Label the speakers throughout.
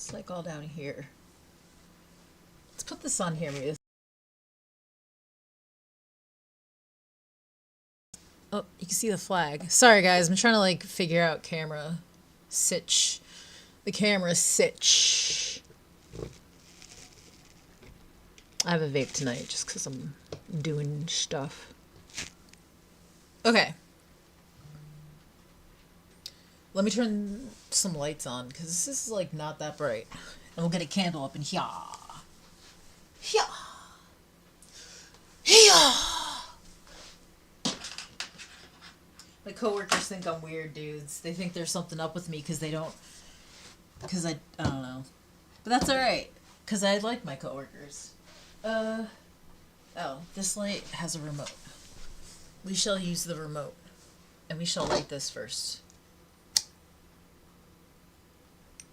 Speaker 1: It's like all down here. Let's put this on here, maybe. Oh, you can see the flag. Sorry, guys. I'm trying to, like, figure out camera sitch. The camera sitch. I have a vape tonight just because I'm doing stuff. Okay. Let me turn some lights on because this is, like, not that bright. And we'll get a candle up in here. Here. Here. My coworkers think I'm weird, dudes. They think there's something up with me because they don't... Because I don't know. But that's alright. Because I like my coworkers. Oh, this light has a remote. We shall use the remote. And we shall light this first.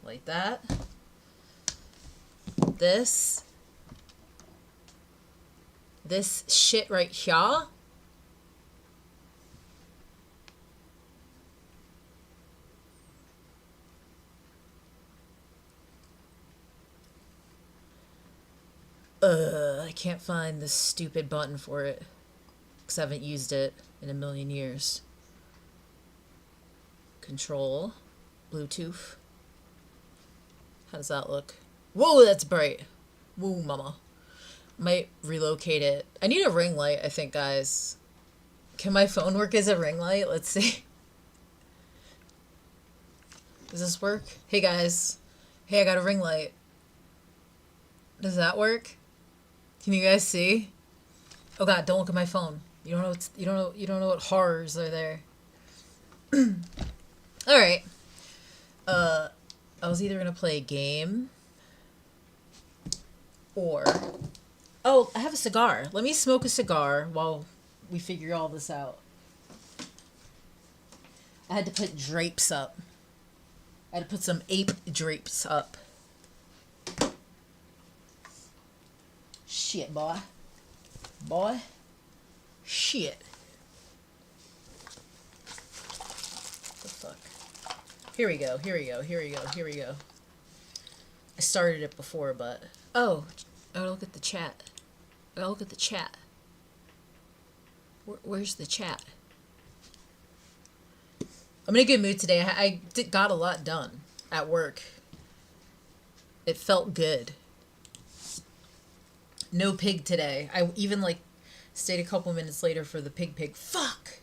Speaker 1: Light that. This shit right here. I can't find this stupid button for it. Because I haven't used it in a million years. Control. Bluetooth. How does that look? Whoa, that's bright. Whoa, mama. Might relocate it. I need a ring light, I think, guys. Can my phone work as a ring light? Let's see. Does this work? Hey, guys. Hey, I got a ring light. Does that work? Can you guys see? Oh god, don't look at my phone. You don't know what's, you don't know what horrors are there. All right. I was either gonna play a game or... Oh, I have a cigar. Let me smoke a cigar while we figure all this out. I had to put drapes up. I had to put some ape drapes up. Shit, boy. Boy. Shit. What the fuck? Here we go, here we go, here we go, here we go. I started it before, but... Oh, I gotta look at the chat. I gotta look at the chat. Where's the chat? I'm in a good mood today. I got a lot done at work. It felt good. No pig today. I even, like, stayed a couple minutes later for the pig. Fuck!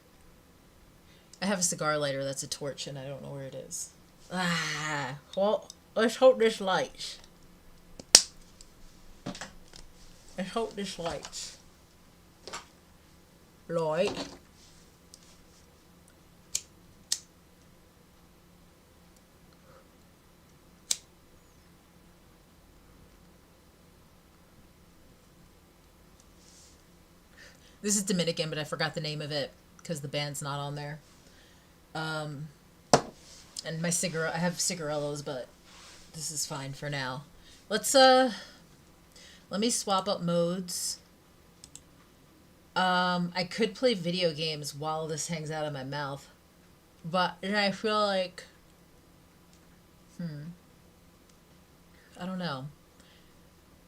Speaker 1: I have a cigar lighter that's a torch, and I don't know where it is. Ah, well, let's hope this lights. Let's hope this lights. Light. This is Dominican, but I forgot the name of it because the band's not on there. And my cigarette, I have cigarellos, but this is fine for now. Let's, let me swap up modes. I could play video games while this hangs out of my mouth, but I feel like, I don't know.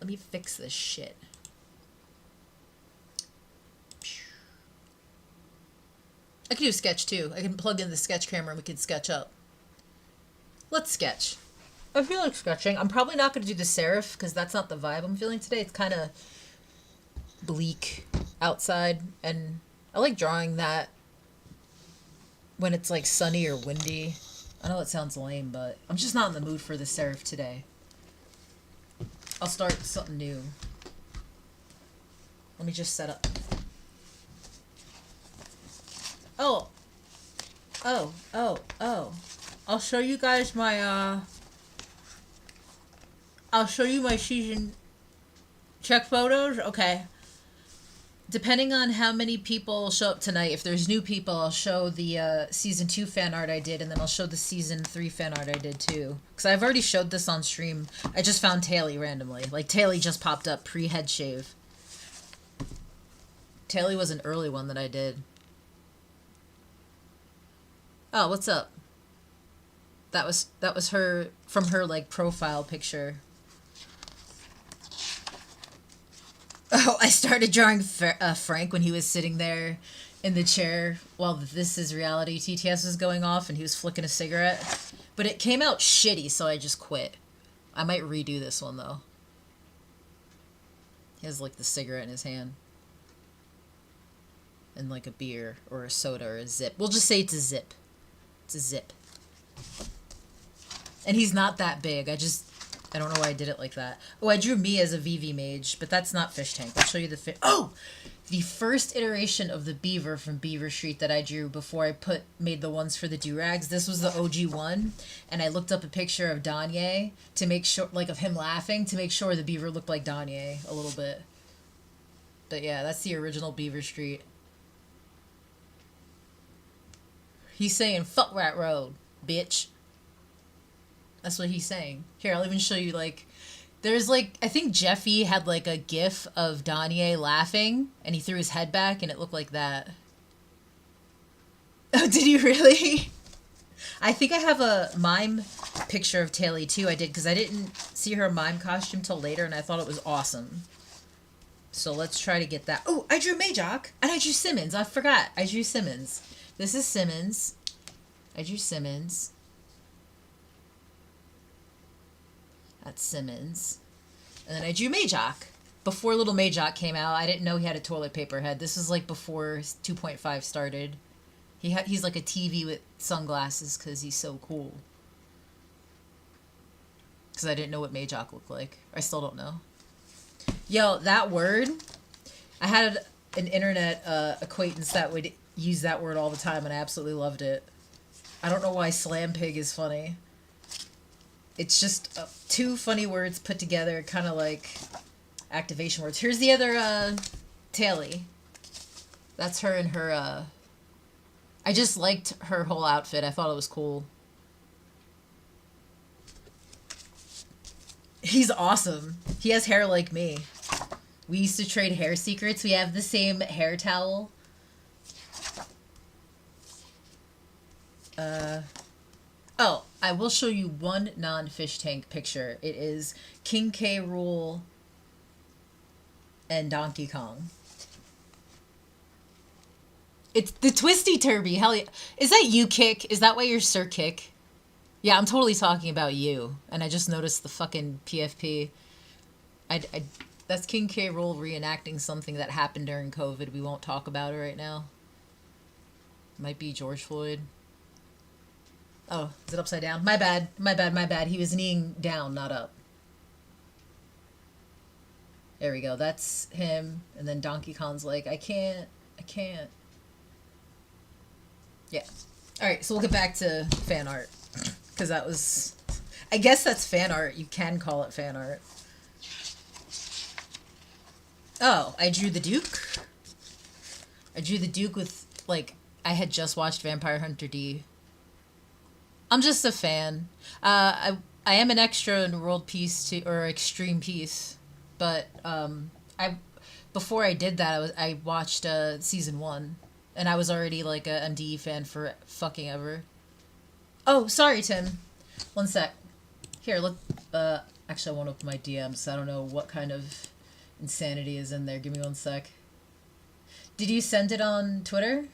Speaker 1: Let me fix this shit. I can do sketch too. I can plug in the sketch camera and we can sketch up. Let's sketch. I feel like sketching. I'm probably not going to do the serif because that's not the vibe I'm feeling today. It's kind of bleak outside, and I like drawing that when it's like sunny or windy. I know it sounds lame, but I'm just not in the mood for the serif today. I'll start something new. Let me just set up. Oh. I'll show you guys my, I'll show you my season check photos. Okay. Depending on how many people show up tonight, if there's new people, I'll show the season 2 fan art I did, and then I'll show the season 3 fan art I did too. Because I've already showed this on stream. I just found Taylor randomly. Like, Taylor just popped up pre-head shave. Taylor was an early one that I did. Oh, what's up? That was her from her like profile picture. Oh, I started drawing Frank when he was sitting there in the chair while This Is Reality TTS was going off and he was flicking a cigarette. But it came out shitty, so I just quit. I might redo this one, though. He has, like, the cigarette in his hand. And, like, a beer or a soda or a zip. We'll just say it's a zip. It's a zip. And he's not that big. I don't know why I did it like that. Oh, I drew me as a VV mage, but that's not Fish Tank. I'll show you the fish. Oh! The first iteration of the beaver from Beaver Street that I drew before I made the ones for the do-rags. This was the OG one, and I looked up a picture of Danye to make sure, like, of him laughing, to make sure the beaver looked like Danye a little bit. But yeah, that's the original Beaver Street. He's saying, "Fuck Rat Road, bitch." That's what he's saying. Here, I'll even show you, like, there's, like, I think Jeffy had, like, a gif of Danye laughing, and he threw his head back, and it looked like that. Oh, did you really? I think I have a mime picture of Taylor, too. I did, because I didn't see her mime costume till later, and I thought it was awesome. So let's try to get that. Oh, I drew Majok, and I drew Simmons. I forgot. I drew Simmons. This is Simmons. I drew Simmons. That's Simmons. And then I drew Majok. Before Little Majok came out, I didn't know he had a toilet paper head. This is like before 2.5 started. He's like a TV with sunglasses because he's so cool. Because I didn't know what Majok looked like. I still don't know. Yo, that word, I had an internet acquaintance that would use that word all the time, and I absolutely loved it. I don't know why slam pig is funny. It's just two funny words put together, kind of like activation words. Here's the other Taily. That's her and her... I just liked her whole outfit. I thought it was cool. He's awesome. He has hair like me. We used to trade hair secrets. We have the same hair towel. Oh, I will show you one non-Fish Tank picture. It is King K. Rool and Donkey Kong. It's the Twisty Turby. Hell yeah. Is that you, Kick? Is that why you're Sir Kick? Yeah, I'm totally talking about you. And I just noticed the fucking PFP. That's King K. Rool reenacting something that happened during COVID. We won't talk about it right now. Might be George Floyd. Oh, is it upside down? My bad. My bad, my bad. He was kneeing down, not up. There we go. That's him. And then Donkey Kong's like, I can't. Yeah. Alright, so we'll get back to fan art. Because that was... I guess that's fan art. You can call it fan art. Oh, I drew the Duke. I drew the Duke with, like... I had just watched Vampire Hunter D. I'm just a fan. I am an extra in World Peace or Extreme Peace, but before I did that, I watched season 1, and I was already like a MDE fan for fucking ever. Oh, sorry, Tim. One sec. Here, look. Actually, I won't open my DMs. I don't know what kind of insanity is in there. Give me one sec. Did you send it on Twitter?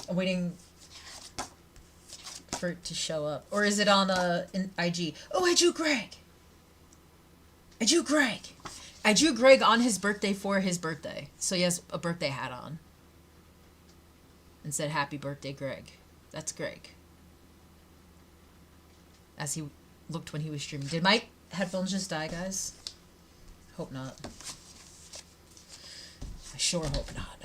Speaker 1: I'm waiting for it to show up. Or is it on in IG? Oh, I drew Greg! I drew Greg on his birthday for his birthday. So he has a birthday hat on. And said, "Happy birthday, Greg." That's Greg. As he looked when he was streaming. Did my headphones just die, guys? Hope not. I sure hope not.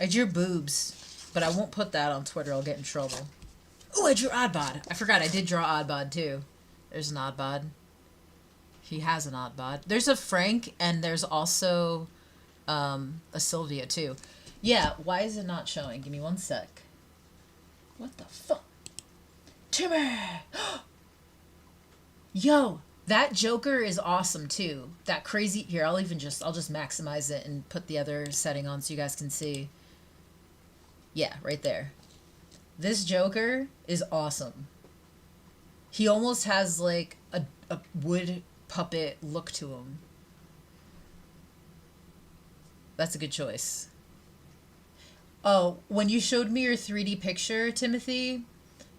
Speaker 1: I drew boobs, but I won't put that on Twitter. I'll get in trouble. Oh, I drew Oddbod. I forgot I did draw Oddbod, too. There's an Oddbod. He has an Oddbod. There's a Frank, and there's also a Sylvia, too. Yeah, why is it not showing? Give me one sec. What the fuck? Timmy! Yo, That Joker is awesome too. That crazy here, I'll just maximize it and put the other setting on so you guys can see. Yeah, right there. This Joker is awesome. He almost has like a wood puppet look to him. That's a good choice. Oh, when you showed me your 3D picture, Timothy,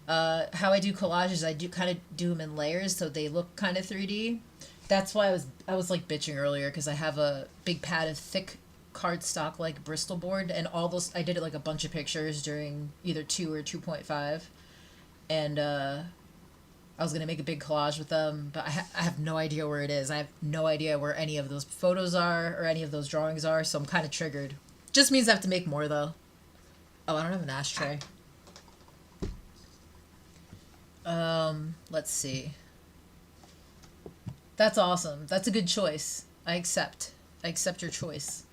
Speaker 1: how I do collages, I do kind of do them in layers so they look kind of 3D. That's why I was like bitching earlier because I have a big pad of thick cardstock like Bristol board, and all those I did it like a bunch of pictures during either 2 or 2.5, and I was gonna make a big collage with them, but I have no idea where it is. I have no idea where any of those photos are or any of those drawings are, so I'm kind of triggered. Just means I have to make more though. Oh, I don't have an ashtray. Let's see. That's awesome. That's a good choice. I accept your choice.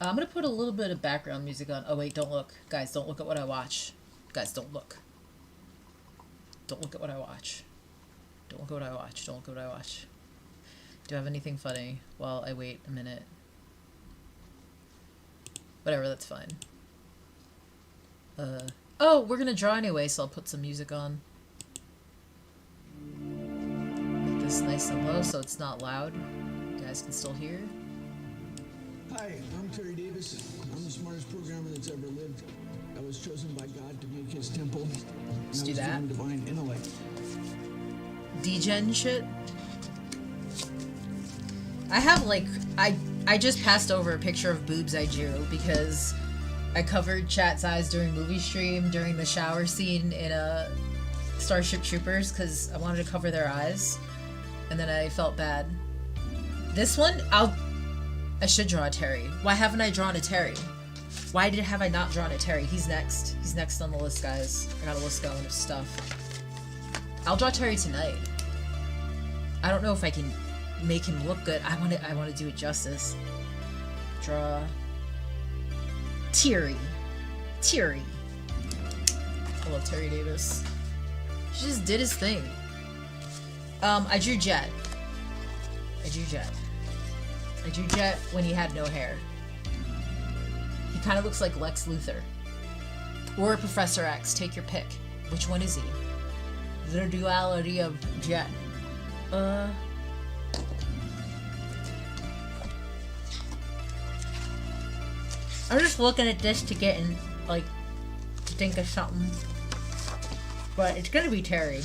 Speaker 1: I'm gonna put a little bit of background music on. Oh wait, don't look. Guys, don't look at what I watch. Guys, don't look. Don't look at what I watch. Don't look at what I watch. Don't look at what I watch. Do I have anything funny while I wait a minute? Whatever, that's fine. Oh, we're gonna draw anyway, so I'll put some music on. Make this nice and low so it's not loud. You guys can still hear.
Speaker 2: Hi, I'm Terry Davis. I'm the smartest programmer that's ever lived. I was chosen by God to make his temple.
Speaker 1: Let's do that.
Speaker 2: Given divine intellect.
Speaker 1: Degen shit. I have like I just passed over a picture of boobs I drew because I covered chat's eyes during movie stream during the shower scene in Starship Troopers because I wanted to cover their eyes, and then I felt bad. This one I should draw a Terry. Why haven't I drawn a Terry? Why have I not drawn a Terry? He's next. He's next on the list, guys. I got a list going of stuff. I'll draw Terry tonight. I don't know if I can make him look good. I want to do it justice. Draw Terry. Terry. I love Terry Davis. He just did his thing. I drew Jet. I drew Jet when he had no hair. He kind of looks like Lex Luthor. Or Professor X, take your pick. Which one is he? The duality of Jet. I'm just looking at this to get in, like, to think of something. But it's gonna be Terry.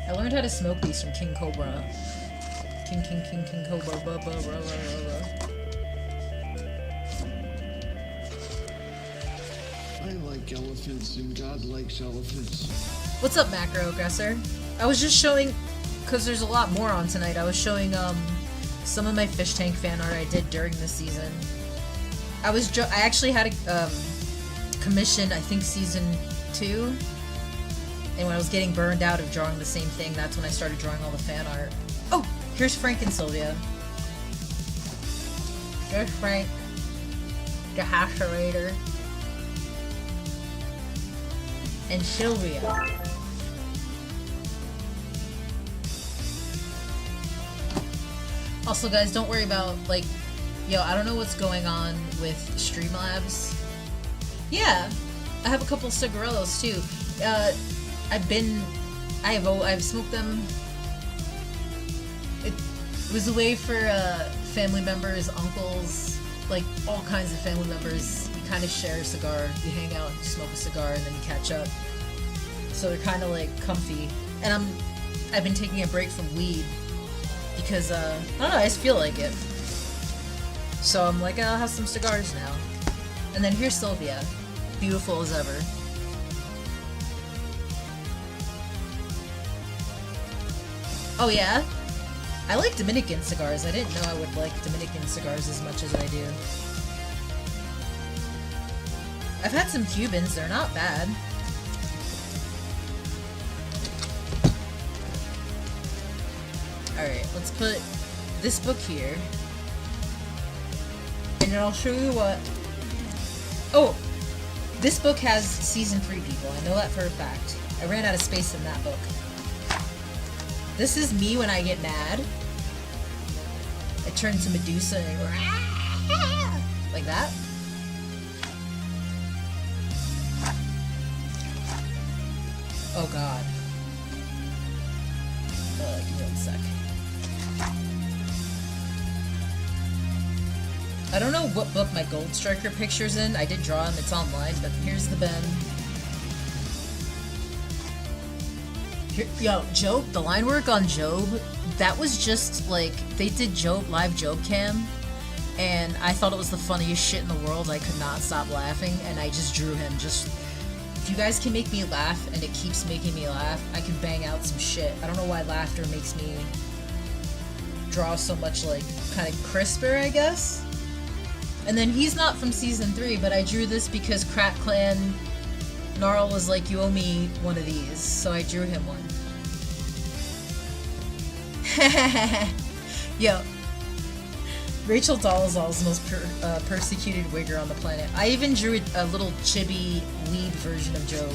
Speaker 1: I learned how to smoke these from King Cobra. King Cobra.
Speaker 2: I like elephants and God likes elephants.
Speaker 1: What's up, Macro Aggressor? I was just showing, because there's a lot more on tonight, I was showing some of my fish tank fan art I did during the season. I actually had a commission, I think season 2. And when I was getting burned out of drawing the same thing, that's when I started drawing all the fan art. Oh, here's Frank and Sylvia. There's Frank, the Hasherator, and Sylvia. Also, guys, don't worry about, like, yo, I don't know what's going on with Streamlabs. Yeah, I have a couple cigarillos, too. I've smoked them. It was a way for family members, uncles, like all kinds of family members. You kind of share a cigar, you hang out, you smoke a cigar, and then you catch up. So they're kind of like comfy. And I've been taking a break from weed because I don't know, I just feel like it. So I'm like, I'll have some cigars now. And then here's Sylvia, beautiful as ever. Oh yeah? I like Dominican cigars. I didn't know I would like Dominican cigars as much as I do. I've had some Cubans, they're not bad. Alright, let's put this book here. And then I'll show you what... Oh! This book has season 3 people. I know that for a fact. I ran out of space in that book. This is me when I get mad. I turn to Medusa and go... like that. Oh god. Give me 1 sec. I don't know what book my Gold Striker picture's in. I did draw him, it's online, but here's the Ben. Here, yo, Job, the line work on Job, that was just like, they did Job, live Job cam, and I thought it was the funniest shit in the world. I could not stop laughing, and I just drew him. Just, if you guys can make me laugh, and it keeps making me laugh, I can bang out some shit. I don't know why laughter makes me draw so much, like, kind of crisper, I guess. And then he's not from season 3, but I drew this because Crack Clan Gnarl was like, you owe me one of these, so I drew him one. Yo. Rachel Dolezal's the most persecuted wigger on the planet. I even drew a little chibi weed version of Job.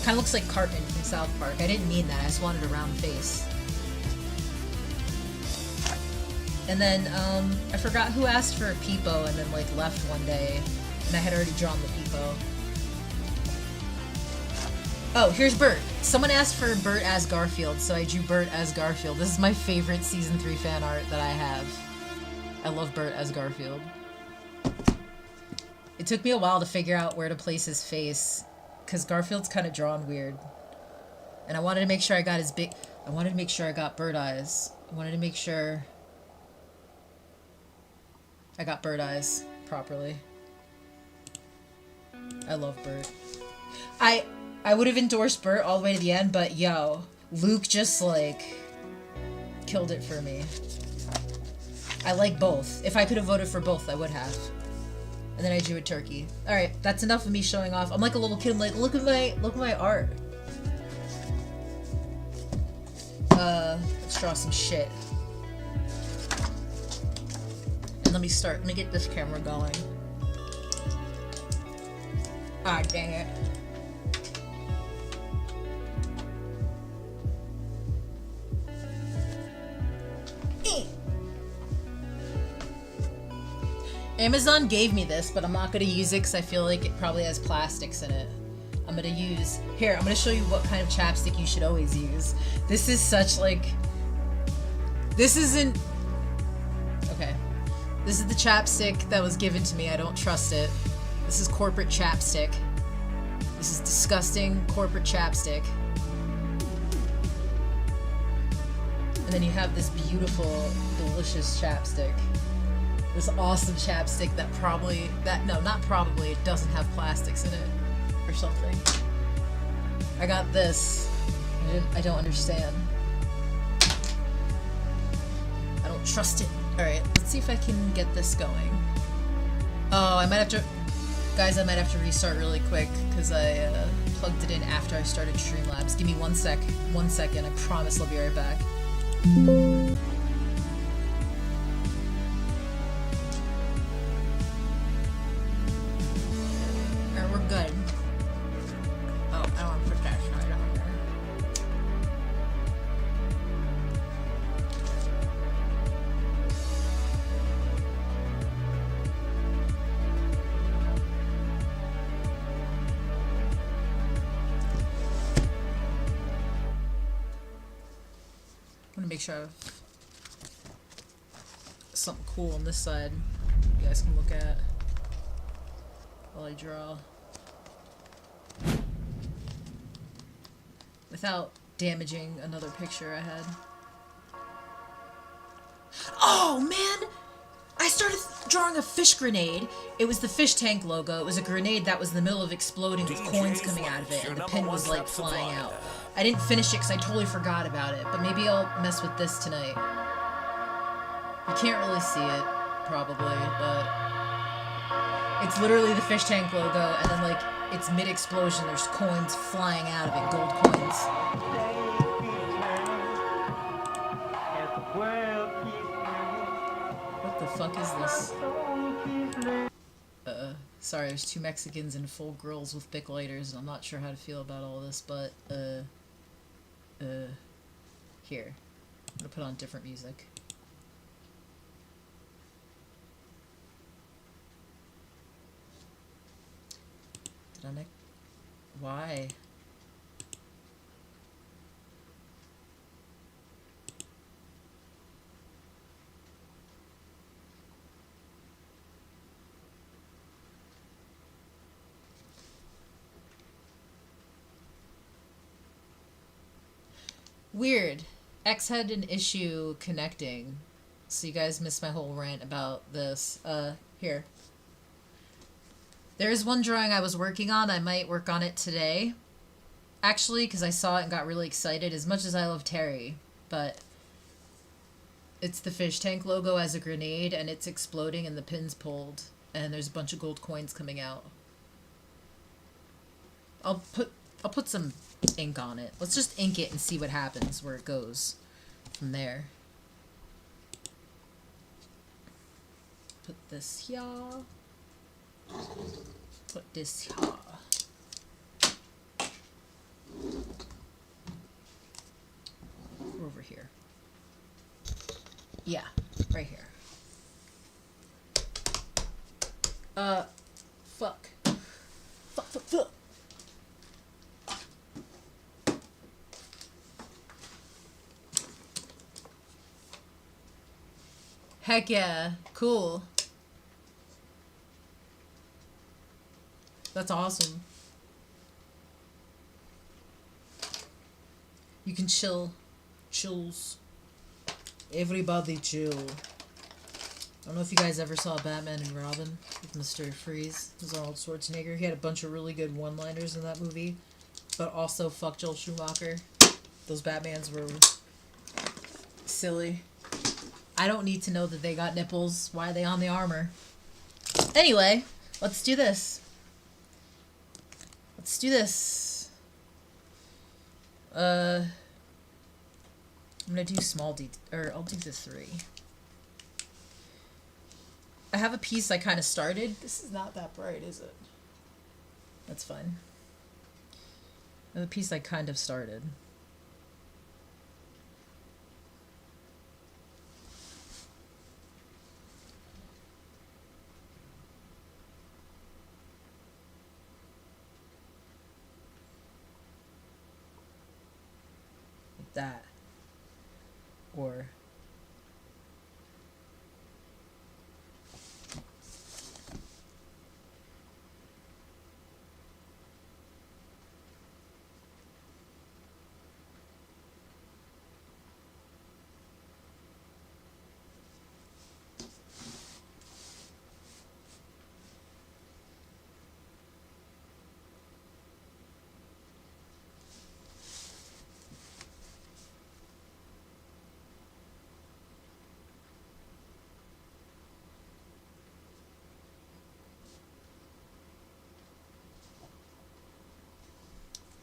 Speaker 1: Kinda looks like Cartman from South Park. I didn't mean that, I just wanted a round face. And then, I forgot who asked for a Peepo and then, like, left one day. And I had already drawn the Peepo. Oh, here's Bert. Someone asked for Bert as Garfield, so I drew Bert as Garfield. This is my favorite season 3 fan art that I have. I love Bert as Garfield. It took me a while to figure out where to place his face, because Garfield's kind of drawn weird. And I wanted to make sure I got his big... I wanted to make sure I got bird eyes. I wanted to make sure... I got bird eyes properly. I love Bert. I would have endorsed Bert all the way to the end, but yo, Luke just like killed it for me. I like both. If I could have voted for both, I would have. And then I drew a turkey. All right, that's enough of me showing off. I'm like a little kid. I'm like, look at my art. Let's draw some shit. Let me get this camera going. Ah, dang it. Amazon gave me this, but I'm not gonna use it because I feel like it probably has plastics in it. I'm gonna show you what kind of chapstick you should always use. This is such like... This isn't... Okay. This is the chapstick that was given to me. I don't trust it. This is corporate chapstick. This is disgusting corporate chapstick. And then you have this beautiful, delicious chapstick. This awesome chapstick that it doesn't have plastics in it. Or something. I got this. I don't understand. I don't trust it. Alright, let's see if I can get this going. Oh, I might have to restart really quick, because I plugged it in after I started Streamlabs. Give me 1 second, I promise I'll be right back. Alright, we're good. Oh, I don't want to put that right on there. I'm gonna make sure I have something cool on this side you guys can look at while I draw. Without damaging another picture I had. Oh man! I started drawing a fish grenade. It was the fish tank logo. It was a grenade that was in the middle of exploding with coins coming out of it, and the pin was like flying out. I didn't finish it because I totally forgot about it, but maybe I'll mess with this tonight. You can't really see it, probably, but it's literally the fish tank logo, and then like it's mid-explosion, there's coins flying out of it, gold coins. fuck is this? Sorry, there's two Mexicans and 4 girls with Bic lighters, and I'm not sure how to feel about all this, but, here. I'm gonna put on different music. Did I make... Why? Weird. X had an issue connecting. So you guys missed my whole rant about this. Here. There's one drawing I was working on. I might work on it today. Actually, because I saw it and got really excited, as much as I love Terry. But it's the fish tank logo as a grenade, and it's exploding and the pin's pulled. And there's a bunch of gold coins coming out. I'll put some ink on it. Let's just ink it and see what happens, where it goes from there. Put this here. Put this here. Over here. Yeah, right here. Fuck. Fuck. Heck yeah. Cool. That's awesome. You can chill. Chills. Everybody chill. I don't know if you guys ever saw Batman and Robin with Mr. Freeze. It was Arnold Schwarzenegger. He had a bunch of really good one-liners in that movie. But also, fuck Joel Schumacher. Those Batmans were silly. I don't need to know that they got nipples. Why are they on the armor? Anyway, let's do this. Let's do this. I'm gonna do small or I'll do the 3. I have a piece I kind of started. This is not that bright, is it? That's fine. I have a piece I kind of started. That or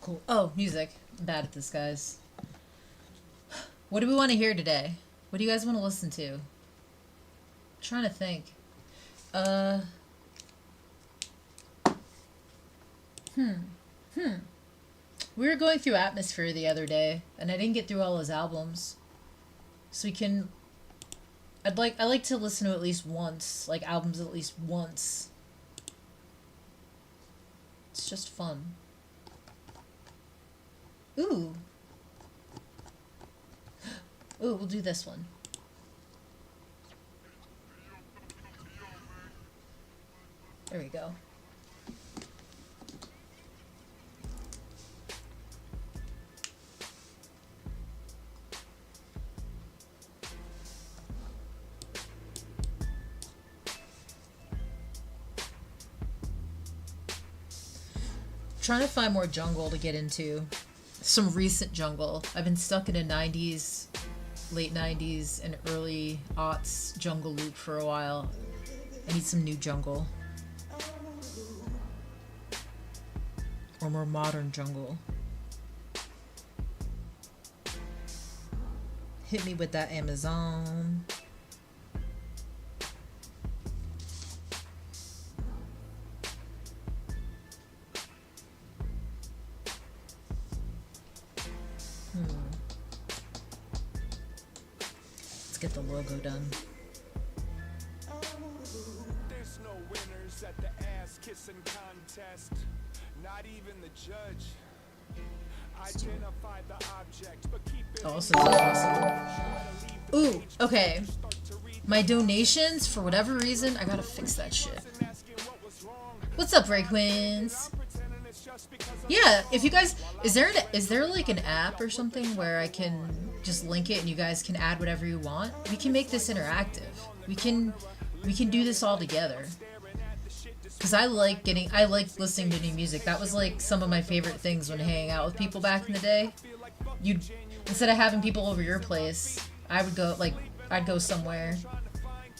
Speaker 1: cool. Oh, music. I'm bad at this, guys. What do we want to hear today? What do you guys want to listen to? I'm trying to think. We were going through Atmosphere the other day, and I didn't get through all his albums. So we can... I like to listen to at least once, like albums at least once. It's just fun. Ooh. Ooh, we'll do this one. There we go. Trying to find more jungle to get into. Some recent jungle. I've been stuck in a 90s, late 90s, and early aughts jungle loop for a while. I need some new jungle. Or more modern jungle. Hit me with that Amazon. Let's get the logo done.
Speaker 3: There's no winners at the ass kissing contest. Not even the judge. Identify the object, but keep it.
Speaker 1: Oh, this is awesome. Ooh, okay. My donations, for whatever reason, I gotta fix that shit. What's up, Ray Queens? Yeah, if you guys, is there like an app or something where I can just link it and you guys can add whatever you want? We can make this interactive. We can do this all together. Cause I like listening to new music. That was like some of my favorite things when hanging out with people back in the day. Instead of having people over your place, I'd go somewhere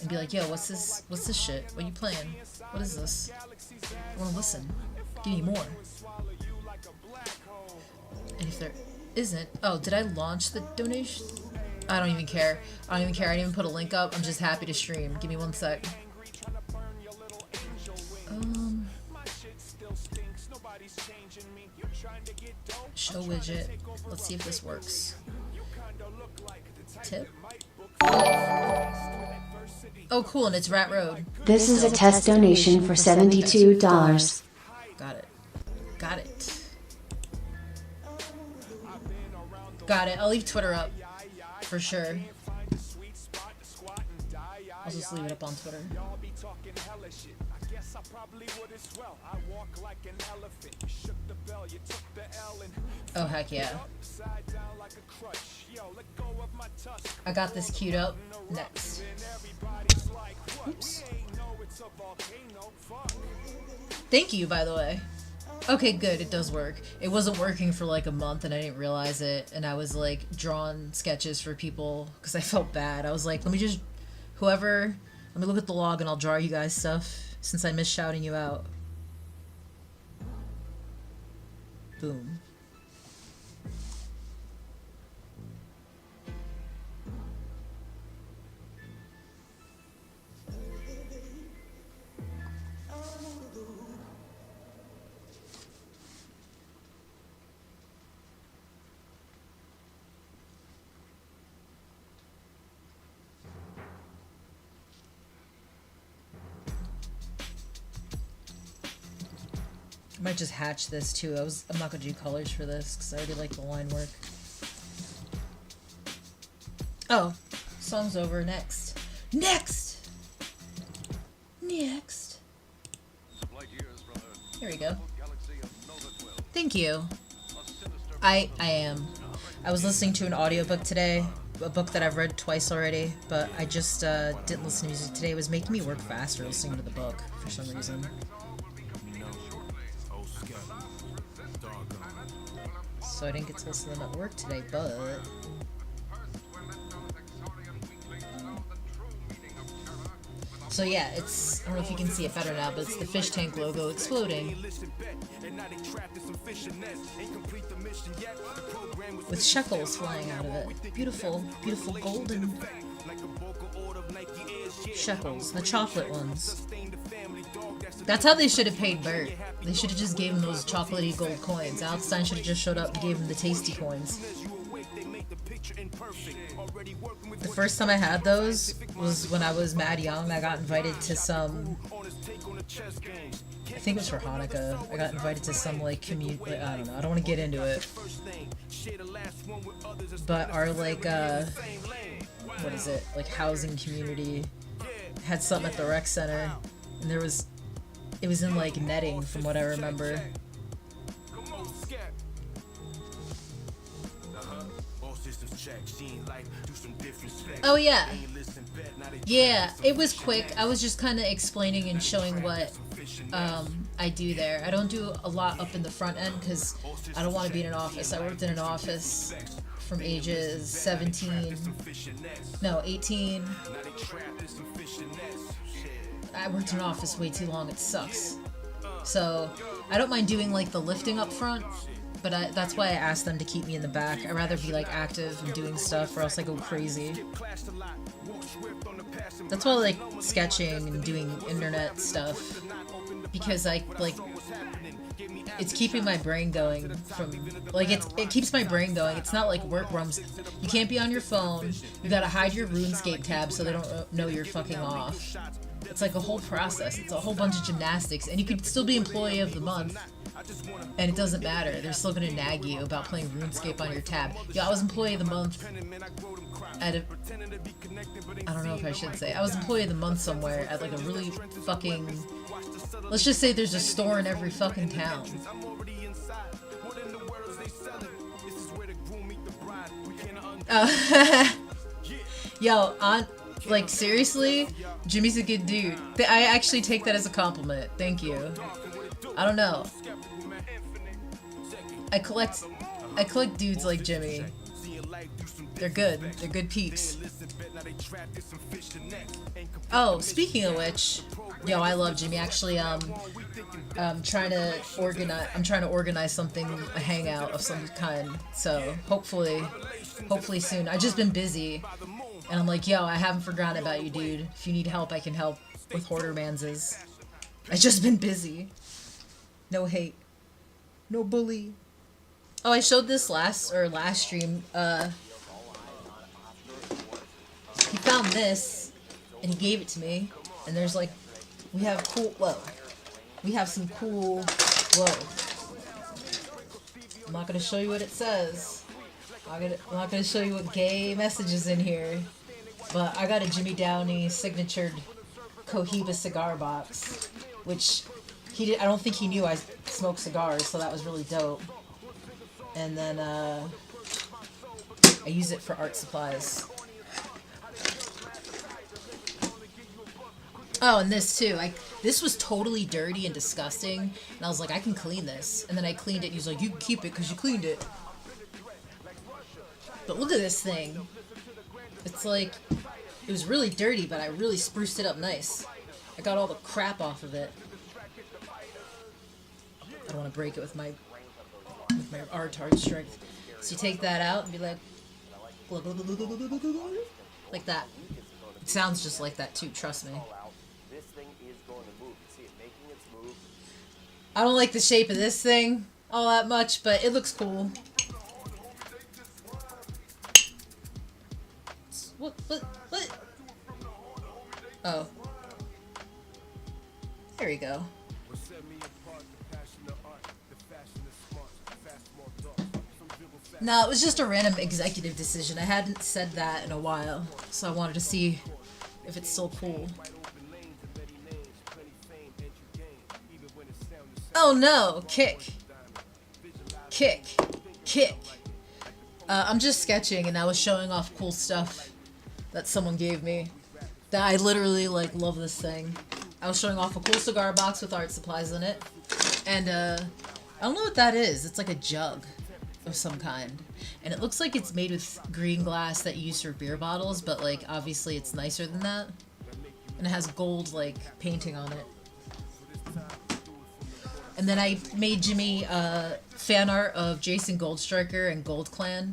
Speaker 1: and be like, yo, what's this shit? What are you playing? What is this? I wanna listen. Give me more. And if there isn't, oh, did I launch the donation? I don't even care. I didn't even put a link up. I'm just happy to stream. Give me 1 sec. Show widget. Let's see if this works. Tip. Oh, cool, and it's Rat Road.
Speaker 4: This is a test donation for $72.
Speaker 1: Got it. Got it. Got it. I'll leave Twitter up. For sure. I'll just leave it up on Twitter. Oh, heck yeah. I got this queued up. Next. Oops. Thank you, by the way. Okay, good. It does work. It wasn't working for like a month and I didn't realize it. And I was like drawing sketches for people because I felt bad. I was like, let me look at the log and I'll draw you guys stuff since I missed shouting you out. Boom. I might just hatch this too. I'm not gonna do colors for this because I already like the line work. Oh, song's over. Next. Next. Here we go. Thank you. I am. I was listening to an audiobook today, a book that I've read twice already, but I just didn't listen to music today. It was making me work faster listening to the book for some reason. So I didn't get to listen to them at work today, but... So yeah, it's... I don't know if you can see it better now, but it's the fish tank logo exploding. With shekels flying out of it. Beautiful, beautiful golden... shekels, the chocolate ones. That's how they should have paid Bert. They should have just gave him those chocolatey gold coins. Alex Stein should have just showed up and gave him the tasty coins. The first time I had those was when I was mad young. I got invited to some... I think it was for Hanukkah. I got invited to some, like, community... I don't know. I don't want to get into it. But our, like, what is it? Like, housing community had something at the rec center. And there was... It was in, like, netting, from what I remember. Oh, yeah. Yeah, it was quick. I was just kind of explaining and showing what I do there. I don't do a lot up in the front end because I don't want to be in an office. I worked in an office from ages 18. I worked in an office way too long. It sucks. So I don't mind doing like the lifting up front, but that's why I asked them to keep me in the back. I'd rather be like active and doing stuff or else I go crazy. That's why I like sketching and doing internet stuff. because I like it's keeping my brain going from like it keeps my brain going. It's not like workrooms. You can't be on your phone. You gotta hide your RuneScape tab so they don't know you're fucking off. It's like a whole process. It's a whole bunch of gymnastics, and you could still be employee of the month, and it doesn't matter. They're still gonna nag you about playing RuneScape on your tab. Yeah, I was employee of the month at a, I don't know if I should say. I was employee of the month somewhere at like a really fucking, let's just say there's a store in every fucking town. Yo, like seriously, Jimmy's a good dude. I actually take that as a compliment. Thank you. I don't know. I collect dudes like Jimmy. They're good. They're good peeps. Oh, speaking of which, yo, I love Jimmy. Actually, I'm trying to organize something, a hangout of some kind. So hopefully soon. I've just been busy, and I'm like, yo, I haven't forgotten about you, dude. If you need help, I can help with Hoarder Manses. I've just been busy. No hate. No bully. Oh, I showed this last stream. He found this, and he gave it to me. And there's like, we have some cool, I'm not gonna show you what it says. I'm not gonna show you what gay message is in here. But I got a Jimmy Downey signatured Cohiba cigar box, which I don't think he knew I smoked cigars, so that was really dope. And then I use it for art supplies. Oh, and this too. This was totally dirty and disgusting, and I was like, I can clean this. And then I cleaned it, and he was like, you can keep it because you cleaned it. But look at this thing. It's like, it was really dirty, but I really spruced it up nice. I got all the crap off of it. I don't want to break it with my retard strength. So you take that out and be like, like that. It sounds just like that too, trust me. I don't like the shape of this thing all that much, but it looks cool. What? Oh. There we go. No, it was just a random executive decision. I hadn't said that in a while, so I wanted to see if it's still cool. Oh no! Kick! I'm just sketching, and I was showing off cool stuff that someone gave me. That I literally, like, love this thing. I was showing off a cool cigar box with art supplies in it. And, I don't know what that is. It's like a jug of some kind. And it looks like it's made with green glass that you use for beer bottles, but, like, obviously it's nicer than that. And it has gold, like, painting on it. And then I made Jimmy fan art of Jason Goldstriker and Gold Clan.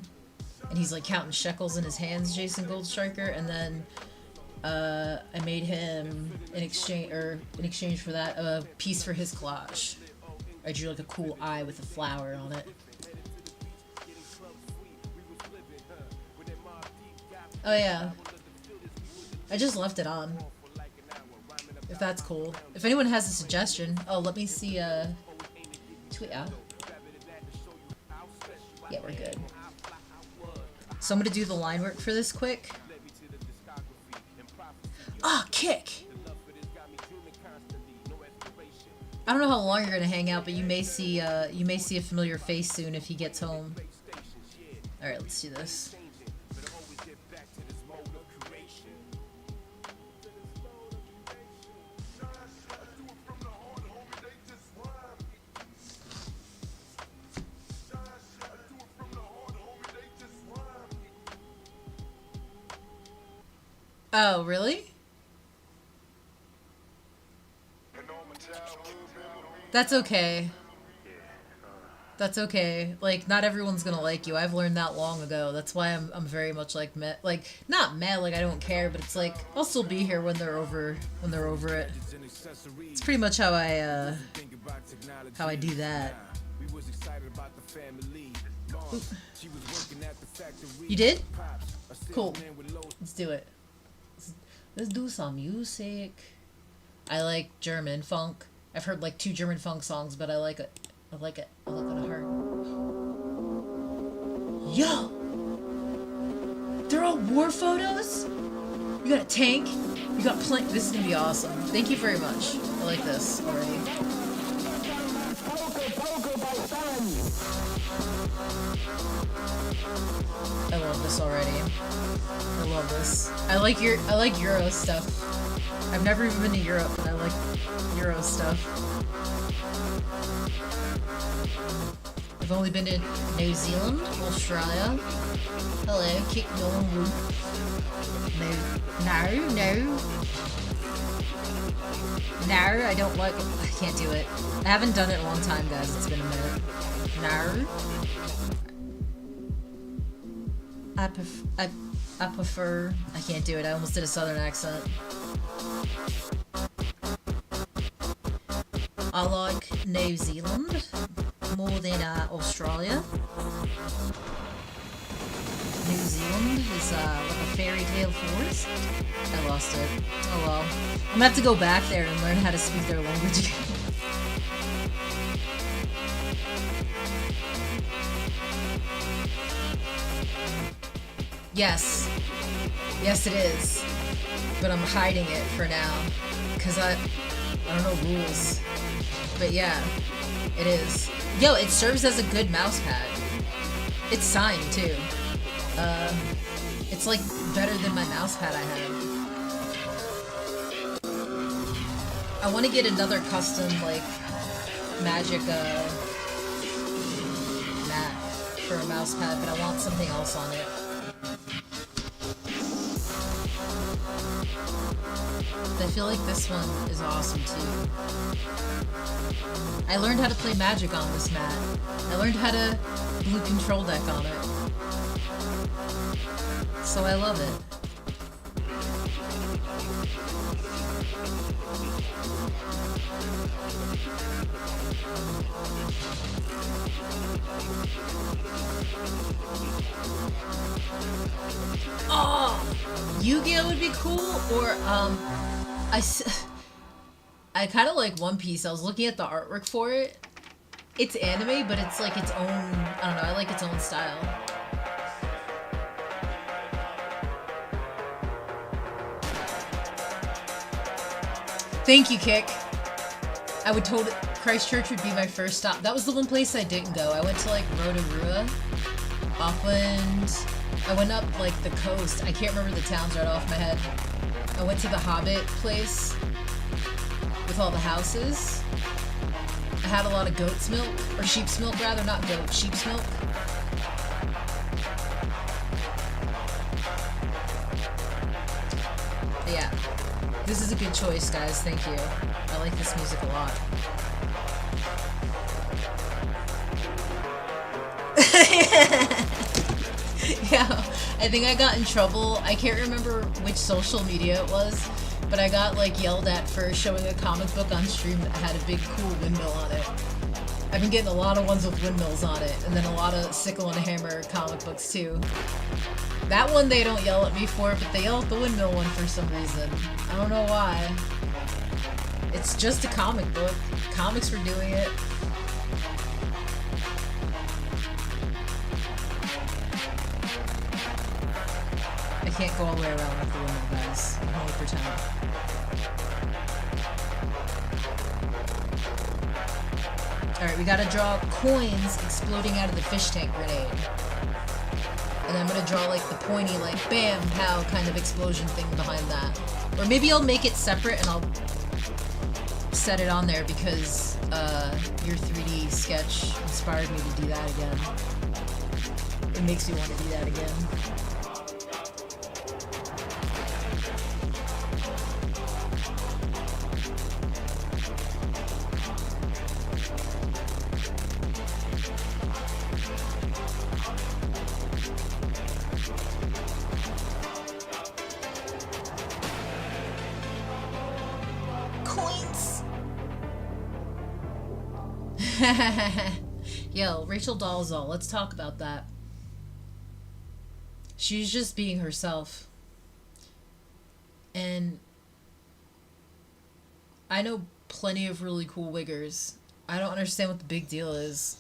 Speaker 1: And he's like counting shekels in his hands, Jason Goldstriker. And then I made him in exchange for that a piece for his collage. I drew like a cool eye with a flower on it. Oh yeah. I just left it on. If that's cool. If anyone has a suggestion. Oh, let me see, tweet out. Yeah, we're good. So I'm gonna do the line work for this quick. Ah, kick! I don't know how long you're gonna hang out, but you may see a familiar face soon if he gets home. Alright, let's do this. Oh, really? That's okay. That's okay. Like, not everyone's gonna like you. I've learned that long ago. That's why I'm very much like meh. Like, not meh. Like I don't care, but it's like I'll still be here when they're over it. It's pretty much how I do that. Oop. You did? Cool. Let's do it. Let's do some music. I like German funk. I've heard like 2 German funk songs, but I like it. I like it. I look at a heart. Yo! They're all war photos? You got a tank? You got plenty. This is gonna be awesome. Thank you very much. I like this already. I love this already. I love this. I like Euro stuff. I've never even been to Europe, but I like Euro stuff. I've only been to New Zealand, Australia. Hello, kick going woo. No, I don't like it. I can't do it. I haven't done it in a long time, guys. It's been a minute. No. I prefer. I can't do it. I almost did a southern accent. I like New Zealand more than Australia. New Zealand is like a fairy tale forest. I lost it. Oh well. I'm gonna have to go back there and learn how to speak their language again. Yes. Yes, it is. But I'm hiding it for now. Because I don't know rules. But yeah, it is. Yo, it serves as a good mouse pad. It's signed, too. It's like better than my mouse pad I have. I want to get another custom, like, magic, mat for a mouse pad, but I want something else on it. I feel like this one is awesome too. I learned how to play Magic on this mat. I learned how to blue control deck on it. So I love it. Oh! Yu-Gi-Oh would be cool, or I kind of like One Piece. I was looking at the artwork for it. It's anime, but it's like its own, I don't know, I like its own style. Thank you, Kick. I would totally, Christchurch would be my first stop. That was the one place I didn't go. I went to like Rotorua, Auckland. I went up like the coast. I can't remember the towns right off my head. I went to the Hobbit place with all the houses. I had a lot of goat's milk, or sheep's milk rather, not goat, sheep's milk. But yeah, this is a good choice, guys. Thank you. I like this music a lot. Yeah, I think I got in trouble. I can't remember which social media it was, but I got like yelled at for showing a comic book on stream that had a big cool windmill on it. I've been getting a lot of ones with windmills on it, and then a lot of Sickle and Hammer comic books too. That one they don't yell at me for, but they yell at the windmill one for some reason. I don't know why. It's just a comic book. Comics were doing it. I can't go all the way around with the windmill, guys. I can only pretend. Alright, we gotta draw coins exploding out of the fish tank grenade. And then I'm gonna draw like the pointy, like, bam, pow kind of explosion thing behind that. Or maybe I'll make it separate and I'll set it on there because your 3D sketch inspired me to do that again. It makes me want to do that again. Yo, Rachel Dolezal, let's talk about that. She's just being herself. And I know plenty of really cool wiggers. I don't understand what the big deal is.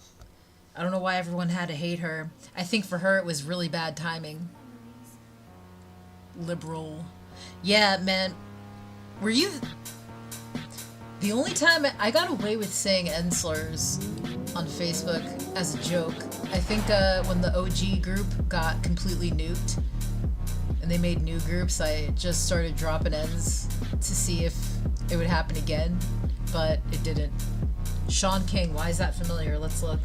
Speaker 1: I don't know why everyone had to hate her. I think for her it was really bad timing. Liberal. Yeah, man. Were you... The only time I got away with saying N slurs on Facebook as a joke, I think when the OG group got completely nuked and they made new groups, I just started dropping N's to see if it would happen again, but it didn't. Sean King, why is that familiar? Let's look.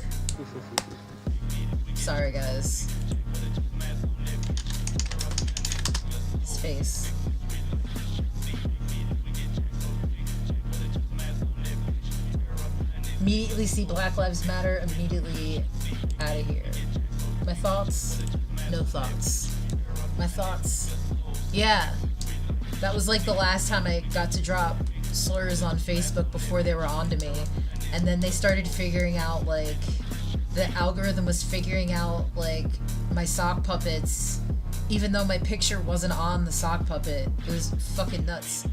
Speaker 1: Sorry, guys. His face. Immediately see Black Lives Matter, immediately out of here. My thoughts? No thoughts. My thoughts? Yeah. That was like the last time I got to drop slurs on Facebook before they were onto me. And then they started figuring out, like, the algorithm was figuring out, like, my sock puppets, even though my picture wasn't on the sock puppet. It was fucking nuts.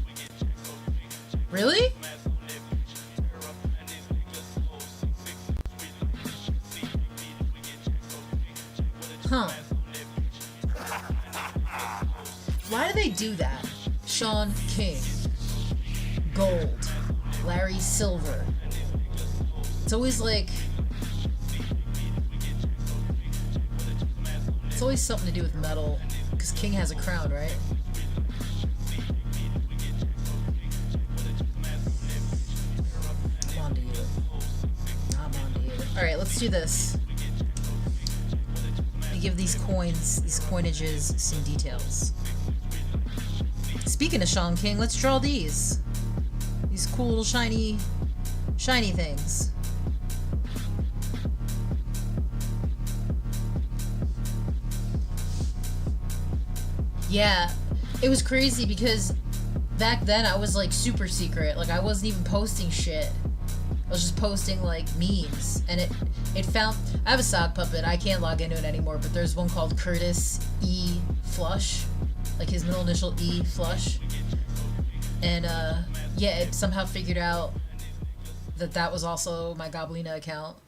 Speaker 1: Really? Huh. Why do they do that? Sean King. Gold. Larry Silver. It's always like... It's always something to do with metal. Because King has a crown, right? I'm on to you. I'm on to you. Alright, let's do this. Give these coins, these coinages, some details. Speaking of Sean King, let's draw these. These cool little shiny things. Yeah, it was crazy because back then I was like super secret. Like I wasn't even posting shit. I was just posting like memes, and it found. I have a sock puppet. I can't log into it anymore, but there's one called Curtis E Flush, like his middle initial E Flush, and yeah, it somehow figured out that was also my Goblina account,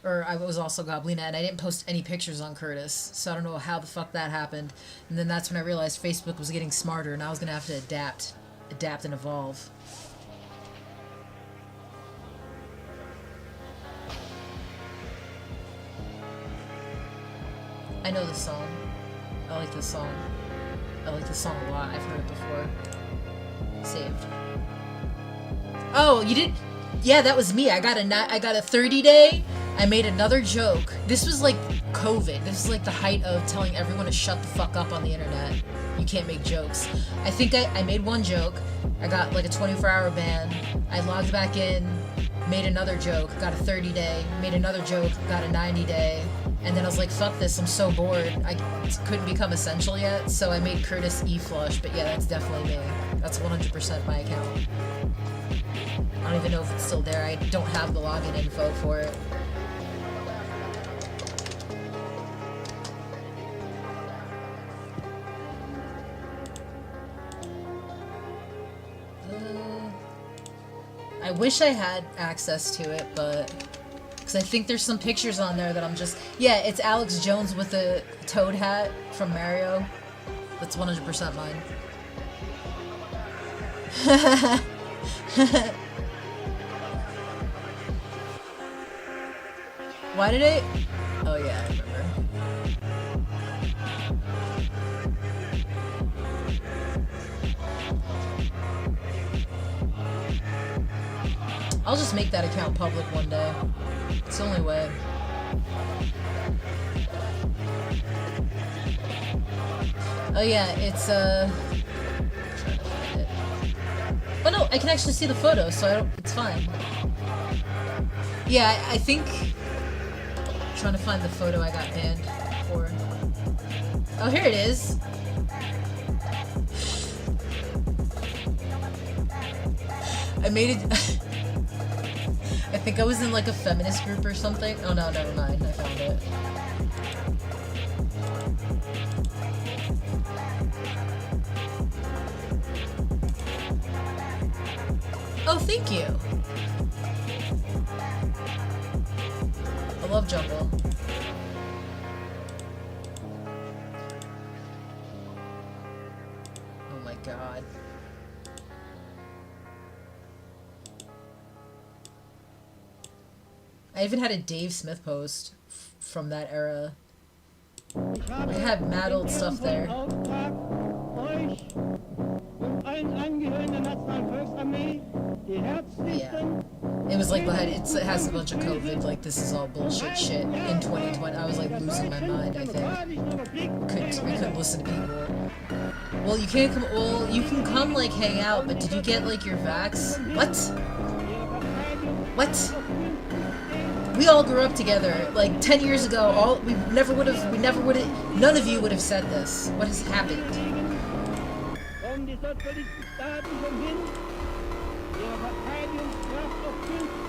Speaker 1: or I was also Goblina, and I didn't post any pictures on Curtis, so I don't know how the fuck that happened. And then that's when I realized Facebook was getting smarter, and I was gonna have to adapt and evolve. I know this song. I like this song. I like this song a lot. I've heard it before. Saved. Oh, you did? Yeah, that was me. I got a 30 day. I made another joke. This was like COVID. This is like the height of telling everyone to shut the fuck up on the internet. You can't make jokes. I think I made one joke. I got like a 24-hour ban. I logged back in, made another joke, got a 30 day, made another joke, got a 90 day. And then I was like, fuck this, I'm so bored. I couldn't become essential yet, so I made Curtis E Flush, but yeah, that's definitely me. That's 100% my account. I don't even know if it's still there. I don't have the login info for it. I wish I had access to it, but... Because I think there's some pictures on there that I'm just... Yeah, it's Alex Jones with the Toad hat from Mario. That's 100% mine. Why did I... Oh yeah, I remember. I'll just make that account public one day. It's the only way. Oh yeah, it's I'm trying to find it. Oh no, I can actually see the photo, so it's fine. Yeah, I think I'm trying to find the photo I got banned for. Oh, here it is. I made it. I think I was in like a feminist group or something. Oh no, never mind. I found it. Oh, thank you. I love Jungle. Oh my god. I even had a Dave Smith post from that era. I have mad old stuff there. Yeah. It was like, it has a bunch of COVID, like, this is all bullshit shit in 2020. I was like losing my mind, I think. I couldn't listen to people. Well, you can't come, well, you can come, like, hang out, but did you get, like, your vax? What? What? We all grew up together, like, 10 years ago, we never would have, none of you would have said this. What has happened?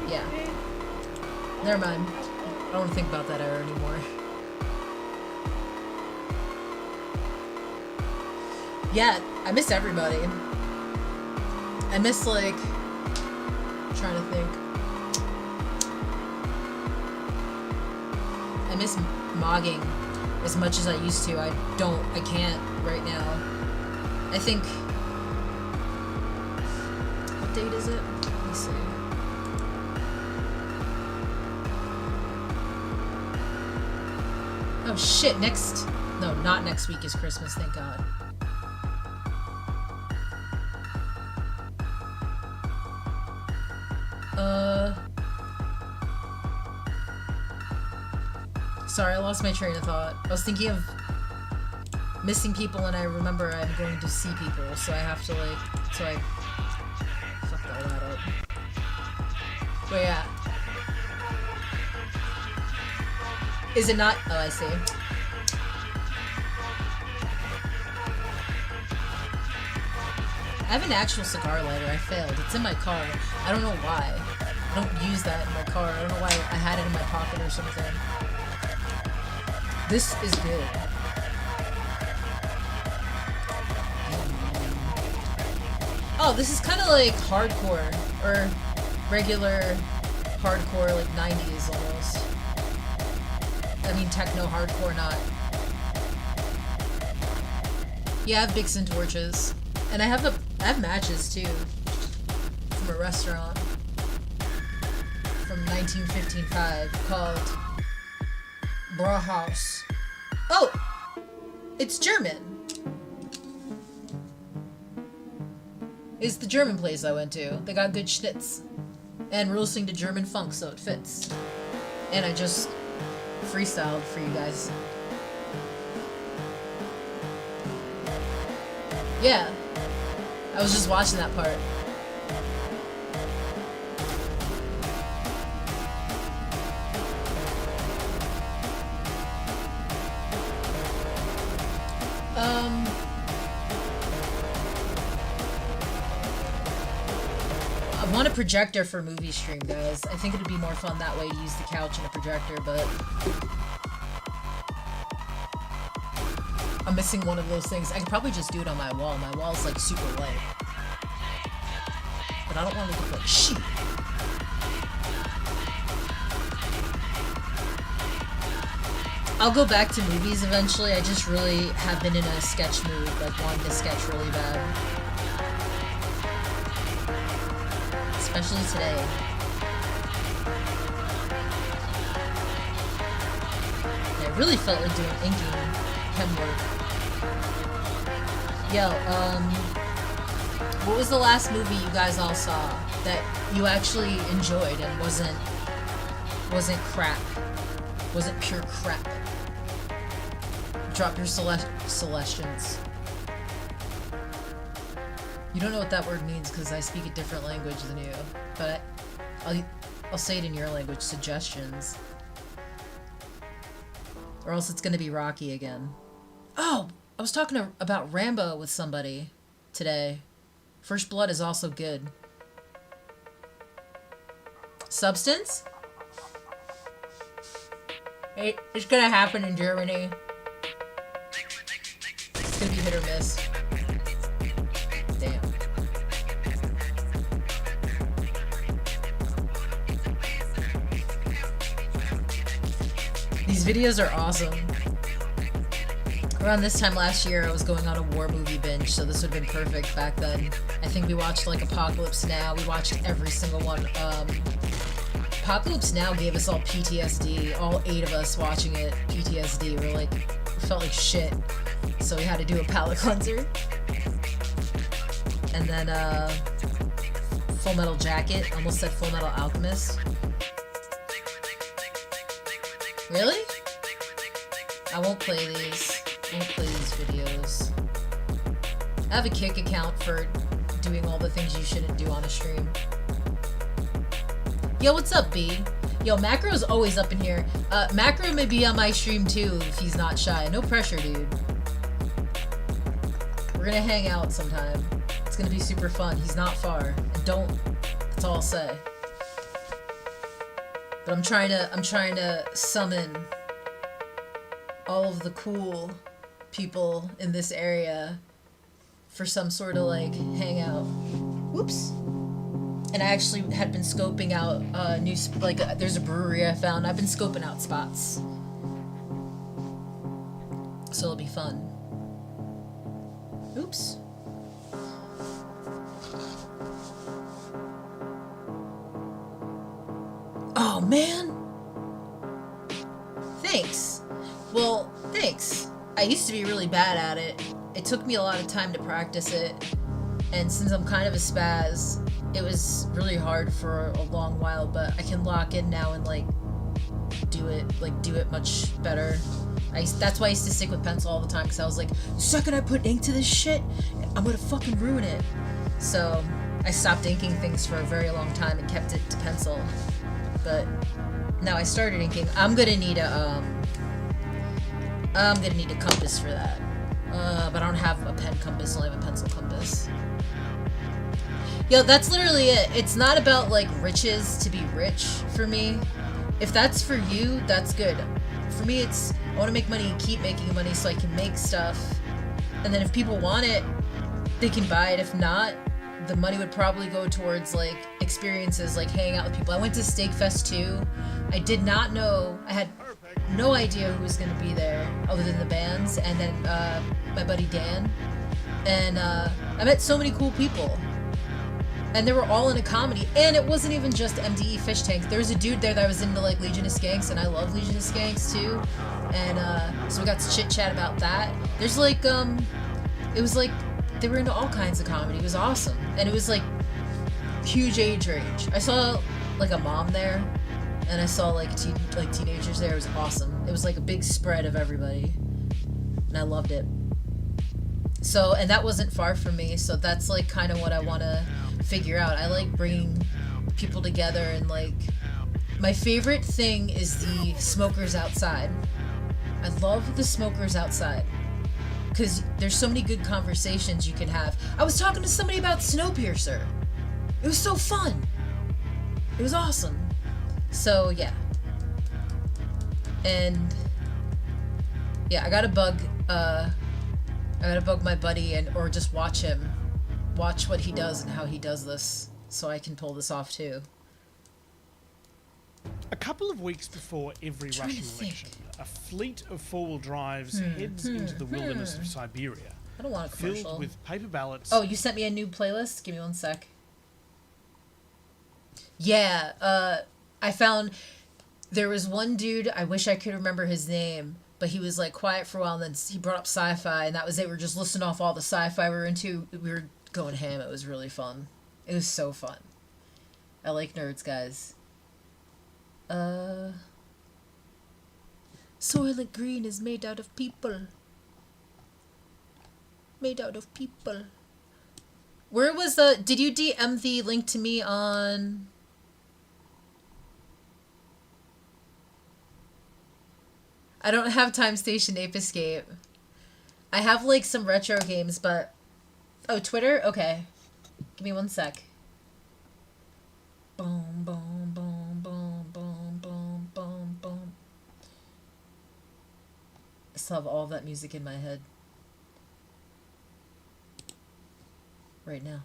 Speaker 1: Yeah. Never mind. I don't want to think about that era anymore. Yeah, I miss everybody. I miss, like, I'm trying to think. I miss mogging as much as I used to. I can't right now. I think, what date is it? Let me see. Oh shit, no, not next week is Christmas, thank God. Sorry, I lost my train of thought. I was thinking of missing people, and I remember I'm going to see people, so I have to, like, so I fucked all that up. But yeah. Is it not? Oh, I see. I have an actual cigar lighter. I failed. It's in my car. I don't know why. I don't use that in my car. I don't know why I had it in my pocket or something. This is good. Oh, this is kind of like hardcore, or regular hardcore, like 90s almost. I mean, techno hardcore, not. Yeah, I have Vixen torches, and I have matches too from a restaurant from 1915-5 called Brauhaus. Oh, it's German. It's the German place I went to. They got good schnitz, and we're listening to German funk, so it fits. And I just freestyled for you guys. Yeah, I was just watching that part. I want a projector for movie stream, guys. I think it'd be more fun that way to use the couch and a projector, but I'm missing one of those things. I could probably just do it on my wall. My wall's like super light. But I don't want to look like shit. I'll go back to movies eventually. I just really have been in a sketch mood, like wanting to sketch really bad. Especially today. I really felt like doing inking pen work. Yo, what was the last movie you guys all saw that you actually enjoyed and wasn't crap? Wasn't pure crap? Drop your Celestians. You don't know what that word means because I speak a different language than you, but I'll say it in your language. Suggestions. Or else it's gonna be Rocky again. Oh, I was talking about Rambo with somebody today. First Blood is also good. Substance? It's gonna happen in Germany. It's gonna be hit or miss. Damn. These videos are awesome. Around this time last year, I was going on a war movie binge, so this would have been perfect back then. I think we watched like Apocalypse Now. We watched every single one. Apocalypse Now gave us all PTSD. All 8 of us watching it, PTSD. We felt like shit. So we had to do a palate cleanser. And then Full Metal Jacket. Almost said Full Metal Alchemist. Really? I won't play these. I won't play these videos. I have a Kick account for doing all the things you shouldn't do on a stream. Yo, what's up, B? Yo, Macro's always up in here. Macro may be on my stream too if he's not shy. No pressure, dude. We're gonna hang out sometime. It's gonna be super fun. He's not far. And that's all I'll say. But I'm trying to summon all of the cool people in this area for some sort of like hangout. Whoops. And I actually had been scoping out there's a brewery I found. I've been scoping out spots. So it'll be fun. Oops. Oh man. Thanks. Well, thanks. I used to be really bad at it. It took me a lot of time to practice it. And since I'm kind of a spaz, it was really hard for a long while, but I can lock in now and do it much better. That's why I used to stick with pencil all the time, because I was like, the second I put ink to this shit, I'm gonna fucking ruin it. So I stopped inking things for a very long time and kept it to pencil. But now I started inking. I'm gonna need a compass for that. But I don't have a pen compass, I only have a pencil compass. Yo, that's literally it. It's not about riches to be rich for me. If that's for you, that's good. For me, it's I want to make money and keep making money so I can make stuff. And then if people want it, they can buy it. If not, the money would probably go towards experiences, hanging out with people. I went to Steak Fest too. I did not know, I had no idea who was going to be there other than the bands, and then my buddy Dan. And I met so many cool people. And they were all in a comedy, and it wasn't even just MDE Fish Tank. There was a dude there that was into Legion of Skanks, and I love Legion of Skanks too. And so we got to chit chat about that. There's it was they were into all kinds of comedy. It was awesome, and it was huge age range. I saw a mom there, and I saw teenagers there. It was awesome. It was a big spread of everybody, and I loved it. So, and that wasn't far from me, so that's kind of what I want to figure out. I like bringing people together, and my favorite thing is the smokers outside. I love the smokers outside because there's so many good conversations you can have. I was talking to somebody about Snowpiercer. It was so fun. It was awesome. So yeah. And yeah, I gotta bug my buddy or just watch what he does and how he does this, so I can pull this off too.
Speaker 5: A couple of weeks before every Russian election, a fleet of four-wheel drives heads into the wilderness of Siberia,
Speaker 1: I don't want a commercial.
Speaker 5: filled with paper ballots.
Speaker 1: Oh, you sent me a new playlist? Give me one sec. Yeah, I found there was one dude, I wish I could remember his name, but he was quiet for a while, and then he brought up sci-fi, and that was it. We were just listing off all the sci-fi we were into. We were going ham. It was really fun. It was so fun. I like nerds, guys. Soylent Green is made out of people. Made out of people. Where was did you DM the link to me on... I don't have Time Station Ape Escape. I have some retro games, but... Oh, Twitter? Okay. Give me one sec. Boom, boom, boom. still have all that music in my head. Right now.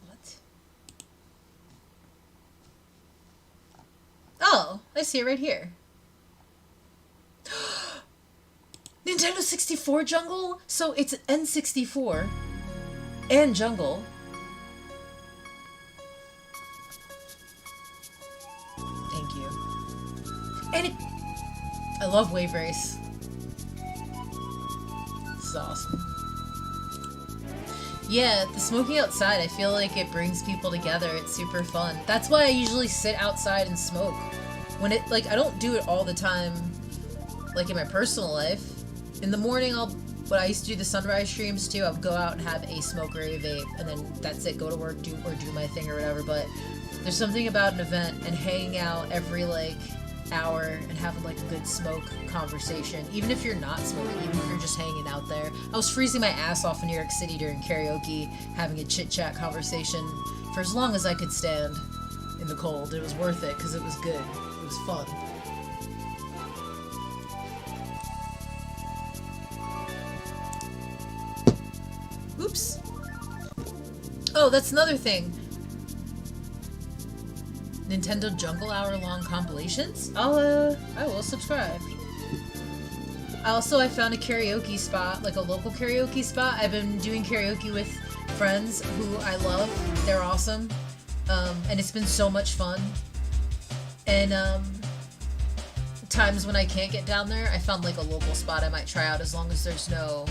Speaker 1: What? Oh, I see it right here. Nintendo 64 Jungle? So it's N64 and Jungle. Thank you. And it... I love Wave Race. This is awesome. Yeah, the smoking outside, I feel like it brings people together. It's super fun. That's why I usually sit outside and smoke. When it, like, I don't do it all the time, like in my personal life. In the morning, when I used to do the sunrise streams too, I would go out and have a smoke or a vape, and then that's it, go to work, do my thing or whatever. But there's something about an event and hanging out every, like, hour and having, like, a good smoke conversation, even if you're not smoking, even if you're just hanging out there. I was freezing my ass off in New York City during karaoke, having a chit-chat conversation for as long as I could stand in the cold. It was worth it, because it was good. It was fun. Oops. Oh, that's another thing. Nintendo Jungle hour-long compilations? I will subscribe. I found a karaoke spot, like a local karaoke spot. I've been doing karaoke with friends who I love. They're awesome. And it's been so much fun. And, times when I can't get down there, I found, like, a local spot I might try out as long as there's no...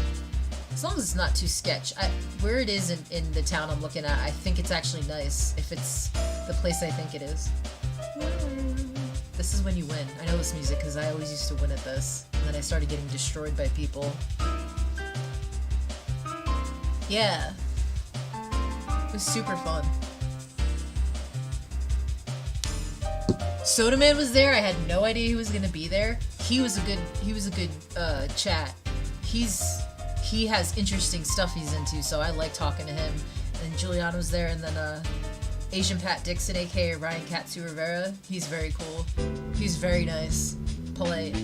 Speaker 1: As long as it's not too sketch. Where it is in the town I'm looking at, I think it's actually nice if it's the place I think it is. This is when you win. I know this music because I always used to win at this. And then I started getting destroyed by people. Yeah. It was super fun. Soda Man was there. I had no idea he was gonna be there. He was a good chat. He has interesting stuff he's into, so I like talking to him. And Juliana was there, and then Asian Pat Dixon, aka Ryan Katsu Rivera. He's very cool. He's very nice, polite.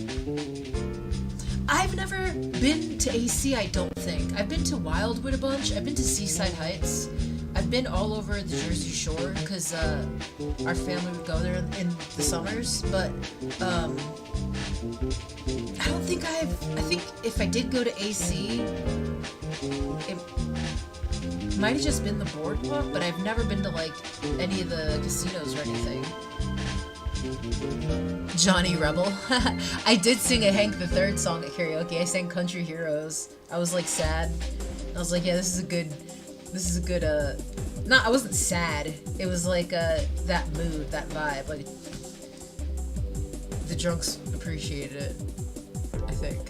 Speaker 1: I've never been to AC, I don't think. I've been to Wildwood a bunch. I've been to Seaside Heights. I've been all over the Jersey Shore because our family would go there in the summers, but I don't think I think if I did go to AC, it might have just been the boardwalk, but I've never been to, like, any of the casinos or anything. Johnny Rebel. I did sing a Hank the Third song at karaoke. I sang Country Heroes. I was, like, sad. I was like, yeah, this is a good, I wasn't sad. It was like, that mood, that vibe. Like, the drunks appreciated it, I think.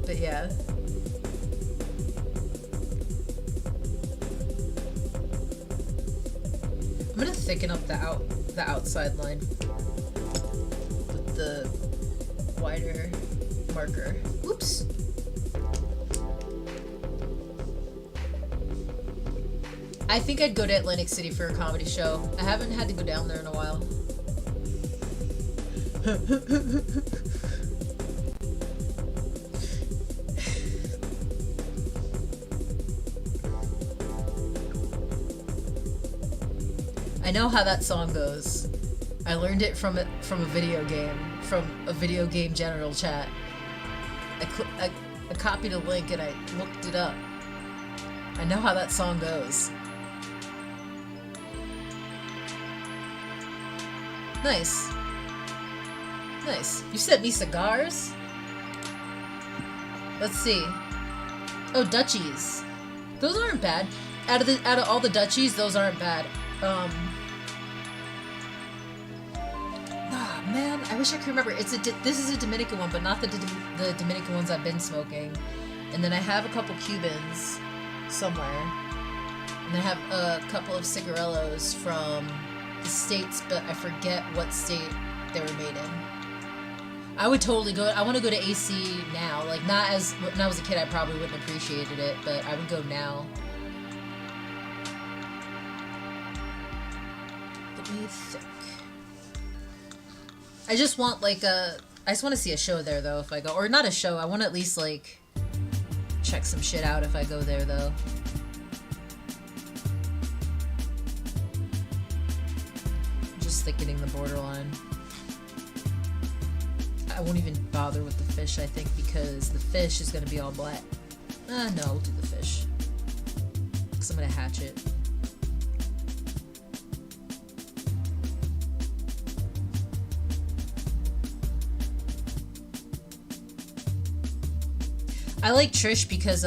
Speaker 1: But yeah. I'm gonna thicken up the outside line with the wider marker. Oops. I think I'd go to Atlantic City for a comedy show. I haven't had to go down there in a while. I know how that song goes. I learned it from a video game, from a video game general chat. I copied a link and I looked it up. I know how that song goes. Nice. Nice. You sent me cigars? Let's see. Oh, Dutchies. Those aren't bad. Out of all the Dutchies, those aren't bad. Man, I wish I could remember. This is a Dominican one, but not the Dominican ones I've been smoking. And then I have a couple Cubans somewhere. And then I have a couple of cigarillos from the States, but I forget what state they were made in. I would totally go. I want to go to AC now. Like, when I was a kid, I probably wouldn't have appreciated it, but I would go now. Let me think. I just want like a. I just want to see a show there though if I go, or not a show. I want to at least like check some shit out if I go there though. Just thickening the borderline. I won't even bother with the fish, I think, because the fish is gonna be all black. No, we'll do the fish. Because I'm gonna hatch it. I like Trish because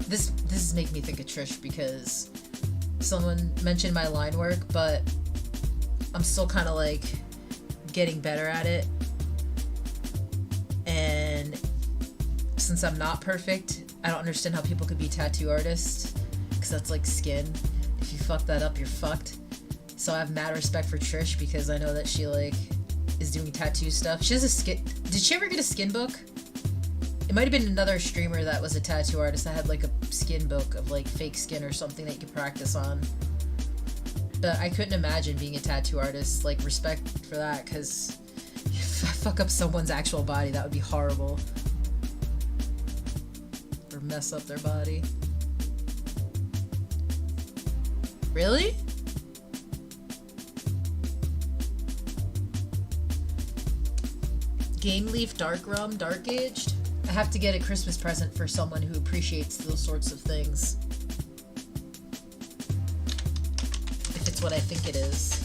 Speaker 1: this is making me think of Trish because someone mentioned my line work, but I'm still kind of like getting better at it. And since I'm not perfect, I don't understand how people could be tattoo artists because that's like skin. If you fuck that up, you're fucked. So I have mad respect for Trish because I know that she like is doing tattoo stuff. She has a skin. Did she ever get a skin book? It might have been another streamer that was a tattoo artist that had like a skin book of like fake skin or something that you could practice on. But I couldn't imagine being a tattoo artist. Like, respect for that, because if I fuck up someone's actual body, that would be horrible. Or mess up their body. Really? Game Leaf Dark Rum, Dark Aged? I have to get a Christmas present for someone who appreciates those sorts of things. If it's what I think it is.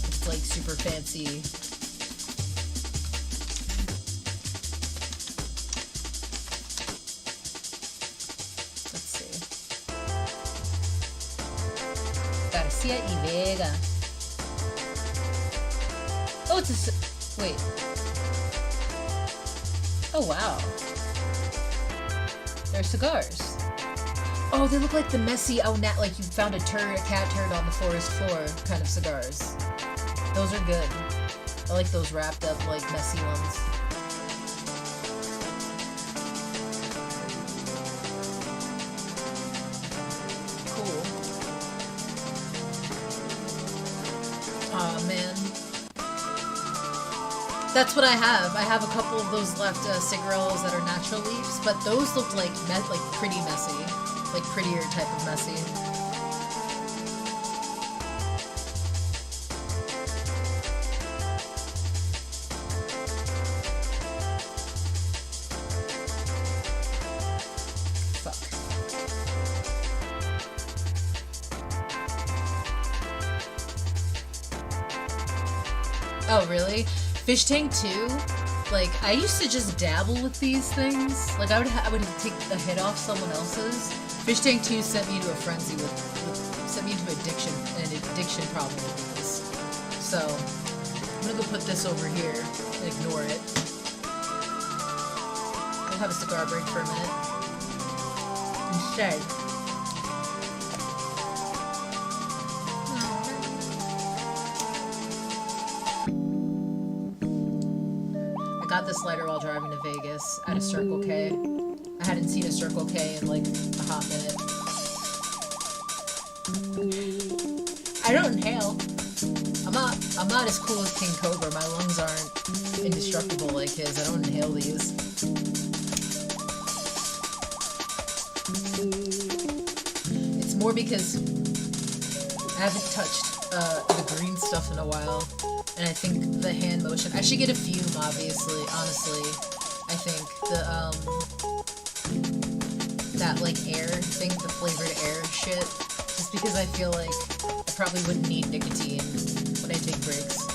Speaker 1: It's like super fancy. Let's see. Garcia y Vega. Oh, it's a... Wait. Oh, wow. They're cigars. Oh, they look like the messy, like you found a cat turd on the forest floor kind of cigars. Those are good. I like those wrapped up, like, messy ones. Cool. Aw, man. That's what I have. I have a couple of those left cigarillos that are natural leaves, but those look like pretty messy, like prettier type of messy. Fuck. Oh, really? Fish Tank 2, like, I used to just dabble with these things. Like, I would take the head off someone else's. Fish Tank 2 sent me to a frenzy sent me into an addiction problem with these. So, I'm gonna go put this over here and ignore it. We'll have a cigar break for a minute. Instead, this lighter while driving to Vegas at a Circle K. I hadn't seen a Circle K in like a hot minute. I don't inhale. I'm not as cool as King Cobra. My lungs aren't indestructible like his. I don't inhale these. It's more because I haven't touched the green stuff in a while. And I think the hand motion, I should get a fume, obviously, honestly. I think that like air thing, the flavored air shit, just because I feel like I probably wouldn't need nicotine when I take breaks.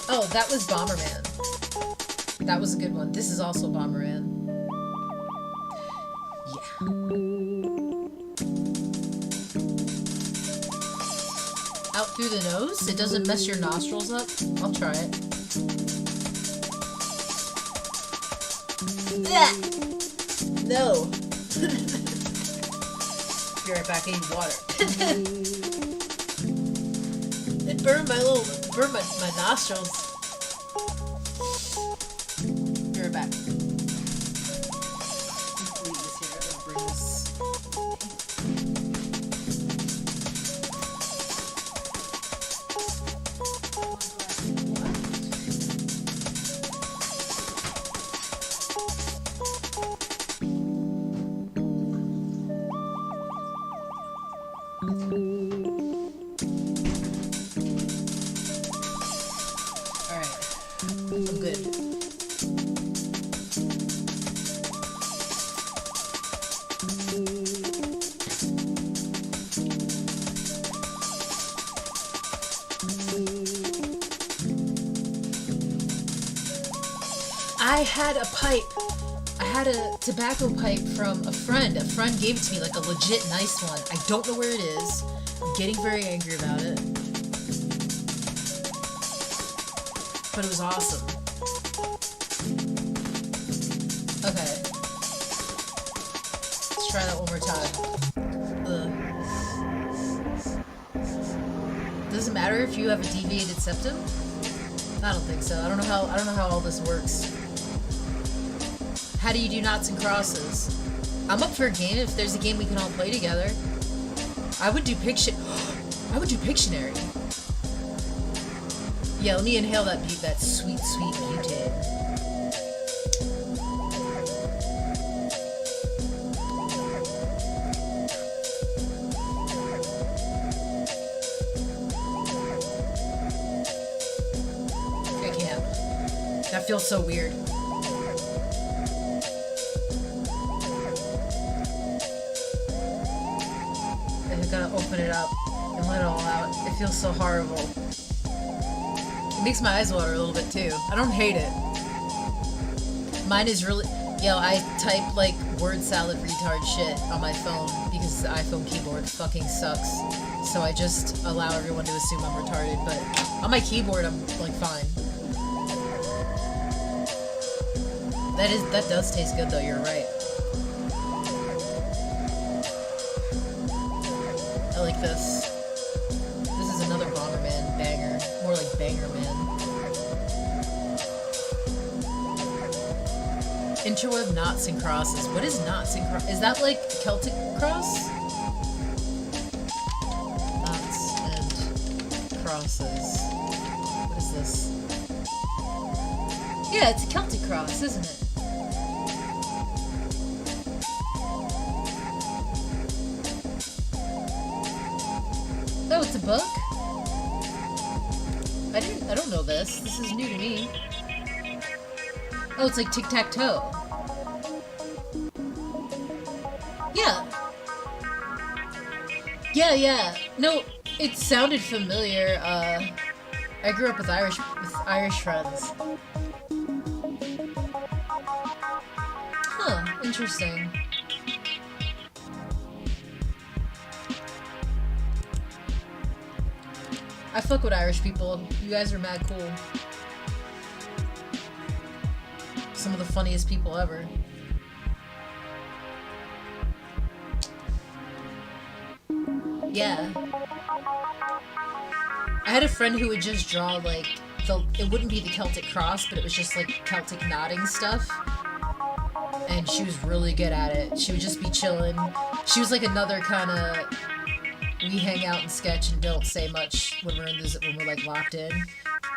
Speaker 1: Oh, that was Bomberman. That was a good one. This is also Bomberman. Yeah. Out through the nose? It doesn't mess your nostrils up? I'll try it. No. Be right back, I need water. It burned my nostrils. Be right back. Please, here, I'm gonna bring this. Alright. I'm good. I had a pipe. I had a tobacco pipe from a friend. A friend gave it to me, like a legit nice one. I don't know where it is. I'm getting very angry about it. But it was awesome. Okay. Let's try that one more time. Ugh. Does it matter if you have a deviated septum? I don't think so. I don't know how all this works. How do you do knots and crosses? I'm up for a game if there's a game we can all play together. I would do I would do Pictionary. Yeah, let me inhale that sweet, sweet butane. I can't. That feels so weird. I gotta open it up and let it all out. It feels so horrible. It makes my eyes water a little bit too. I don't hate it. Mine is really... I type like word salad retard shit on my phone because the iPhone keyboard fucking sucks. So I just allow everyone to assume I'm retarded, but on my keyboard I'm like fine. That does taste good though, you're right. I like this. This is another Bomberman banger. More like Banger Man. Interweb knots and crosses. What is knots and crosses? Is that like Celtic cross? Knots and crosses. What is this? Yeah, it's a Celtic cross, isn't it? Oh, it's a book? I don't know this. This is new to me. Oh, it's like tic-tac-toe. Yeah. Yeah. No, it sounded familiar. I grew up with Irish friends. Huh, interesting. I fuck with Irish people. You guys are mad cool. Some of the funniest people ever. Yeah. I had a friend who would just draw like it wouldn't be the Celtic cross, but it was just like Celtic nodding stuff. And she was really good at it. She would just be chilling. She was like another kind of... We hang out and sketch and don't say much when we're like locked in.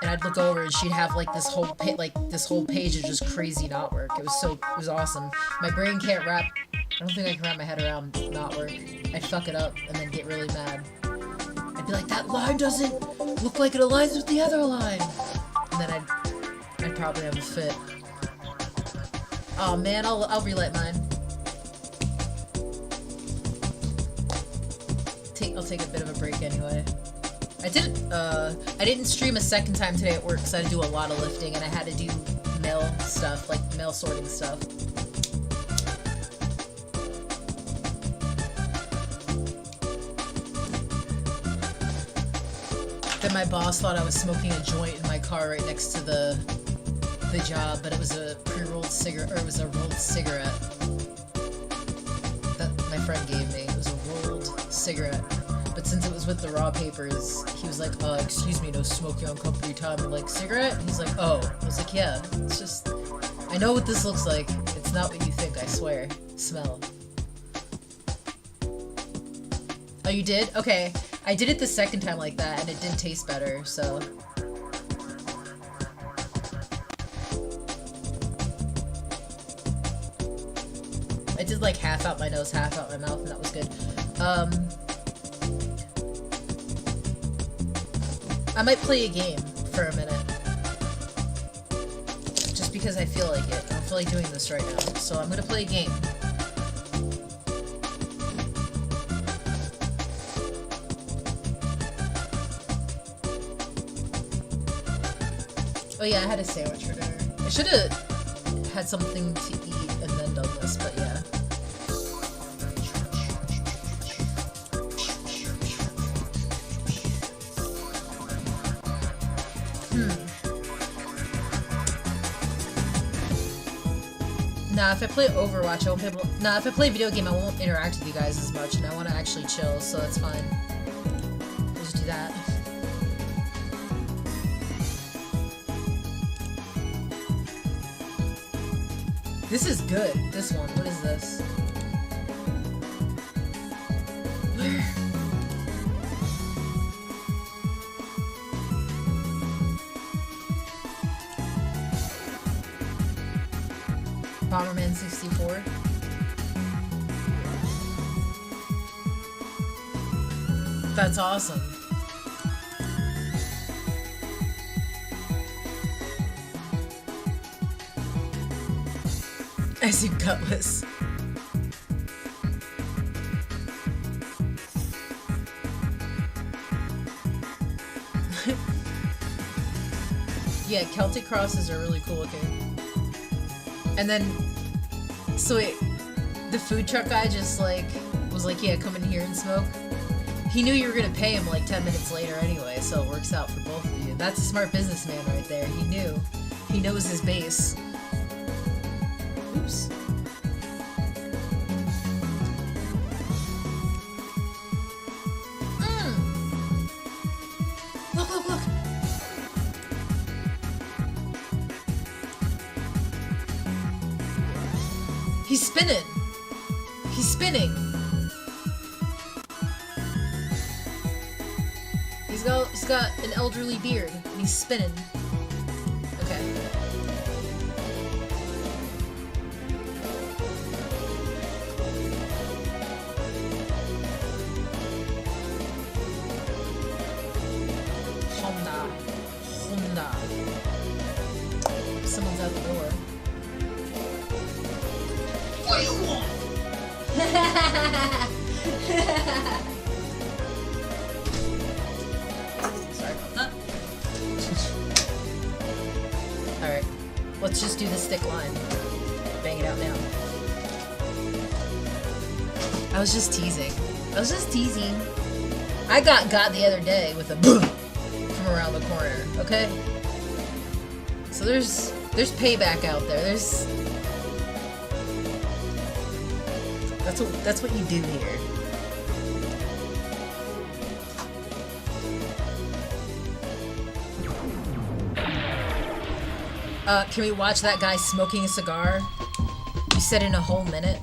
Speaker 1: And I'd look over and she'd have like this whole page of just crazy knot work. It was awesome. My brain can't wrap. I don't think I can wrap my head around knot work. I'd fuck it up and then get really mad. I'd be like, that line doesn't look like it aligns with the other line. And then I'd probably have a fit. Oh man, I'll relight mine. I'll take a bit of a break anyway. I didn't stream a second time today at work because I had to do a lot of lifting and I had to do mail stuff, like mail sorting stuff. Then my boss thought I was smoking a joint in my car right next to the job, but it was a pre-rolled cigarette, or it was a rolled cigarette that my friend gave me. It was a rolled cigarette. But since it was with the raw papers, he was like, excuse me, no smoking on company time. I'm like, cigarette? And he's like, oh. I was like, yeah, it's just, I know what this looks like. It's not what you think, I swear. Smell. Oh, you did? Okay. I did it the second time like that, and it did taste better, so... I did like half out my nose, half out my mouth, and that was good. I might play a game for a minute. Just because I feel like it. I don't feel like doing this right now. So I'm gonna play a game. Oh yeah, I had a sandwich for dinner. I should have had something to eat and then done this, but yeah. Nah, if I play Overwatch, I won't be able to... Nah, if I play a video game, I won't interact with you guys as much, and I want to actually chill, so that's fine. We'll just do that. This is good, this one. What is this? Bomberman 64. That's awesome. I see Cutlass. Yeah, Celtic crosses are really cool looking. And then, so wait, the food truck guy just like, was like, yeah, come in here and smoke. He knew you were gonna pay him like 10 minutes later anyway, so it works out for both of you. That's a smart businessman right there. He knew. He knows his base. Oops. Look, look, look! He's spinning! He's spinning! He's got an elderly beard, and he's spinning. Okay. Honda. Someone's out the door. What do you want? Sorry about that. Alright. Let's just do the stick line. Bang it out now. I was just teasing. I got the other day with a boom from around the corner, okay? So there's payback out there. That's what you do here. Can we watch that guy smoking a cigar? You said in a whole minute.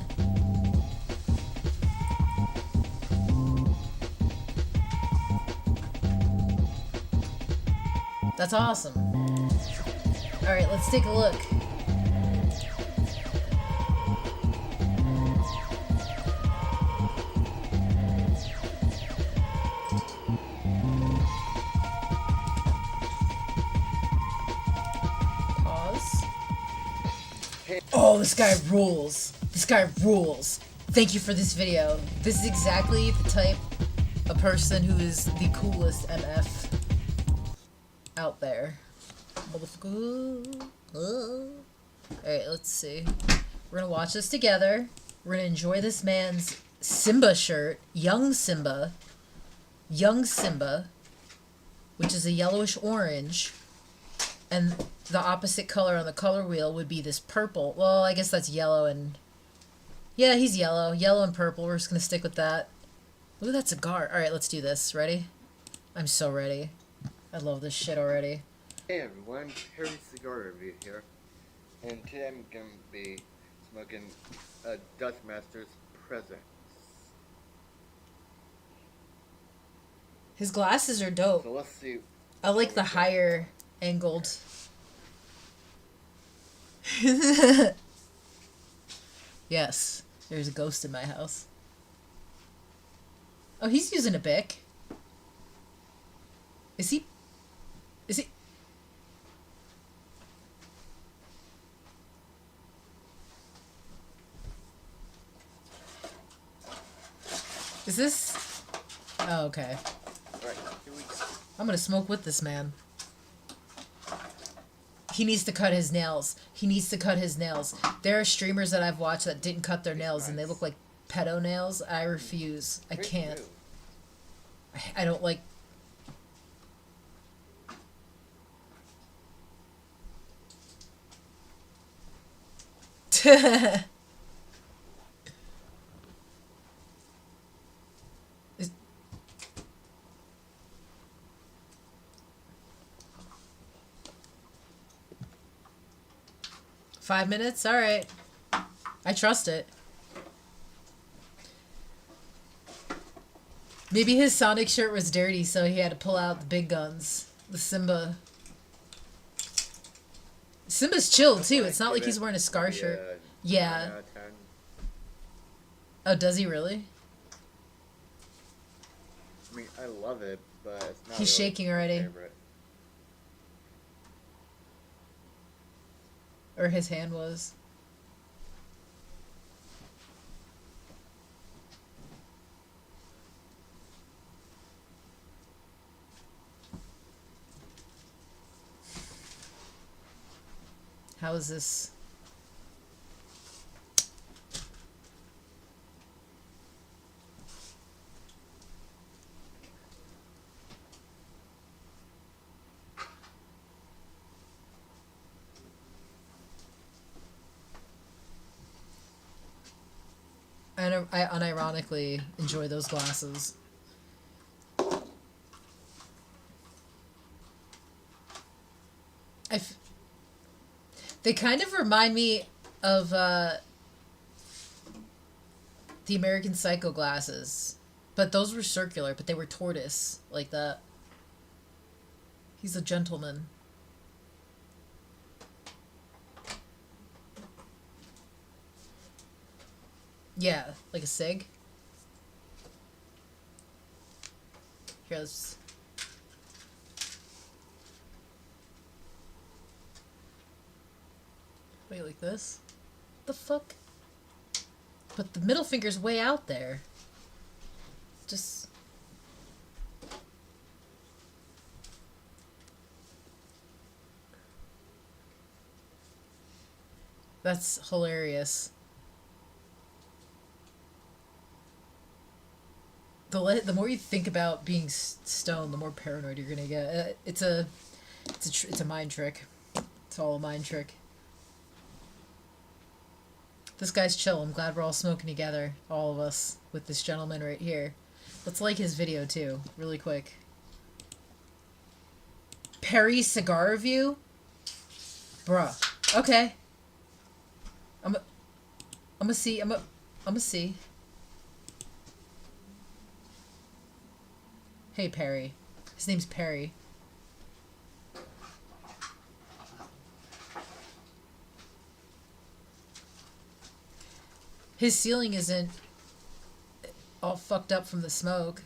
Speaker 1: That's awesome. Alright, let's take a look. Pause. Oh, this guy rules. This guy rules. Thank you for this video. This is exactly the type of person who is the coolest MF out there. Motherfucker. Alright, let's see. We're gonna watch this together. We're gonna enjoy this man's Simba shirt. Young Simba, which is a yellowish orange. And the opposite color on the color wheel would be this purple. Well, I guess that's yellow and... Yeah, he's yellow. Yellow and purple. We're just gonna stick with that. Ooh, that cigar. Alright, let's do this. Ready? I'm so ready. I love this shit already.
Speaker 6: Hey everyone, Harry Cigar Review here, and today I'm going to be smoking a Dustmaster's Presence.
Speaker 1: His glasses are dope.
Speaker 6: So let's see.
Speaker 1: I like the higher angled. Yes, there's a ghost in my house. Oh, he's using a Bic. Is he Is he? Is this? Oh, okay.
Speaker 6: Alright, here we go.
Speaker 1: I'm gonna smoke with this man. He needs to cut his nails. He needs to cut his nails. There are streamers that I've watched that didn't cut their nails and they look like pedo nails. I refuse. I can't. I don't like... Is- 5 minutes? Alright. I trust it. Maybe his Sonic shirt was dirty, so he had to pull out the big guns. The Simba. Simba's chill, too. It's not like he's wearing a Scar shirt. Yeah.
Speaker 6: 9 out of 10.
Speaker 1: Oh, does he really?
Speaker 6: I mean, I love it, but it's not
Speaker 1: He's
Speaker 6: really
Speaker 1: shaking
Speaker 6: my
Speaker 1: already.
Speaker 6: favorite.
Speaker 1: Or his hand was. How is this? I unironically enjoy those glasses. They kind of remind me of the American Psycho glasses. But those were circular, but they were tortoise, like that. He's a gentleman. Yeah, like a sig. Here, let's... Wait, like this? The fuck? But the middle finger's way out there. Just... That's hilarious. The more you think about being stoned, the more paranoid you're gonna get. It's a mind trick. It's all a mind trick. This guy's chill. I'm glad we're all smoking together, all of us, with this gentleman right here. Let's like his video too, really quick. Perry cigar review? Bruh. Okay. I'm gonna see. Hey, Perry. His name's Perry. His ceiling isn't all fucked up from the smoke.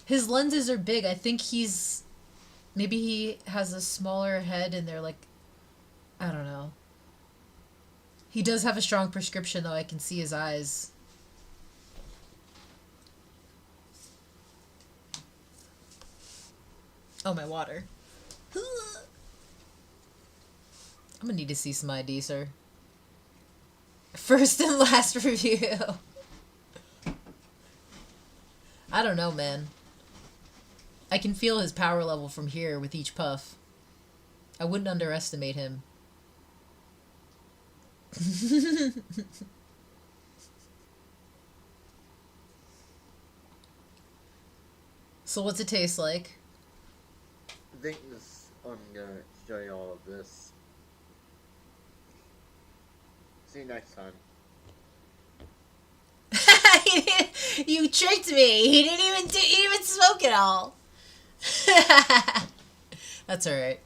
Speaker 1: His lenses are big. I think maybe he has a smaller head and they're like, I don't know. He does have a strong prescription, though. I can see his eyes. Oh, my water. I'm gonna need to see some ID, sir. First and last review. I don't know, man. I can feel his power level from here with each puff. I wouldn't underestimate him. So what's it taste like?
Speaker 6: I think I'm gonna show you all of this. See you next time.
Speaker 1: You tricked me. He didn't even smoke it all. That's all right.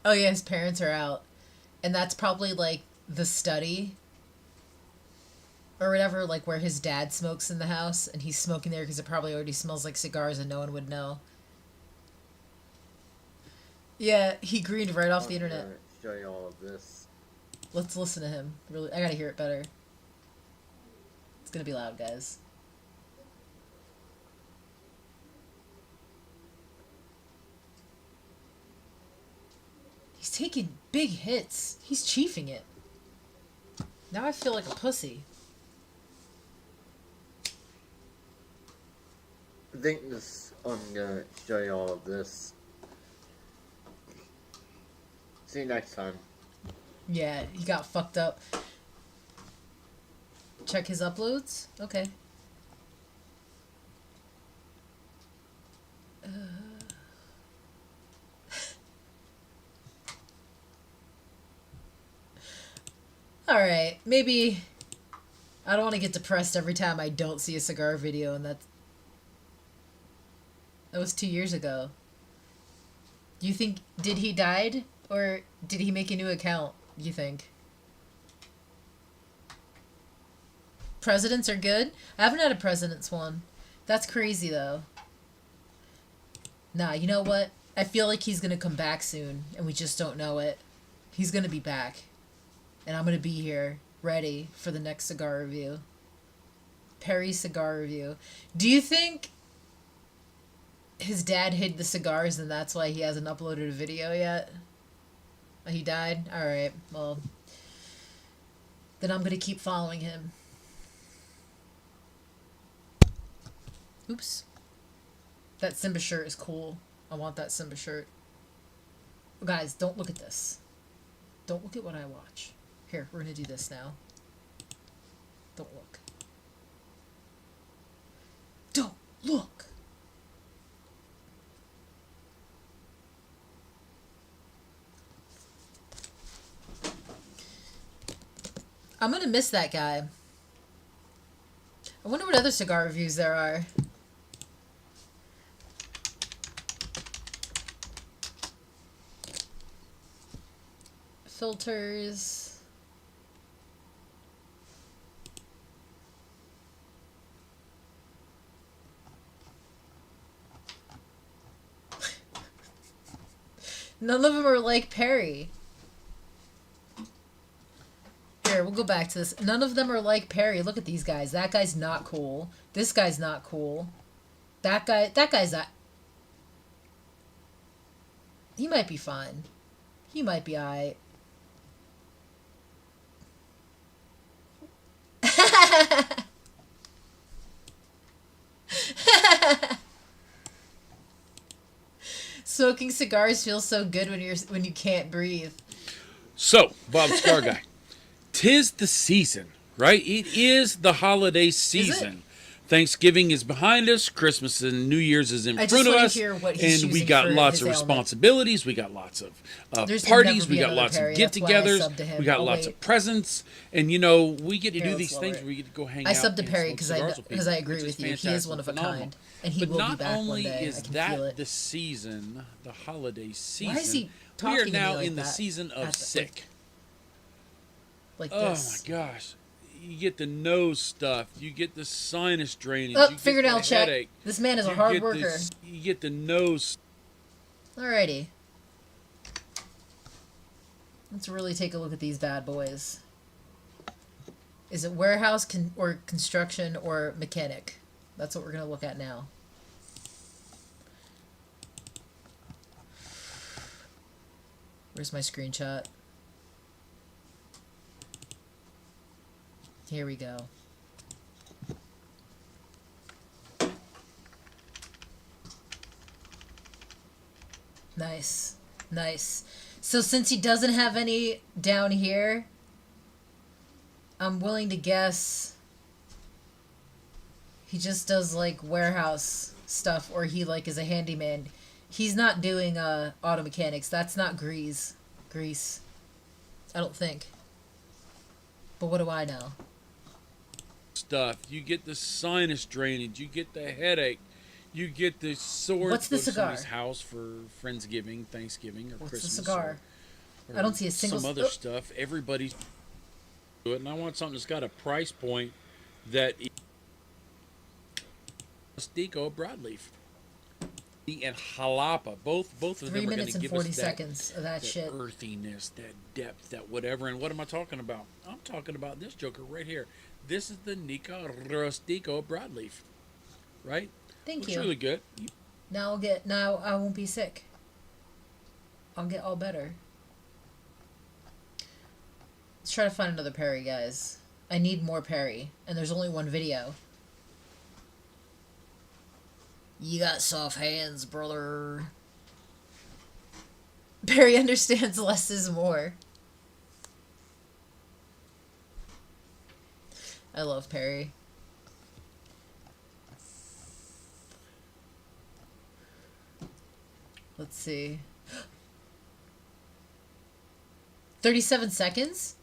Speaker 1: Oh yeah, his parents are out. And that's probably like the study or whatever, like where his dad smokes in the house, and he's smoking there because it probably already smells like cigars and no one would know. Yeah, he greened right off the internet.
Speaker 6: I'm gonna show you all of this.
Speaker 1: Let's listen to him. Really, I gotta hear it better. It's gonna be loud, guys. He's taking big hits. He's chiefing it. Now I feel like a pussy.
Speaker 6: I think I'm gonna show you all of this. See you next time.
Speaker 1: Yeah, he got fucked up. Check his uploads? Okay. Alright, maybe I don't want to get depressed every time I don't see a cigar video, and that was 2 years ago. Do you think, did he died? Or did he make a new account, you think? Presidents are good? I haven't had a president's one. That's crazy, though. Nah, you know what? I feel like he's gonna come back soon, and we just don't know it. He's gonna be back. And I'm gonna be here, ready for the next cigar review. Perry cigar review. Do you think his dad hid the cigars and that's why he hasn't uploaded a video yet? He died? Alright, well, then I'm gonna keep following him. Oops. That Simba shirt is cool. I want that Simba shirt. Guys, don't look at this. Don't look at what I watch. Here, we're gonna do this now. Don't look. Don't look! I'm gonna miss that guy. I wonder what other cigar reviews there are. Filters. None of them are like Perry. Here, we'll go back to this. None of them are like Perry. Look at these guys. That guy's not cool. This guy's not cool. That guy's not... He might be fine. He might be alright. Smoking cigars feels so good when you can't breathe.
Speaker 7: So, Bob Cigar Guy, 'tis the season, right? It is the holiday season. Thanksgiving is behind us. Christmas and New Year's is in front of us. And we got lots of responsibilities. We got lots of parties. We got lots of get-togethers. We got lots of presents. And, you know, we get to do these things where we get to go hang out.
Speaker 1: I subbed to Perry because I agree with you. He is one of a kind. And he will be back one day.
Speaker 7: But not only is that the season, the holiday season,
Speaker 1: why is he
Speaker 7: we are
Speaker 1: talking
Speaker 7: now
Speaker 1: to me like
Speaker 7: in the
Speaker 1: that?
Speaker 7: season of sick.
Speaker 1: Like
Speaker 7: Oh,
Speaker 1: this.
Speaker 7: my gosh. You get the nose stuff. You get the sinus drainage.
Speaker 1: Oh,
Speaker 7: you
Speaker 1: fingernail
Speaker 7: get the
Speaker 1: check.
Speaker 7: headache.
Speaker 1: This man is a
Speaker 7: You
Speaker 1: hard
Speaker 7: get
Speaker 1: worker.
Speaker 7: You get the nose.
Speaker 1: Alrighty. Let's really take a look at these bad boys. Is it warehouse or construction or mechanic? That's what we're going to look at now. Where's my screenshot? Here we go. Nice. Nice. So since he doesn't have any down here, I'm willing to guess he just does like warehouse stuff, or he like is a handyman. He's not doing auto mechanics. That's not grease. I don't think. But what do I know?
Speaker 7: Stuff. You get the sinus drainage. You get the headache. You get the sore.
Speaker 1: What's the
Speaker 7: go to
Speaker 1: cigar?
Speaker 7: somebody's house for Friendsgiving, Thanksgiving, or
Speaker 1: What's
Speaker 7: Christmas.
Speaker 1: the cigar?
Speaker 7: or
Speaker 1: I don't see a single
Speaker 7: some other stuff. Everybody's do it, and I want something that's got a price point that Deco broadleaf. And jalapa, both of them
Speaker 1: 3
Speaker 7: are going
Speaker 1: minutes
Speaker 7: to
Speaker 1: and
Speaker 7: give
Speaker 1: 40
Speaker 7: us
Speaker 1: seconds of that
Speaker 7: that
Speaker 1: shit.
Speaker 7: earthiness, that depth, that whatever. And what am I talking about? I'm talking about this joker right here. This is the Nica Rustico broadleaf, right?
Speaker 1: Thank
Speaker 7: Looks
Speaker 1: you.
Speaker 7: really good.
Speaker 1: Now I won't be sick. I'll get all better. Let's try to find another Perry, guys. I need more Perry, and there's only one video. You got soft hands, brother. Perry understands less is more. I love Perry. Let's see. 37 seconds?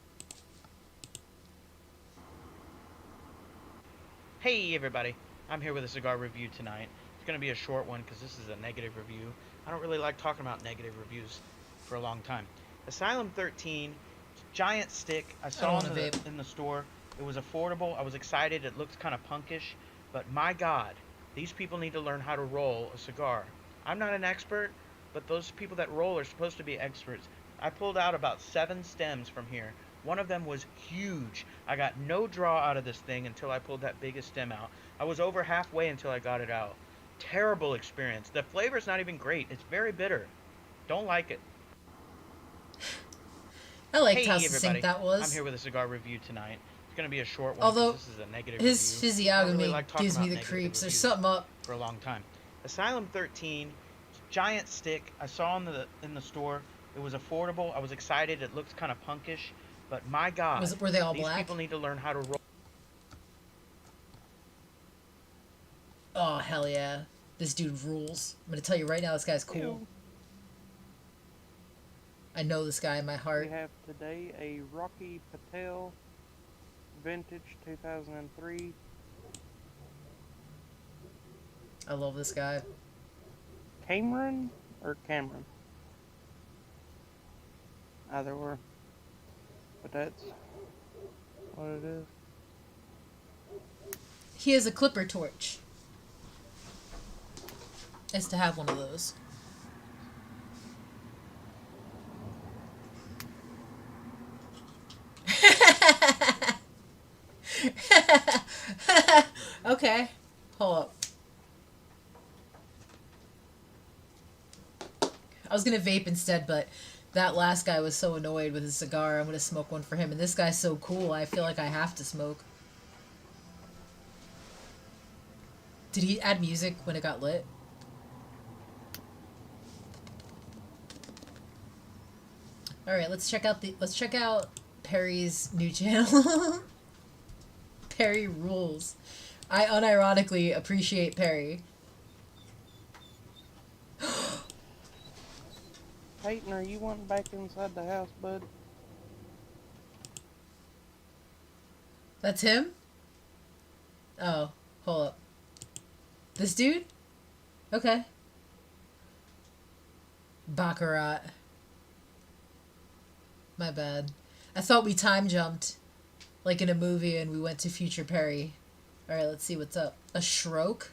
Speaker 8: Hey everybody, I'm here with a cigar review tonight. It's going to be a short one because this is a negative review. I don't really like talking about negative reviews for a long time. Asylum 13, giant stick. I saw it in the store. It was affordable. I was excited. It looked kind of punkish. But my God, these people need to learn how to roll a cigar. I'm not an expert, but those people that roll are supposed to be experts. I pulled out about 7 stems from here. One of them was huge. I got no draw out of this thing until I pulled that biggest stem out. I was over halfway until I got it out. Terrible experience. The flavor's not even great. It's very bitter. Don't like it.
Speaker 1: I liked how succinct that was.
Speaker 8: I'm here with a cigar review tonight. It's going to be a short one.
Speaker 1: Although
Speaker 8: this is a negative
Speaker 1: his
Speaker 8: review.
Speaker 1: physiognomy
Speaker 8: really like
Speaker 1: gives me the creeps. There's something up.
Speaker 8: For a long time. Asylum 13, giant stick. I saw in the store. It was affordable. I was excited. It looked kind of punkish. But my God,
Speaker 1: were they all
Speaker 8: these
Speaker 1: black?
Speaker 8: people need to learn how to roll.
Speaker 1: Oh, hell yeah. This dude rules. I'm going to tell you right now, this guy's cool.
Speaker 9: Ew.
Speaker 1: I know this guy in my heart.
Speaker 9: We have today a Rocky Patel Vintage 2003.
Speaker 1: I love this guy.
Speaker 9: Cameron or Cameron? Either or. But that's what it is.
Speaker 1: He has a clipper torch. Nice to have one of those. Okay. Hold up. I was gonna vape instead, but that last guy was so annoyed with his cigar. I'm gonna smoke one for him. And this guy's so cool, I feel like I have to smoke. Did he add music when it got lit? All right, let's check out Perry's new channel. Perry rules. I unironically appreciate Perry.
Speaker 9: Peyton, are you wanting back inside the house, bud?
Speaker 1: That's him? Oh, hold up. This dude? Okay. Baccarat. My bad. I thought we time jumped. Like in a movie and we went to future Perry. Alright, let's see what's up. A stroke?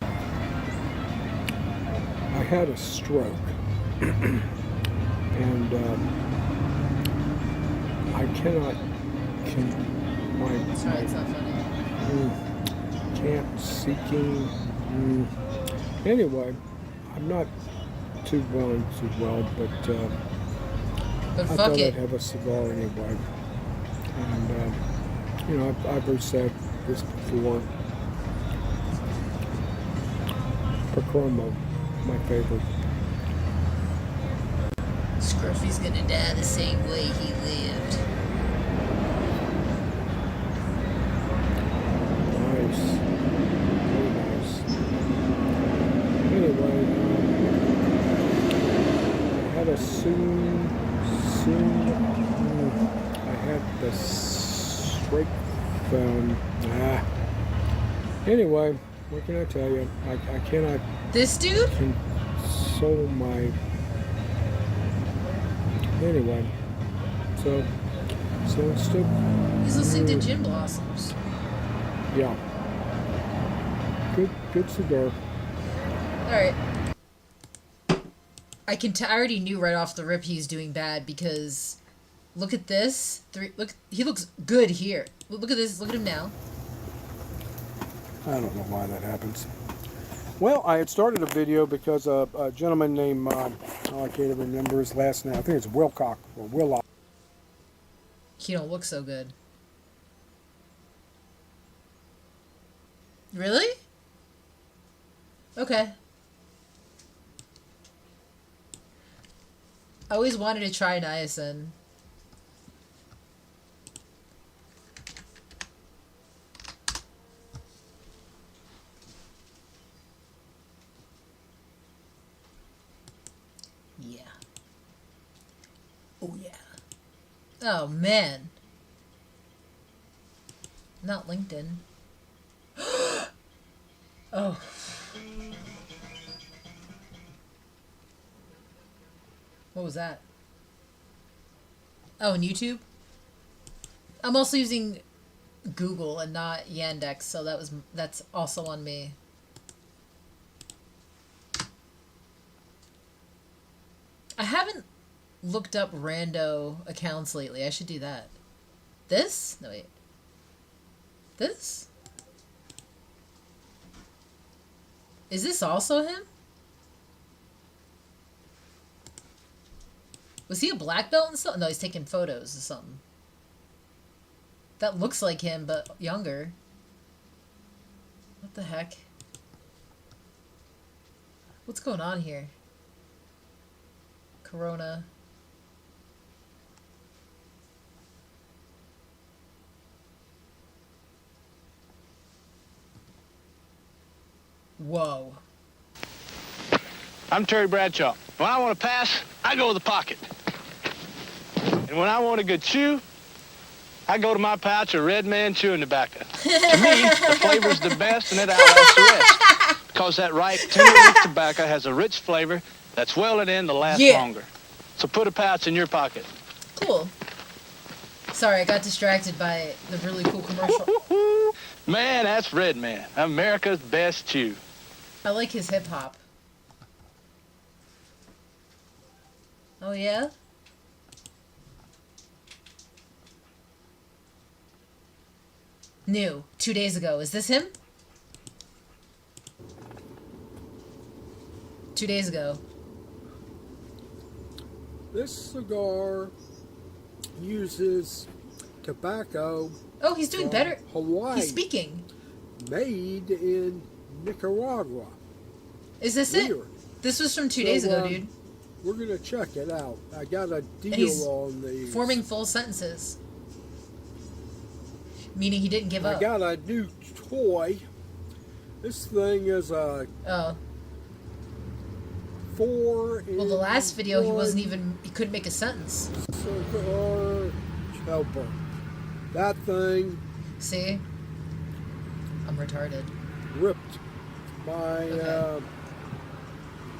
Speaker 10: I had a stroke. And I cannot...
Speaker 1: Sorry, it's not funny.
Speaker 10: Can't seeking... Anyway, I'm not too well, but I
Speaker 1: fuck
Speaker 10: thought
Speaker 1: it.
Speaker 10: I'd have a cigar anyway. And, you know, I've said this before. Percromo, my favorite.
Speaker 1: Scruffy's gonna die the same way he lived.
Speaker 10: Nice. Very nice. Anyway, I had a I had the straight phone. Anyway, what can I tell you? I cannot
Speaker 1: This dude?
Speaker 10: console my Anyway, so it's still.
Speaker 1: He's listening to Gin Blossoms.
Speaker 10: Yeah. Good cigar.
Speaker 1: All right. I already knew right off the rip he's doing bad because look at this. Look, he looks good here. Look at this. Look at him now.
Speaker 10: I don't know why that happens. Well, I had started a video because a gentleman named, I can't even remember his last name. I think it's Wilcock or Willock.
Speaker 1: He don't look so good. Really? Okay. I always wanted to try niacin. Yeah. Oh, yeah. Oh, man. Not LinkedIn. Oh. What was that? Oh, and YouTube? I'm also using Google and not Yandex, so that's also on me. I haven't looked up rando accounts lately. I should do that. This? No, wait. This? Is this also him? Was he a black belt and something? No, he's taking photos or something. That looks like him, but younger. What the heck? What's going on here? Corona. Whoa.
Speaker 11: I'm Terry Bradshaw. When I want to pass, I go to the pocket. And when I want a good chew, I go to my pouch of Red Man chewing tobacco. To me, the flavor's the best and it outlasts the rest. Because that ripe, tender leaf tobacco has a rich flavor that's welded in to last longer. So put a pouch in your pocket.
Speaker 1: Cool. Sorry, I got distracted by the really cool commercial.
Speaker 11: Man, that's Red Man, America's best chew.
Speaker 1: I like his hip hop. Oh, yeah? New. 2 days ago. Is this him? 2 days ago.
Speaker 10: This cigar uses tobacco.
Speaker 1: Oh, he's doing better.
Speaker 10: Hawaii.
Speaker 1: He's speaking.
Speaker 10: Made in Nicaragua.
Speaker 1: Is this it? This was from 2 days ago, dude.
Speaker 10: We're going to check it out. I got a deal on these.
Speaker 1: Forming full sentences. Meaning he didn't give up.
Speaker 10: I got a new toy. This thing is a...
Speaker 1: Oh.
Speaker 10: 4 in
Speaker 1: Well, the last video he couldn't make a sentence.
Speaker 10: Cigar helper. That thing...
Speaker 1: See? I'm retarded.
Speaker 10: Ripped my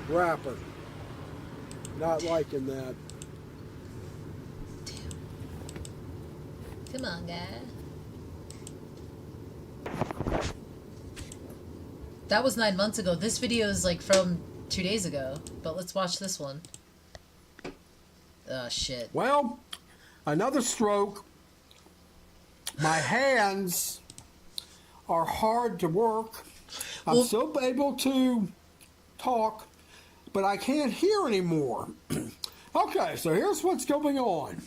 Speaker 10: wrapper. Not liking that.
Speaker 1: Come on, guy. That was 9 months ago. This video is like from 2 days ago. But let's watch this one. Oh, shit.
Speaker 10: Well, another stroke. My hands are hard to work. I'm still able to talk, but I can't hear anymore. Okay, so here's what's going on.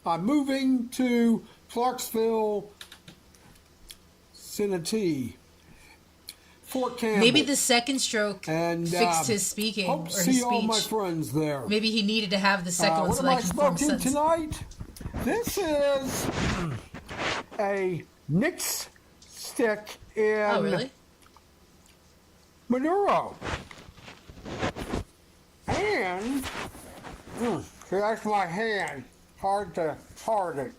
Speaker 10: I'm moving to Clarksville, Cincinnati, Fort Campbell.
Speaker 1: Maybe the second stroke fixed his speaking
Speaker 10: hope
Speaker 1: or
Speaker 10: to see
Speaker 1: his
Speaker 10: all my
Speaker 1: speech.
Speaker 10: friends there.
Speaker 1: Maybe he needed to have the second one
Speaker 10: What
Speaker 1: so
Speaker 10: am
Speaker 1: that
Speaker 10: I
Speaker 1: he can form
Speaker 10: smoking
Speaker 1: sense.
Speaker 10: tonight? This is a Nix stick in Maduro. And see, that's my hand. Hard to hard it.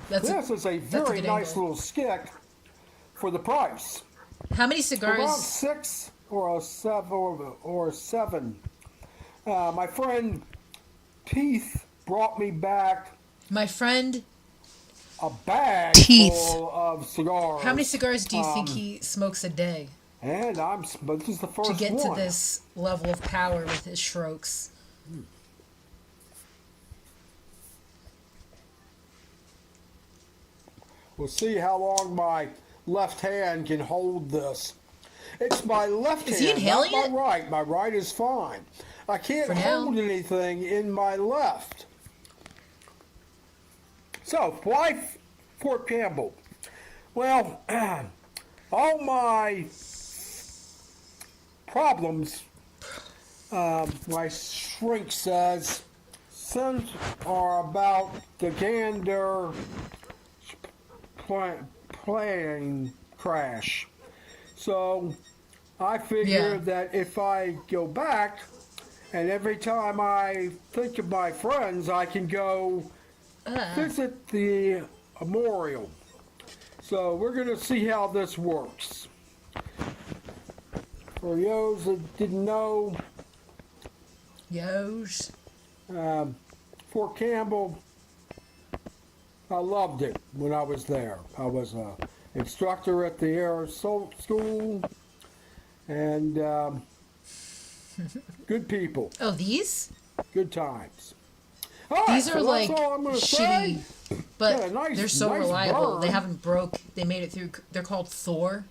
Speaker 10: This is a very nice little stick for the price.
Speaker 1: How many cigars?
Speaker 10: Around 6 or 7 My friend Teeth brought me back
Speaker 1: My friend
Speaker 10: a bag
Speaker 1: Teeth.
Speaker 10: full of cigars.
Speaker 1: How many cigars do you think he smokes a day?
Speaker 10: And this is the first
Speaker 1: to get
Speaker 10: one.
Speaker 1: to this level of power with his strokes.
Speaker 10: We'll see how long my left hand can hold this. It's my left
Speaker 1: Is
Speaker 10: hand,
Speaker 1: he inhaling
Speaker 10: not
Speaker 1: it?
Speaker 10: my right. My right is fine. I can't
Speaker 1: For now.
Speaker 10: hold anything in my left. So, why Fort Campbell? Well, all my problems, my shrink says, are about the Gander plane crash. So I figured that if I go back, and every time I think of my friends, I can go visit the memorial. So we're going to see how this works. For those that didn't know, Fort Campbell, I loved it when I was there. I was an instructor at the Air Assault School, and good people.
Speaker 1: Oh, these?
Speaker 10: Good times.
Speaker 1: These are
Speaker 10: so
Speaker 1: like
Speaker 10: that's all I'm gonna
Speaker 1: shitty,
Speaker 10: say.
Speaker 1: but
Speaker 10: Yeah, nice-
Speaker 1: they're so
Speaker 10: nice
Speaker 1: reliable.
Speaker 10: burn.
Speaker 1: They haven't broke. They made it through. They're called Thor.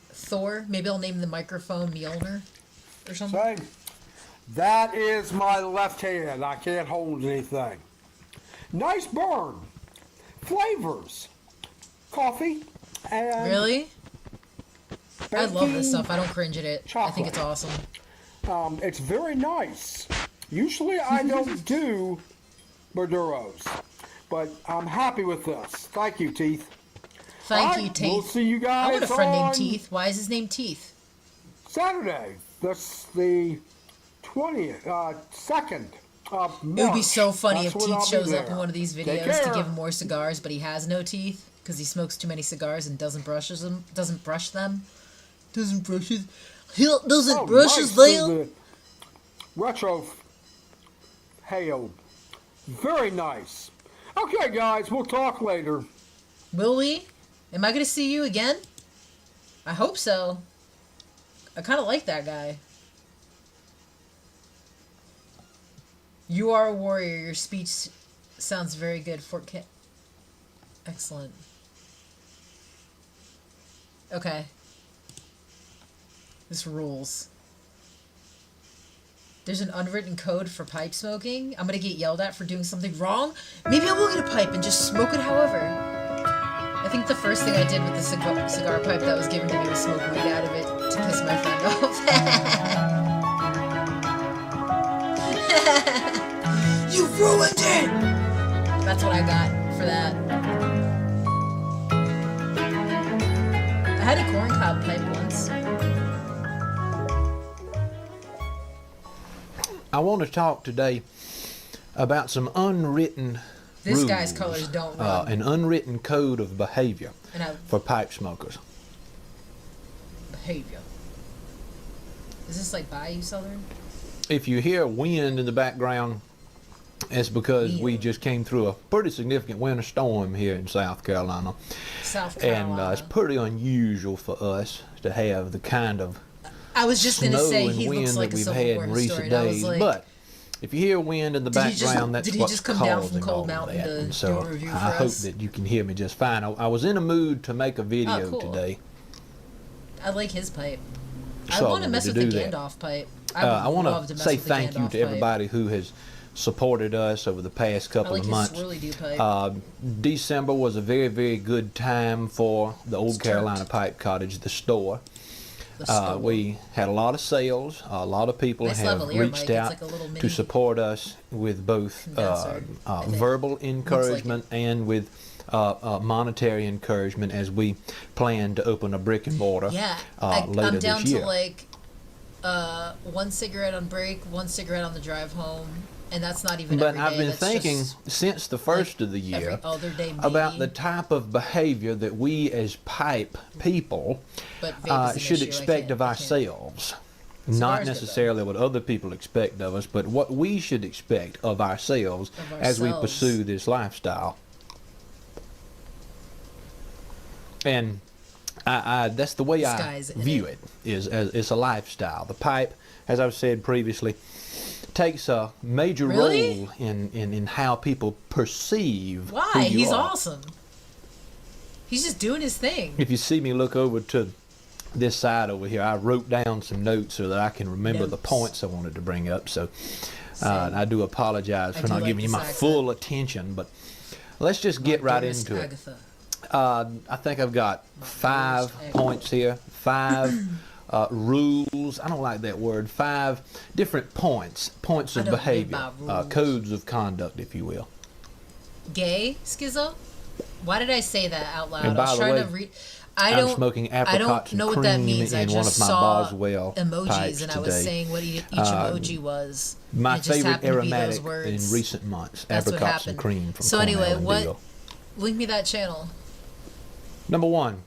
Speaker 1: Thor. Maybe I'll name the microphone Mjolnir or something.
Speaker 10: Same. That is my left hand. I can't hold anything. Nice burn. Flavors. Coffee and
Speaker 1: Really? I love this
Speaker 10: baking
Speaker 1: stuff. I don't cringe at it. I think it's awesome.
Speaker 10: It's very nice. Usually I don't do Maduros, but I'm happy with this. Thank you, Teeth.
Speaker 1: Thank
Speaker 10: All
Speaker 1: you,
Speaker 10: right,
Speaker 1: Teeth.
Speaker 10: We'll see you guys
Speaker 1: I want a friend
Speaker 10: on
Speaker 1: named Teeth. Why is his name Teeth?
Speaker 10: Saturday. That's the 20th, 2nd of March.
Speaker 1: It would be so funny
Speaker 10: That's
Speaker 1: if
Speaker 10: when
Speaker 1: Teeth
Speaker 10: I'll be
Speaker 1: shows up
Speaker 10: there.
Speaker 1: in one of these
Speaker 10: Take
Speaker 1: videos to
Speaker 10: care.
Speaker 1: give him more cigars, but he has no teeth because he smokes too many cigars and doesn't brush them. Doesn't brush them. Doesn't brush his. He doesn't brush his
Speaker 10: nice.
Speaker 1: nail.
Speaker 10: The retro hail. Very nice. Okay, guys, we'll talk later.
Speaker 1: Will we? Am I gonna see you again? I hope so. I kind of like that guy. You are a warrior. Your speech sounds very good. Excellent. Okay. This rules. There's an unwritten code for pipe smoking. I'm gonna get yelled at for doing something wrong. Maybe I will get a pipe and just smoke it however. I think the first thing I did with the cigar pipe that was given to me was smoke weed out of it to piss my friend off. You ruined it! That's what I got for that. I had a corncob pipe once.
Speaker 12: I want to talk today about some unwritten
Speaker 1: This
Speaker 12: rules,
Speaker 1: guy's colors don't run.
Speaker 12: an unwritten code of behavior
Speaker 1: And I-
Speaker 12: for pipe smokers.
Speaker 1: Behavior. Is this like Bayou Southern?
Speaker 12: If you hear wind in the background, it's because we just came through a pretty significant winter storm here in South Carolina.
Speaker 1: South
Speaker 12: And
Speaker 1: Carolina.
Speaker 12: it's pretty unusual for us to have the kind of
Speaker 1: I was just gonna
Speaker 12: snow
Speaker 1: say
Speaker 12: and
Speaker 1: he
Speaker 12: wind
Speaker 1: looks like
Speaker 12: that
Speaker 1: a
Speaker 12: we've
Speaker 1: Civil
Speaker 12: had
Speaker 1: War
Speaker 12: in recent
Speaker 1: historian. I was
Speaker 12: days.
Speaker 1: like,
Speaker 12: But if you hear wind in the
Speaker 1: Did he just-
Speaker 12: background, that's
Speaker 1: did he
Speaker 12: what's
Speaker 1: just come down from
Speaker 12: causing
Speaker 1: Cold
Speaker 12: all
Speaker 1: Mountain
Speaker 12: that.
Speaker 1: to
Speaker 12: And
Speaker 1: do
Speaker 12: so
Speaker 1: a review for
Speaker 12: I hope
Speaker 1: us?
Speaker 12: that you can hear me just fine. I was in a mood to make a video
Speaker 1: cool.
Speaker 12: today.
Speaker 1: I like his pipe. I
Speaker 12: So I
Speaker 1: want to
Speaker 12: wanted
Speaker 1: mess
Speaker 12: to
Speaker 1: with the
Speaker 12: do that.
Speaker 1: Gandalf pipe.
Speaker 12: I
Speaker 1: would
Speaker 12: want
Speaker 1: love
Speaker 12: to
Speaker 1: mess
Speaker 12: say
Speaker 1: with the
Speaker 12: thank you
Speaker 1: Gandalf
Speaker 12: to
Speaker 1: pipe.
Speaker 12: everybody who has supported us over the past couple
Speaker 1: I like
Speaker 12: of months.
Speaker 1: his swirly-do pipe.
Speaker 12: December was a very, very good time for the Old Carolina Pipe Cottage, the store.
Speaker 1: The store.
Speaker 12: We had a lot of sales. A lot of people
Speaker 1: Nice
Speaker 12: have
Speaker 1: lavalier
Speaker 12: reached
Speaker 1: mic. It's
Speaker 12: out
Speaker 1: like a little
Speaker 12: to
Speaker 1: mini
Speaker 12: support us with both
Speaker 1: condenser, I think.
Speaker 12: verbal
Speaker 1: Looks like
Speaker 12: encouragement and with monetary encouragement as we plan to open a brick and mortar
Speaker 1: Yeah,
Speaker 12: later
Speaker 1: I'm down
Speaker 12: this year.
Speaker 1: to like one cigarette on break, one cigarette on the drive home, And that's not even
Speaker 12: But
Speaker 1: every day.
Speaker 12: I've been
Speaker 1: That's
Speaker 12: thinking
Speaker 1: just
Speaker 12: since the first of the year
Speaker 1: every other day,
Speaker 12: about the
Speaker 1: maybe.
Speaker 12: type of behavior that we as pipe people
Speaker 1: But vape is an
Speaker 12: should
Speaker 1: issue.
Speaker 12: expect of ourselves.
Speaker 1: Cigars
Speaker 12: Not
Speaker 1: good, though.
Speaker 12: necessarily what other people expect of us, but what we should expect of ourselves as we pursue this lifestyle. And that's the way I view it, is as it's a lifestyle. The pipe, as I've said previously, takes a major role in how people perceive who
Speaker 1: Why?
Speaker 12: you
Speaker 1: He's
Speaker 12: are.
Speaker 1: awesome. He's just doing his thing.
Speaker 12: If you see me look over to this side over here, I wrote down some notes so that I can remember the points I wanted to bring up. So I do apologize for not giving you my full attention, but let's just get right into it. I think I've got 5 points here, 5 rules. I don't like that word. 5 different points of behavior, codes of conduct, if you will.
Speaker 1: Gay, Schizo? Why did I say that out loud?
Speaker 12: And
Speaker 1: I was trying to read. I'm smoking apricots and cream in one of my Boswell emojis, and I was saying what each emoji was.
Speaker 12: My favorite aromatic in
Speaker 1: words.
Speaker 12: recent months,
Speaker 1: That's what
Speaker 12: apricots and
Speaker 1: happened.
Speaker 12: cream from
Speaker 1: So
Speaker 12: Cornell
Speaker 1: anyway,
Speaker 12: and
Speaker 1: what?
Speaker 12: Deal.
Speaker 1: Link me that channel.
Speaker 12: Number 1,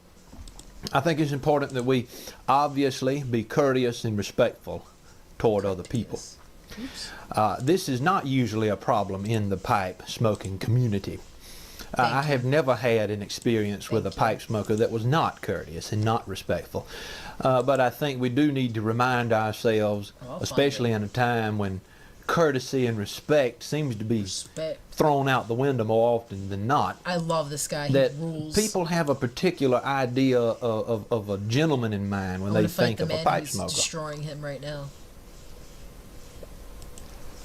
Speaker 12: I think it's important that we obviously be courteous and respectful toward other people. This is not usually a problem in the pipe smoking community. I have never had an experience with a pipe smoker that was not courteous and not respectful. But I think we do need to remind ourselves, especially in a time when courtesy and respect seems to be thrown out the window more often than not.
Speaker 1: I love this guy.
Speaker 12: That
Speaker 1: he rules.
Speaker 12: people have a particular idea of a gentleman in mind when they think of a pipe smoker.
Speaker 1: Destroying him right now.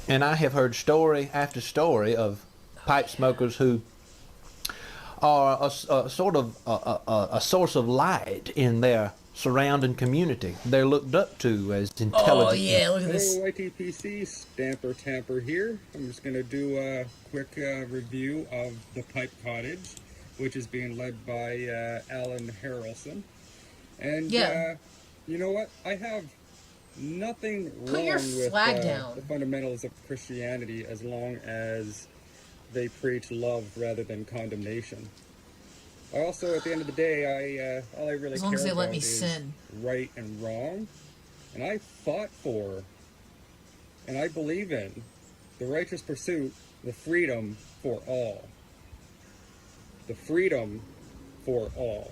Speaker 12: And I have heard story after story of pipe smokers who are a sort of a source of light in their surrounding community. They're looked up to as intelligent.
Speaker 1: Oh yeah, look at this.
Speaker 13: Hello, YTPC, Stamper Tamper here. I'm just going to do a quick review of the Pipe Cottage, which is being led by Alan Harrelson. And you know what? I have nothing wrong with the fundamentals of Christianity as long as they preach love rather than condemnation. I also, at the end of the day, all I really care about is right and wrong. And I fought for, and I believe in, the righteous pursuit, the freedom for all. The freedom for all.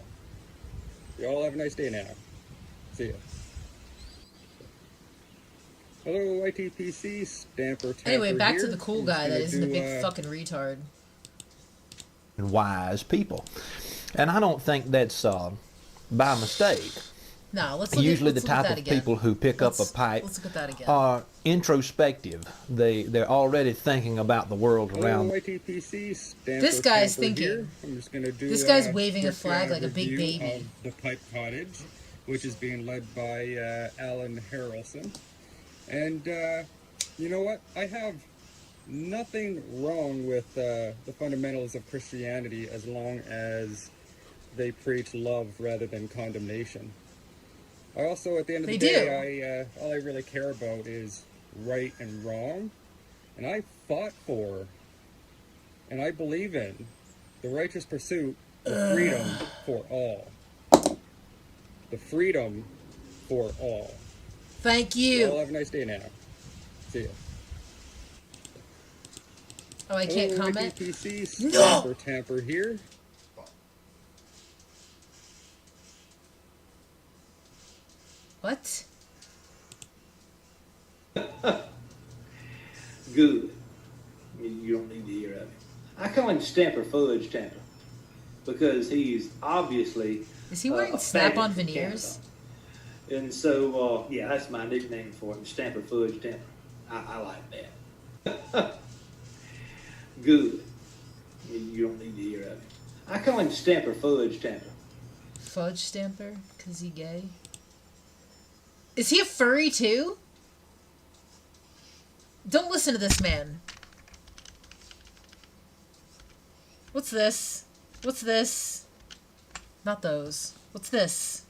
Speaker 13: You all have a nice day now. See ya. Hello, YTPC, Stamper Tamper
Speaker 1: Anyway, back
Speaker 13: here.
Speaker 1: to the cool guy that isn't a big fucking retard.
Speaker 12: And wise people. And I don't think that's by mistake.
Speaker 1: No, let's look
Speaker 12: Usually
Speaker 1: at, let's
Speaker 12: the type of people who pick up a pipe are introspective. They're already thinking about the world around them.
Speaker 1: This guy's thinking.
Speaker 13: I'm just gonna do
Speaker 1: this guy's waving a flag like a big baby.
Speaker 13: Of the Pipe Cottage, which is being led by Alan Harrelson. And you know what? I have nothing wrong with the fundamentals of Christianity as long as they preach love rather than condemnation. I also, at the end of the day, all I really care about is right and wrong. And I fought for, and I believe in, the righteous pursuit of freedom for all. The freedom for all.
Speaker 1: Thank you.
Speaker 13: You all have a nice day now. See ya.
Speaker 1: Oh, I can't comment?
Speaker 13: YTPC,
Speaker 1: No!
Speaker 13: Tamper here.
Speaker 1: What?
Speaker 14: Good. You don't need to hear of it. I call him Stamper Fudge Tamper because he's obviously.
Speaker 1: Is he wearing snap-on veneers?
Speaker 14: And so, yeah, that's my nickname for him, Stamper Fudge Tamper. I like that. Good. You don't need to hear of it. I call him Stamper Fudge Tamper.
Speaker 1: Fudge Stamper? Because he gay? Is he a furry too? Don't listen to this man. What's this? What's this? Not those. What's this?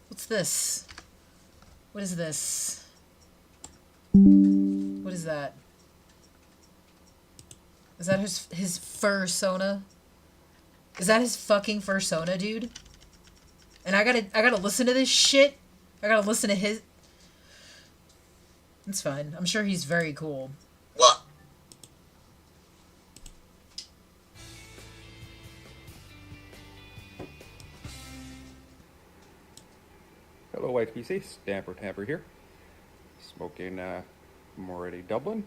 Speaker 1: What's this? What is this? What is that? Is that his fursona? Is that his fucking fursona, dude? And I gotta listen to this shit. I gotta listen to his. It's fine. I'm sure he's very cool. What?
Speaker 15: Hello, YTPC. Tamper here. Smoking Moretti Dublin.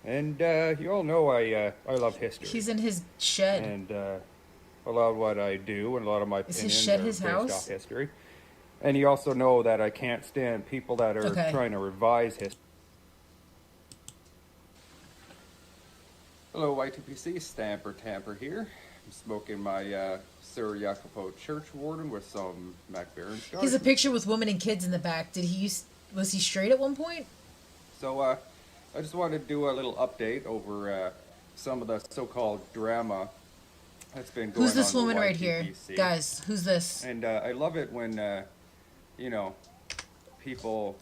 Speaker 15: And you all know I love history.
Speaker 1: He's in his shed.
Speaker 15: And a lot of what I do and a lot of my opinions
Speaker 1: his shed
Speaker 15: are
Speaker 1: his
Speaker 15: based
Speaker 1: house?
Speaker 15: off history. And you also know that I can't stand people that are trying to revise history. Hello, YTPC. Tamper here. I'm smoking my Sir Jacopo Church Warden with some Mac Baron Scotch.
Speaker 1: He's a picture with women and kids in the back. Was he straight at one point?
Speaker 15: So I just wanted to do a little update over some of the so-called drama that's been going on.
Speaker 1: Who's this woman
Speaker 15: with
Speaker 1: right here?
Speaker 15: YTPC.
Speaker 1: Guys, who's this?
Speaker 15: And I love it when, you know, people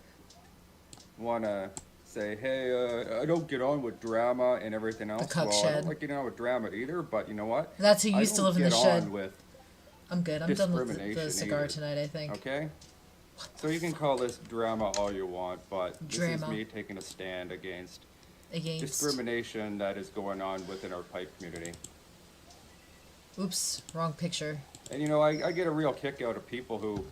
Speaker 15: want to say, hey, I don't get on with drama and everything else.
Speaker 1: cuck
Speaker 15: I
Speaker 1: shed.
Speaker 15: don't like getting on with drama either, but you know what?
Speaker 1: That's who used to live in the shed.
Speaker 15: With
Speaker 1: I'm good. I'm done with the
Speaker 15: discrimination
Speaker 1: cigar
Speaker 15: either.
Speaker 1: tonight, I think.
Speaker 15: Okay? So you can call this drama all you want, but this is
Speaker 1: Drama.
Speaker 15: me taking a stand against discrimination that is going on within our pipe community.
Speaker 1: Oops, wrong picture.
Speaker 15: And you know, I get a real kick out of people who,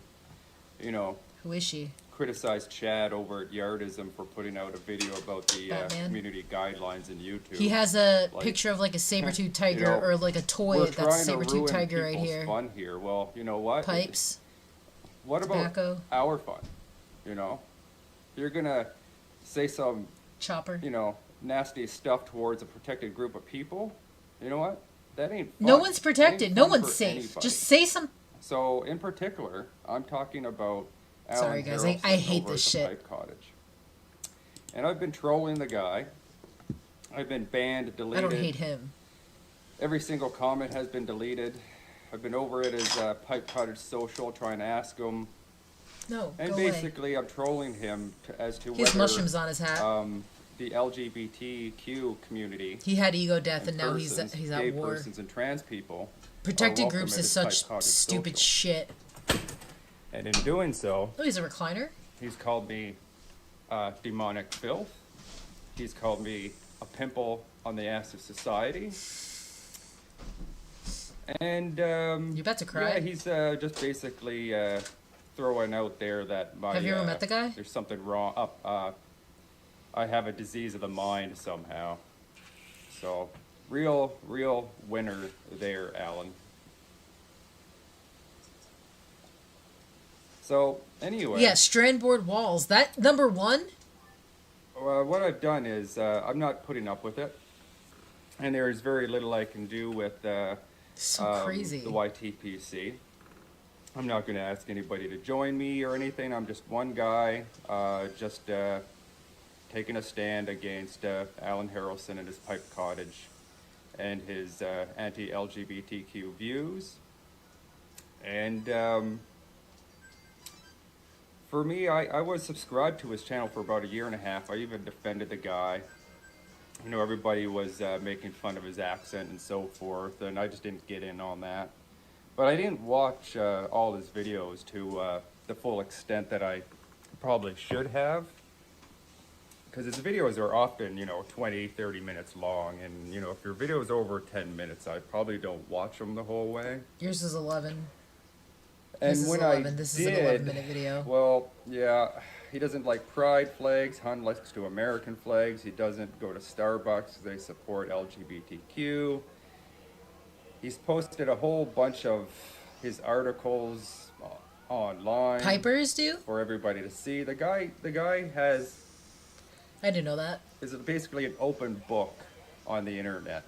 Speaker 15: you know,
Speaker 1: Who is she?
Speaker 15: criticize Chad over at Yardism for putting out a video about the
Speaker 1: Batman.
Speaker 15: community guidelines in YouTube.
Speaker 1: He has a
Speaker 15: Like,
Speaker 1: picture of like a saber-tooth tiger
Speaker 15: you know,
Speaker 1: or like a toy
Speaker 15: we're
Speaker 1: that's
Speaker 15: trying to
Speaker 1: saber-tooth
Speaker 15: ruin
Speaker 1: tiger right
Speaker 15: people's
Speaker 1: here.
Speaker 15: Fun here. Well, you know what?
Speaker 1: Pipes.
Speaker 15: What
Speaker 1: tobacco.
Speaker 15: about our fun? You know, you're gonna say some
Speaker 1: chopper,
Speaker 15: you know, nasty stuff towards a protected group of people. You know what? That ain't fun.
Speaker 1: No one's protected.
Speaker 15: Ain't
Speaker 1: No
Speaker 15: fun
Speaker 1: one's
Speaker 15: for
Speaker 1: safe.
Speaker 15: anybody.
Speaker 1: Just say some.
Speaker 15: So, in particular, I'm talking about Alan
Speaker 1: Sorry, guys. I
Speaker 15: Harrelson
Speaker 1: hate
Speaker 15: over
Speaker 1: this
Speaker 15: at the
Speaker 1: shit.
Speaker 15: Pipe Cottage. And I've been trolling the guy. I've been banned, deleted.
Speaker 1: I don't hate him.
Speaker 15: Every single comment has been deleted. I've been over at his Pipe Cottage social trying to ask him.
Speaker 1: No,
Speaker 15: And
Speaker 1: go away.
Speaker 15: basically, I'm trolling him as to
Speaker 1: He has
Speaker 15: whether
Speaker 1: mushrooms on his hat.
Speaker 15: The LGBTQ community.
Speaker 1: He had ego death, and now
Speaker 15: persons,
Speaker 1: he's
Speaker 15: gay
Speaker 1: at war.
Speaker 15: persons and trans people.
Speaker 1: Protected
Speaker 15: are welcome
Speaker 1: groups
Speaker 15: at
Speaker 1: is
Speaker 15: his
Speaker 1: such
Speaker 15: Pipe Cottage
Speaker 1: stupid
Speaker 15: social.
Speaker 1: shit.
Speaker 15: And in doing so,
Speaker 1: Oh, he's a recliner.
Speaker 15: he's called me demonic filth. He's called me a pimple on the ass of society. And
Speaker 1: you about to cry?
Speaker 15: Yeah, he's just basically throwing out there that my
Speaker 1: Have you ever met the guy?
Speaker 15: There's something wrong. I have a disease of the mind somehow. So, real winner there, Alan. So anyway.
Speaker 1: Yeah, strand board walls. That number one.
Speaker 15: What I've done is I'm not putting up with it, and there is very little I can do with
Speaker 1: crazy.
Speaker 15: the YTPC. I'm not going to ask anybody to join me or anything. I'm just one guy, just taking a stand against Alan Harrelson and his Pipe Cottage and his anti-LGBTQ views. And for me, I was subscribed to his channel for about 1.5 years. I even defended the guy. You know, everybody was making fun of his accent and so forth, and I just didn't get in on that. But I didn't watch all his videos to the full extent that I probably should have. Because his videos are often, 20, 30 minutes long. And, if your video is over 10 minutes, I probably don't watch them the whole way.
Speaker 1: Yours is 11.
Speaker 15: And
Speaker 1: This is
Speaker 15: when
Speaker 1: 11. This is an 11-minute video.
Speaker 15: Well, yeah, he doesn't like pride flags. Hunt likes to American flags. He doesn't go to Starbucks. They support LGBTQ. He's posted a whole bunch of his articles online.
Speaker 1: Pipers do?
Speaker 15: For everybody to see. The guy has...
Speaker 1: I didn't know that.
Speaker 15: Is basically an open book on the internet.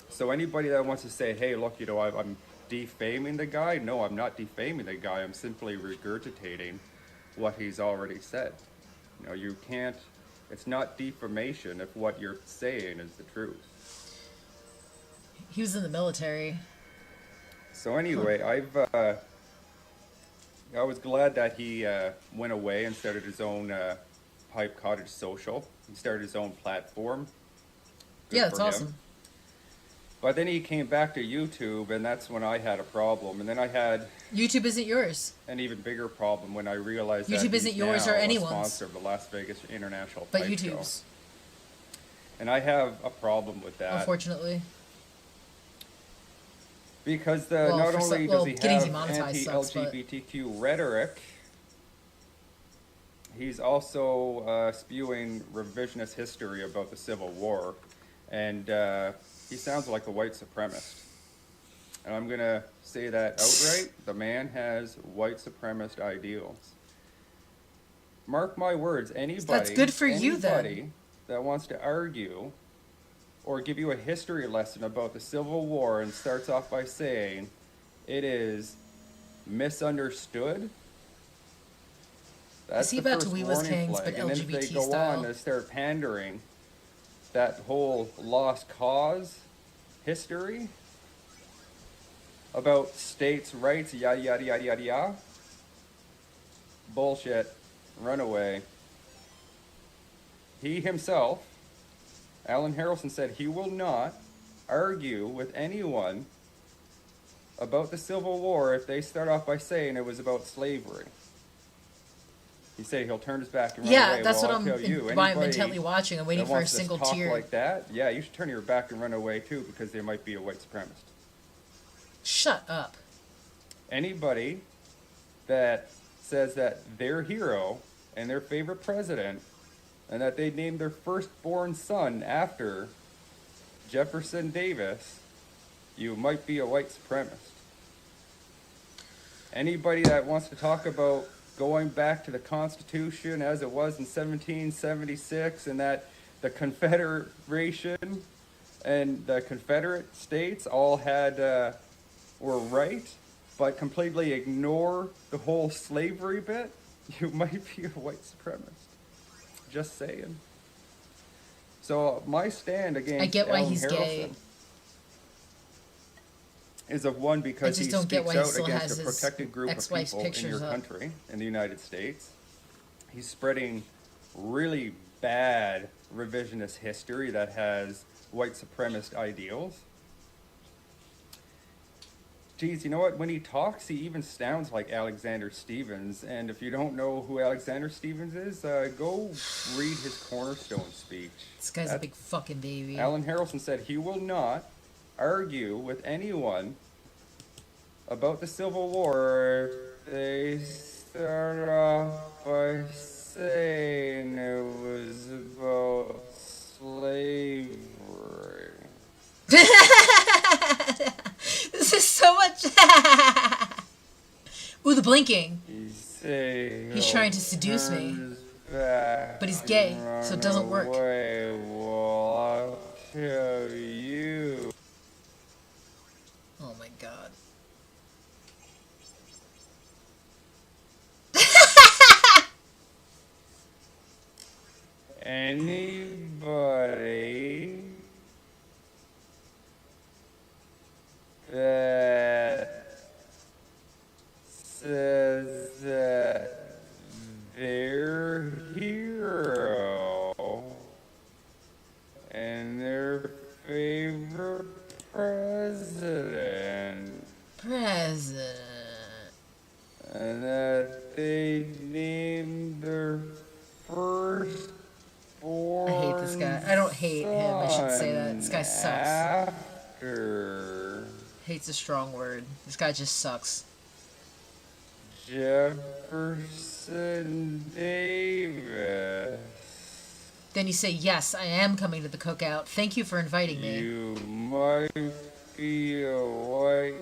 Speaker 15: So anybody that wants to say, hey, look, I'm defaming the guy. No, I'm not defaming the guy. I'm simply regurgitating what he's already said. You can't, it's not defamation if what you're saying is the truth.
Speaker 1: He was in the military.
Speaker 15: So anyway, I was glad that he went away and started his own Pipe Cottage social. He started his own platform. good
Speaker 1: Yeah, that's
Speaker 15: for him.
Speaker 1: awesome.
Speaker 15: But then he came back to YouTube, and that's when I had a problem. And then I had
Speaker 1: YouTube isn't yours.
Speaker 15: an even bigger problem when I realized
Speaker 1: YouTube
Speaker 15: that
Speaker 1: isn't
Speaker 15: he's
Speaker 1: yours
Speaker 15: now
Speaker 1: or
Speaker 15: a
Speaker 1: anyone's.
Speaker 15: sponsor of the Las Vegas International
Speaker 1: But
Speaker 15: Pipe
Speaker 1: YouTube's.
Speaker 15: Show. And I have a problem with that.
Speaker 1: Unfortunately.
Speaker 15: Because
Speaker 1: Well,
Speaker 15: not
Speaker 1: for
Speaker 15: only
Speaker 1: some-
Speaker 15: does
Speaker 1: well,
Speaker 15: he
Speaker 1: getting
Speaker 15: have
Speaker 1: demonetized sucks, but-
Speaker 15: anti-LGBTQ rhetoric, he's also spewing revisionist history about the Civil War, and he sounds like a white supremacist. And I'm going to say that outright. The man has white supremacist ideals. Mark my words, anybody,
Speaker 1: That's good for you, then.
Speaker 15: anybody that wants to argue or give you a history lesson about the Civil War and starts off by saying it is misunderstood, that's
Speaker 1: Is he
Speaker 15: the
Speaker 1: about to
Speaker 15: first
Speaker 1: wee with
Speaker 15: warning
Speaker 1: hangs,
Speaker 15: flag.
Speaker 1: but
Speaker 15: And then if they
Speaker 1: LGBT
Speaker 15: go
Speaker 1: style?
Speaker 15: on to start pandering that whole lost cause history about states' rights, yada yada yada yada yada, bullshit, run away. He himself, Alan Harrelson, said he will not argue with anyone about the Civil War if they start off by saying it was about slavery. He said he'll turn his back and run away.
Speaker 1: Yeah, that's
Speaker 15: Well,
Speaker 1: what
Speaker 15: I'll
Speaker 1: I'm
Speaker 15: tell you,
Speaker 1: why I'm
Speaker 15: anybody
Speaker 1: intently watching. I'm waiting
Speaker 15: that
Speaker 1: for a
Speaker 15: wants to
Speaker 1: single
Speaker 15: talk
Speaker 1: tear.
Speaker 15: like that, yeah, you should turn your back and run away too, because they might be a white supremacist.
Speaker 1: Shut up.
Speaker 15: Anybody that says that their hero and their favorite president, and that they named their firstborn son after Jefferson Davis, you might be a white supremacist. Anybody that wants to talk about going back to the Constitution as it was in 1776, and that the Confederation and the Confederate States all had were right, but completely ignore the whole slavery bit, you might be a white supremacist. Just saying. So my stand against
Speaker 1: I get why
Speaker 15: Alan
Speaker 1: he's
Speaker 15: Harrelson
Speaker 1: gay.
Speaker 15: is of one because
Speaker 1: I
Speaker 15: he
Speaker 1: just don't get
Speaker 15: speaks
Speaker 1: why he
Speaker 15: out
Speaker 1: still
Speaker 15: against
Speaker 1: has
Speaker 15: a
Speaker 1: his
Speaker 15: protected group of
Speaker 1: ex-wife's
Speaker 15: people in your
Speaker 1: pictures up.
Speaker 15: country, in the United States. He's spreading really bad revisionist history that has white supremacist ideals. Geez, you know what? When he talks, he even sounds like Alexander Stevens. And if you don't know who Alexander Stevens is, go read his Cornerstone speech.
Speaker 1: This guy's a big fucking baby.
Speaker 15: Alan Harrelson said he will not argue with anyone about the Civil War if they start off by saying it was about slavery.
Speaker 1: This is so much. Ooh, the blinking. He's trying to seduce me. But he's gay, so it doesn't work.
Speaker 15: Well, I'll tell you.
Speaker 1: Oh my god.
Speaker 15: Anybody that says that their hero and their favorite president and that they named their first
Speaker 1: I hate this guy. I don't hate him. I should say that. This guy sucks.
Speaker 15: After
Speaker 1: Hate's a strong word. This guy just sucks.
Speaker 15: Jefferson Davis.
Speaker 1: Then you say, yes, I am coming to the cookout. Thank you for inviting me.
Speaker 15: You might be a white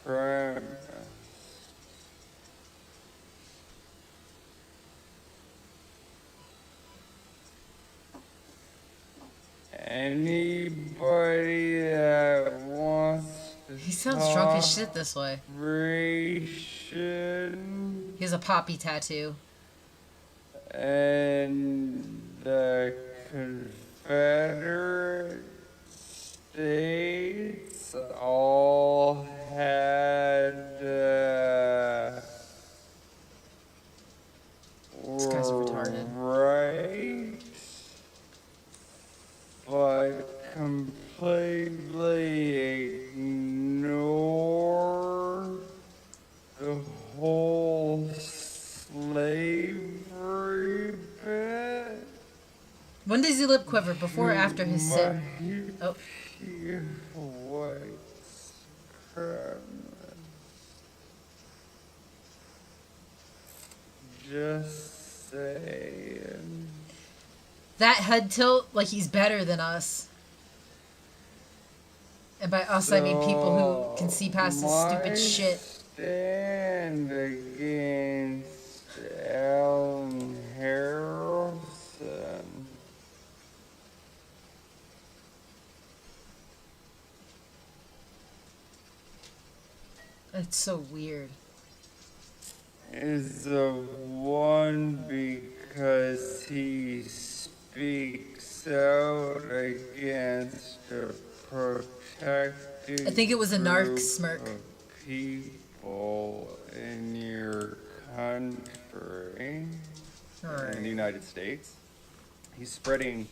Speaker 15: supremacist. Anybody that wants to
Speaker 1: He sounds drunk as shit this way.
Speaker 15: Ration
Speaker 1: He has a poppy tattoo.
Speaker 15: and the Confederate States all had
Speaker 1: This guy's retarded.
Speaker 15: right, but
Speaker 13: completely ignore the whole slavery bit?
Speaker 1: When does he lip quiver? Before or after his sit? Oh.
Speaker 13: White just saying.
Speaker 1: That head tilt, like he's better than us. And by us, I mean people who can see past this stupid shit.
Speaker 13: Stand against Alan Harrelson.
Speaker 1: It's so weird.
Speaker 13: Is the one because he speaks out against a protected
Speaker 1: I think it was a narc
Speaker 13: group
Speaker 1: smirk.
Speaker 13: of people in your country, in the United States. He's spreading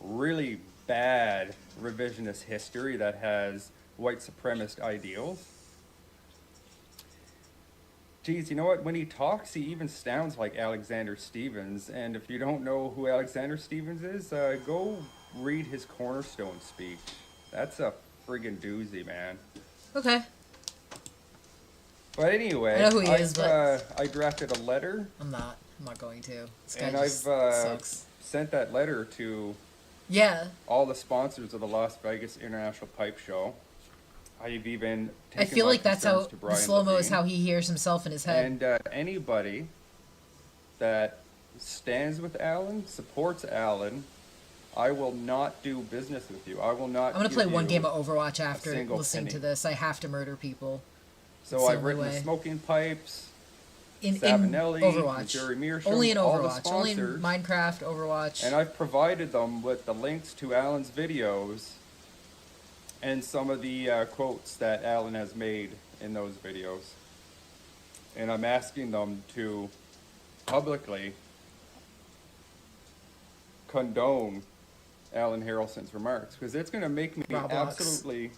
Speaker 13: really bad revisionist history that has white supremacist ideals. Geez, you know what? When he talks, he even sounds like Alexander Stevens. And if you don't know who Alexander Stevens is, go read his Cornerstone speech. That's a friggin' doozy, man.
Speaker 1: Okay.
Speaker 13: But anyway,
Speaker 1: I know who he is, but
Speaker 13: I drafted a letter.
Speaker 1: I'm not going to. This guy
Speaker 13: And
Speaker 1: just
Speaker 13: I've
Speaker 1: sucks.
Speaker 13: sent that letter to all the sponsors of the Las Vegas International Pipe Show. I've even taken
Speaker 1: I feel
Speaker 13: my
Speaker 1: like that's how
Speaker 13: concerns to
Speaker 1: the
Speaker 13: Brian
Speaker 1: slow-mo is
Speaker 13: Levine.
Speaker 1: how he hears himself in his head.
Speaker 13: And anybody that stands with Alan, supports Alan, I will not do business with you. I will not.
Speaker 1: I'm gonna play
Speaker 13: give
Speaker 1: one
Speaker 13: you
Speaker 1: game of Overwatch
Speaker 13: a
Speaker 1: after
Speaker 13: single
Speaker 1: listening to
Speaker 13: penny.
Speaker 1: this. I have to murder people.
Speaker 13: So
Speaker 1: It's the
Speaker 13: I've
Speaker 1: only
Speaker 13: written the
Speaker 1: way.
Speaker 13: Smoking Pipes,
Speaker 1: in
Speaker 13: Savinelli,
Speaker 1: Overwatch.
Speaker 13: Missouri Meerschaum,
Speaker 1: Only in
Speaker 13: all the
Speaker 1: Overwatch. Only in
Speaker 13: sponsors.
Speaker 1: Minecraft, Overwatch.
Speaker 13: And I've provided them with the links to Alan's videos and some of the quotes that Alan has made in those videos. And I'm asking them to publicly condone Alan Harrelson's remarks, because it's going to make me
Speaker 1: Roblox.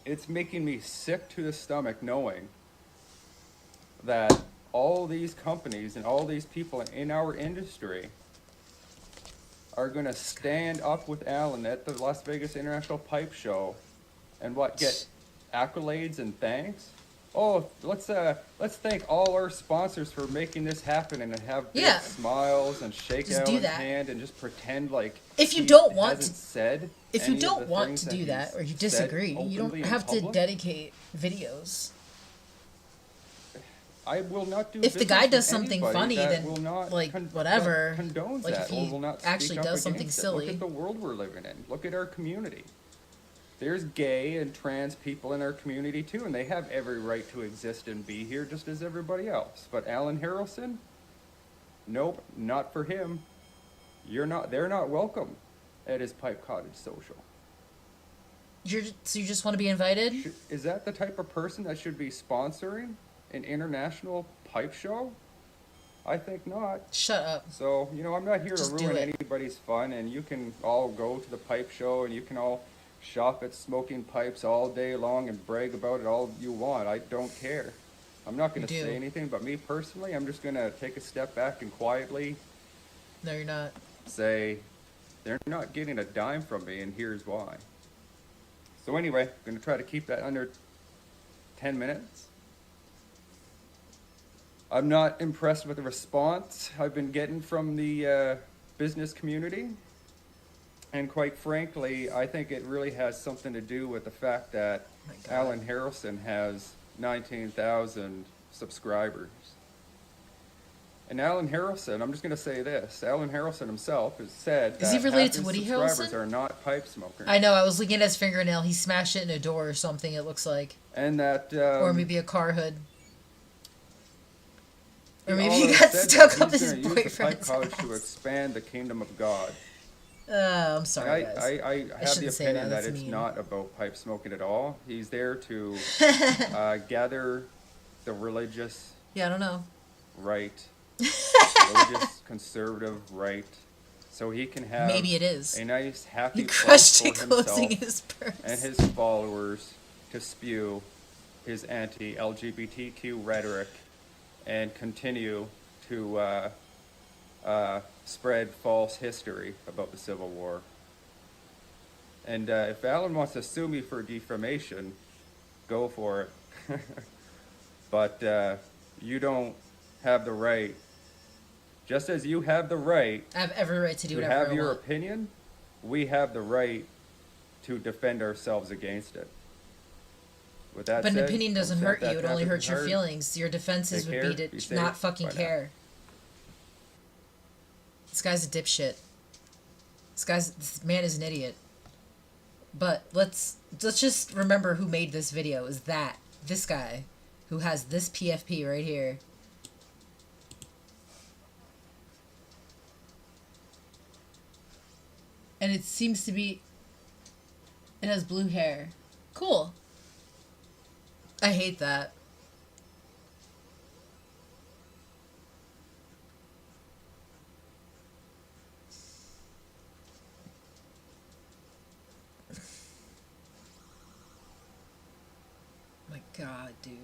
Speaker 13: it's making me sick to the stomach knowing that all these companies and all these people in our industry are going to stand up with Alan at the Las Vegas International Pipe Show and get accolades and thanks. Oh, let's thank all our sponsors for making this happen, and have big smiles and shake
Speaker 1: Just do
Speaker 13: Alan's
Speaker 1: that.
Speaker 13: hand and just pretend like
Speaker 1: If you
Speaker 13: he
Speaker 1: don't want
Speaker 13: hasn't
Speaker 1: to-
Speaker 13: said
Speaker 1: If
Speaker 13: any
Speaker 1: you
Speaker 13: of
Speaker 1: don't
Speaker 13: the
Speaker 1: want
Speaker 13: things
Speaker 1: to
Speaker 13: that
Speaker 1: do that,
Speaker 13: he's
Speaker 1: or you
Speaker 13: said
Speaker 1: disagree, you don't
Speaker 13: openly in
Speaker 1: have to
Speaker 13: public.
Speaker 1: dedicate videos.
Speaker 13: I will not do.
Speaker 1: If the
Speaker 13: business
Speaker 1: guy
Speaker 13: with
Speaker 1: does something
Speaker 13: anybody
Speaker 1: funny,
Speaker 13: that
Speaker 1: then
Speaker 13: will not
Speaker 1: whatever.
Speaker 13: condones
Speaker 1: Like
Speaker 13: that,
Speaker 1: if
Speaker 13: or
Speaker 1: he
Speaker 13: will not
Speaker 1: actually
Speaker 13: speak up
Speaker 1: does something
Speaker 13: against it.
Speaker 1: silly.
Speaker 13: Look at the world we're living in. Look at our community. There's gay and trans people in our community too, and they have every right to exist and be here just as everybody else. But Alan Harrelson, nope, not for him. They're not welcome at his Pipe Cottage social.
Speaker 1: So you just want to be invited?
Speaker 13: Is that the type of person that should be sponsoring an international pipe show? I think not.
Speaker 1: Shut up.
Speaker 13: So, I'm not here
Speaker 1: Just
Speaker 13: to
Speaker 1: do
Speaker 13: ruin
Speaker 1: it.
Speaker 13: anybody's fun, and you can all go to the pipe show and you can all shop at Smoking Pipes all day long and brag about it all you want. I don't care. I'm not going to
Speaker 1: You do.
Speaker 13: say anything, but me personally, I'm just going to take a step back and quietly
Speaker 1: No, you're not.
Speaker 13: say, they're not getting a dime from me, and here's why. So anyway, I'm going to try to keep that under 10 minutes. I'm not impressed with the response I've been getting from the business community. And quite frankly, I think it really has something to do with the fact that Alan Harrelson has 19,000 subscribers. And Alan Harrelson, I'm just going to say this, Alan Harrelson himself has said
Speaker 1: Is
Speaker 13: that
Speaker 1: he related
Speaker 13: half
Speaker 1: to
Speaker 13: his
Speaker 1: Woody
Speaker 13: subscribers
Speaker 1: Harrelson?
Speaker 13: are not pipe smokers.
Speaker 1: I know, I was looking at his fingernail. He smashed it in a door or something, it looks like.
Speaker 13: And that...
Speaker 1: or maybe a car hood. Or maybe
Speaker 13: although
Speaker 1: he got
Speaker 13: said
Speaker 1: stuck
Speaker 13: that
Speaker 1: up
Speaker 13: he's
Speaker 1: his
Speaker 13: gonna use the pipe
Speaker 1: boyfriend's
Speaker 13: college
Speaker 1: house.
Speaker 13: to expand the kingdom of God.
Speaker 1: I'm sorry,
Speaker 13: And
Speaker 1: guys.
Speaker 13: I have the
Speaker 1: shouldn't say
Speaker 13: opinion that
Speaker 1: that's
Speaker 13: it's
Speaker 1: mean.
Speaker 13: not about pipe smoking at all. He's there to gather the religious
Speaker 1: Yeah, I don't know.
Speaker 13: right, religious conservative right,
Speaker 15: so he can have
Speaker 1: maybe it is
Speaker 15: a nice happy
Speaker 1: he
Speaker 15: place
Speaker 1: crushed
Speaker 15: for
Speaker 1: it closing
Speaker 15: himself
Speaker 1: his purse.
Speaker 15: and his followers to spew his anti-LGBTQ rhetoric and continue to spread false history about the Civil War. And if Alan wants to sue me for defamation, go for it. But you don't have the right, just as you have the right
Speaker 1: I have every right to do whatever
Speaker 15: have
Speaker 1: I
Speaker 15: your
Speaker 1: want.
Speaker 15: opinion, we have the right to defend ourselves against it. With that
Speaker 1: But an
Speaker 15: said,
Speaker 1: opinion doesn't
Speaker 15: don't
Speaker 1: hurt
Speaker 15: set
Speaker 1: you,
Speaker 15: that
Speaker 1: it only
Speaker 15: traffic
Speaker 1: hurts your
Speaker 15: hard.
Speaker 1: feelings. Your defenses
Speaker 15: Take
Speaker 1: would
Speaker 15: care,
Speaker 1: be
Speaker 15: be
Speaker 1: to
Speaker 15: safe,
Speaker 1: not fucking
Speaker 15: bye now.
Speaker 1: care. This guy's a dipshit. This man is an idiot. But let's just remember who made this video. Is this guy who has this PFP right here. And it seems to be, it has blue hair. Cool. I hate that. My God, dude.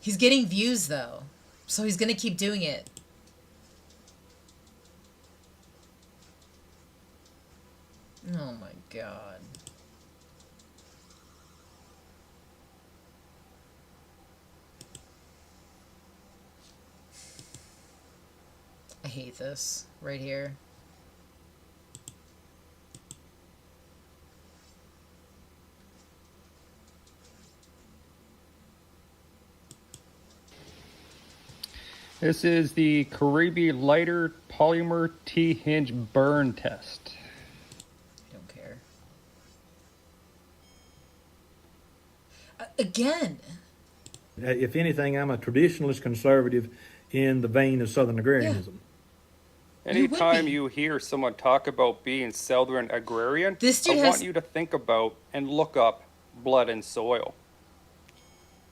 Speaker 1: He's getting views, though. So he's gonna keep doing it. Oh my God. I hate this right here.
Speaker 15: This is the Caribbean Lighter Polymer T-Hinge Burn Test.
Speaker 1: I don't care. Again.
Speaker 16: If anything, I'm a traditionalist conservative in the vein of Southern agrarianism.
Speaker 15: Anytime you hear someone talk about being Southern agrarian, I want you to think about and look up blood and soil.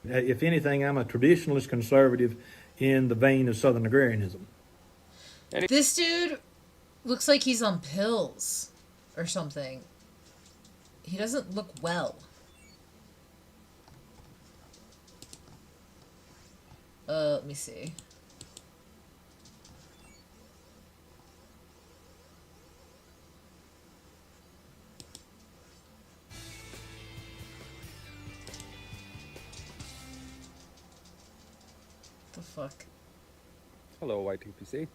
Speaker 16: If anything, I'm a traditionalist conservative in the vein of Southern agrarianism.
Speaker 1: This dude looks like he's on pills or something. He doesn't look well. Let me see. The fuck?
Speaker 15: Hello, YTPC.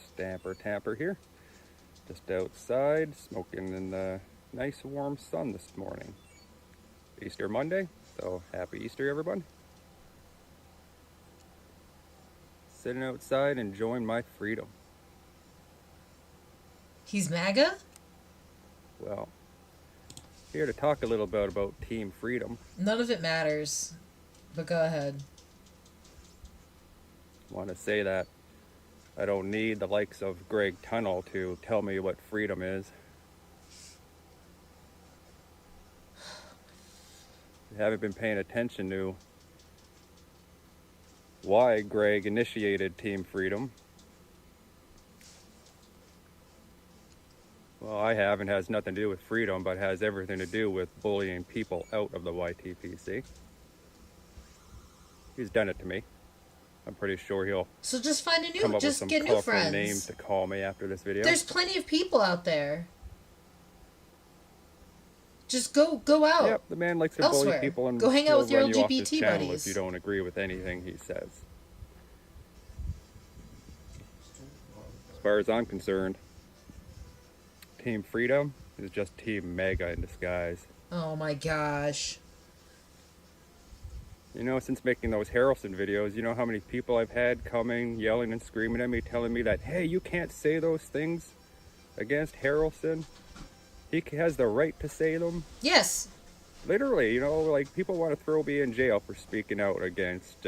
Speaker 15: Stamper Tamper here. Just outside, smoking in the nice warm sun this morning. Easter Monday, so happy Easter, everyone. Sitting outside, enjoying my freedom.
Speaker 1: He's MAGA?
Speaker 15: Well, here to talk a little bit about Team Freedom.
Speaker 1: None of it matters. But go ahead.
Speaker 15: Want to say that I don't need the likes of Greg Tunnell to tell me what freedom is. I haven't been paying attention to why Greg initiated Team Freedom. Well, I have, and has nothing to do with freedom, but has everything to do with bullying people out of the YTPC. He's done it to me. I'm pretty sure he'll
Speaker 1: So just find a new,
Speaker 15: come up with
Speaker 1: just
Speaker 15: some
Speaker 1: get new
Speaker 15: colorful
Speaker 1: friends.
Speaker 15: name to call me after this video.
Speaker 1: There's plenty of people out there. Just go out.
Speaker 15: Yep, the man likes to
Speaker 1: elsewhere.
Speaker 15: bully people and
Speaker 1: go hang out with your
Speaker 15: run you off his
Speaker 1: LGBT
Speaker 15: channel
Speaker 1: buddies.
Speaker 15: if you don't agree with anything he says. As far as I'm concerned, Team Freedom is just Team Mega in disguise.
Speaker 1: Oh my gosh.
Speaker 15: You know, since making those Harrelson videos, you know how many people I've had coming, yelling and screaming at me, telling me that, hey, you can't say those things against Harrelson. He has the right to say them.
Speaker 1: Yes.
Speaker 15: Literally, you know, like people want to throw me in jail for speaking out against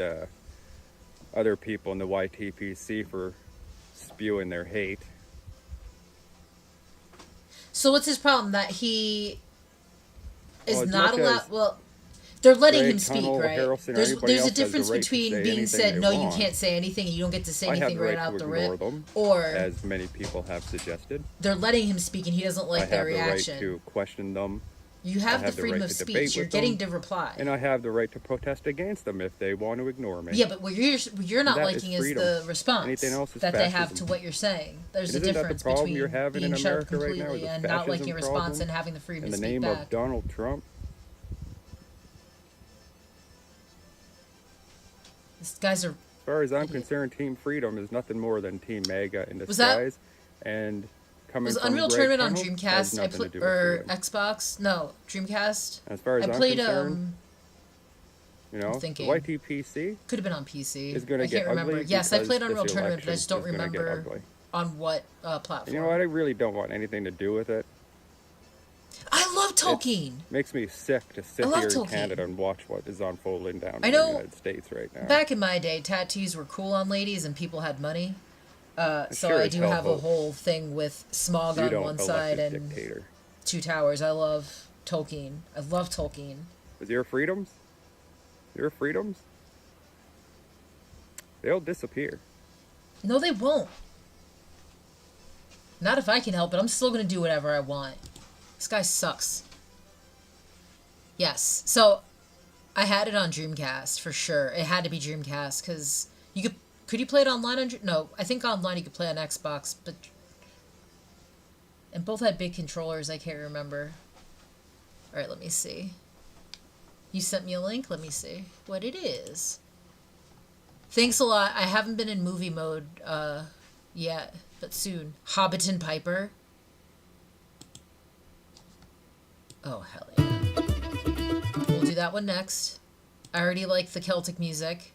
Speaker 15: other people in the YTPC for spewing their hate.
Speaker 1: So what's his problem? That he is
Speaker 15: Well, as
Speaker 1: not
Speaker 15: much
Speaker 1: allowed.
Speaker 15: as
Speaker 1: Well, they're letting
Speaker 15: Greg,
Speaker 1: him speak,
Speaker 15: Tunnel,
Speaker 1: right?
Speaker 15: Harrelson, or
Speaker 1: There's
Speaker 15: anybody
Speaker 1: a
Speaker 15: else has the
Speaker 1: difference
Speaker 15: right to
Speaker 1: between
Speaker 15: say
Speaker 1: being
Speaker 15: anything
Speaker 1: said,
Speaker 15: they
Speaker 1: no, you
Speaker 15: want.
Speaker 1: can't say anything, and you don't get to say
Speaker 15: I have
Speaker 1: anything
Speaker 15: the
Speaker 1: right
Speaker 15: right
Speaker 1: out
Speaker 15: to
Speaker 1: the
Speaker 15: ignore
Speaker 1: rip,
Speaker 15: them,
Speaker 1: or
Speaker 15: as many people have suggested.
Speaker 1: they're letting him speak, and he doesn't like
Speaker 15: I
Speaker 1: their
Speaker 15: have
Speaker 1: reaction.
Speaker 15: the right to question them.
Speaker 1: You
Speaker 15: I
Speaker 1: have the
Speaker 15: have the
Speaker 1: freedom
Speaker 15: right
Speaker 1: of
Speaker 15: to debate
Speaker 1: speech. You're
Speaker 15: with
Speaker 1: getting
Speaker 15: them,
Speaker 1: to reply.
Speaker 15: and I have the right to protest against them if they want to ignore me.
Speaker 1: Yeah, but what you're not
Speaker 15: That is
Speaker 1: liking is
Speaker 15: freedom.
Speaker 1: the response
Speaker 15: Anything else is
Speaker 1: that they have
Speaker 15: fascism.
Speaker 1: to what you're saying. There's a
Speaker 15: And isn't that the
Speaker 1: difference
Speaker 15: problem
Speaker 1: between
Speaker 15: you're having
Speaker 1: being
Speaker 15: in
Speaker 1: shut
Speaker 15: America right now,
Speaker 1: completely
Speaker 15: is a
Speaker 1: and not liking a
Speaker 15: fascism
Speaker 1: response
Speaker 15: problem
Speaker 1: and having the freedom
Speaker 15: in
Speaker 1: to
Speaker 15: the
Speaker 1: speak
Speaker 15: name
Speaker 1: back.
Speaker 15: of Donald Trump.
Speaker 1: These guys are.
Speaker 15: As far as I'm concerned, Team Freedom is nothing more than Team MAGA in
Speaker 1: Was that-
Speaker 15: disguise. And coming
Speaker 1: Was
Speaker 15: from
Speaker 1: Unreal
Speaker 15: Greg
Speaker 1: Tournament on
Speaker 15: Tunnel has
Speaker 1: Dreamcast? I
Speaker 15: nothing to
Speaker 1: played
Speaker 15: do with
Speaker 1: or
Speaker 15: freedom.
Speaker 1: Xbox? No, Dreamcast.
Speaker 15: As far as
Speaker 1: I
Speaker 15: I'm
Speaker 1: played
Speaker 15: concerned, you know, the
Speaker 1: thinking.
Speaker 15: YTPC
Speaker 1: could have been on PC.
Speaker 15: is going to
Speaker 1: I
Speaker 15: get
Speaker 1: can't remember.
Speaker 15: ugly.
Speaker 1: Yes, I
Speaker 15: because
Speaker 1: played Unreal
Speaker 15: this
Speaker 1: Tournament, but I
Speaker 15: election
Speaker 1: just don't
Speaker 15: is gonna get
Speaker 1: remember
Speaker 15: ugly.
Speaker 1: on what platform.
Speaker 15: You know what? I really don't want anything to do with it.
Speaker 1: I love Tolkien.
Speaker 15: Makes me sick to sit
Speaker 1: I love
Speaker 15: here in
Speaker 1: Tolkien.
Speaker 15: Canada and watch what is unfolding down
Speaker 1: I
Speaker 15: in
Speaker 1: know
Speaker 15: the United States right now.
Speaker 1: Back in my day, tattoos were cool on ladies and people had money. So
Speaker 15: sure
Speaker 1: I
Speaker 15: as
Speaker 1: do
Speaker 15: hell
Speaker 1: have a
Speaker 15: hope
Speaker 1: whole thing with Smaug
Speaker 15: You
Speaker 1: on
Speaker 15: don't
Speaker 1: one
Speaker 15: elect
Speaker 1: side
Speaker 15: a
Speaker 1: and
Speaker 15: dictator.
Speaker 1: Two Towers. I love Tolkien. I love Tolkien.
Speaker 15: With your freedoms, they'll disappear.
Speaker 1: No, they won't. Not if I can help it. I'm still going to do whatever I want. This guy sucks. Yes. So, I had it on Dreamcast, for sure. It had to be Dreamcast, because you could you play it online on No, I think online you could play on Xbox, but... And both had big controllers, I can't remember. Alright, let me see. You sent me a link? Let me see what it is. Thanks a lot. I haven't been in movie mode yet, but soon. Hobbiton Piper. Oh, hell yeah. We'll do that one next. I already like the Celtic music.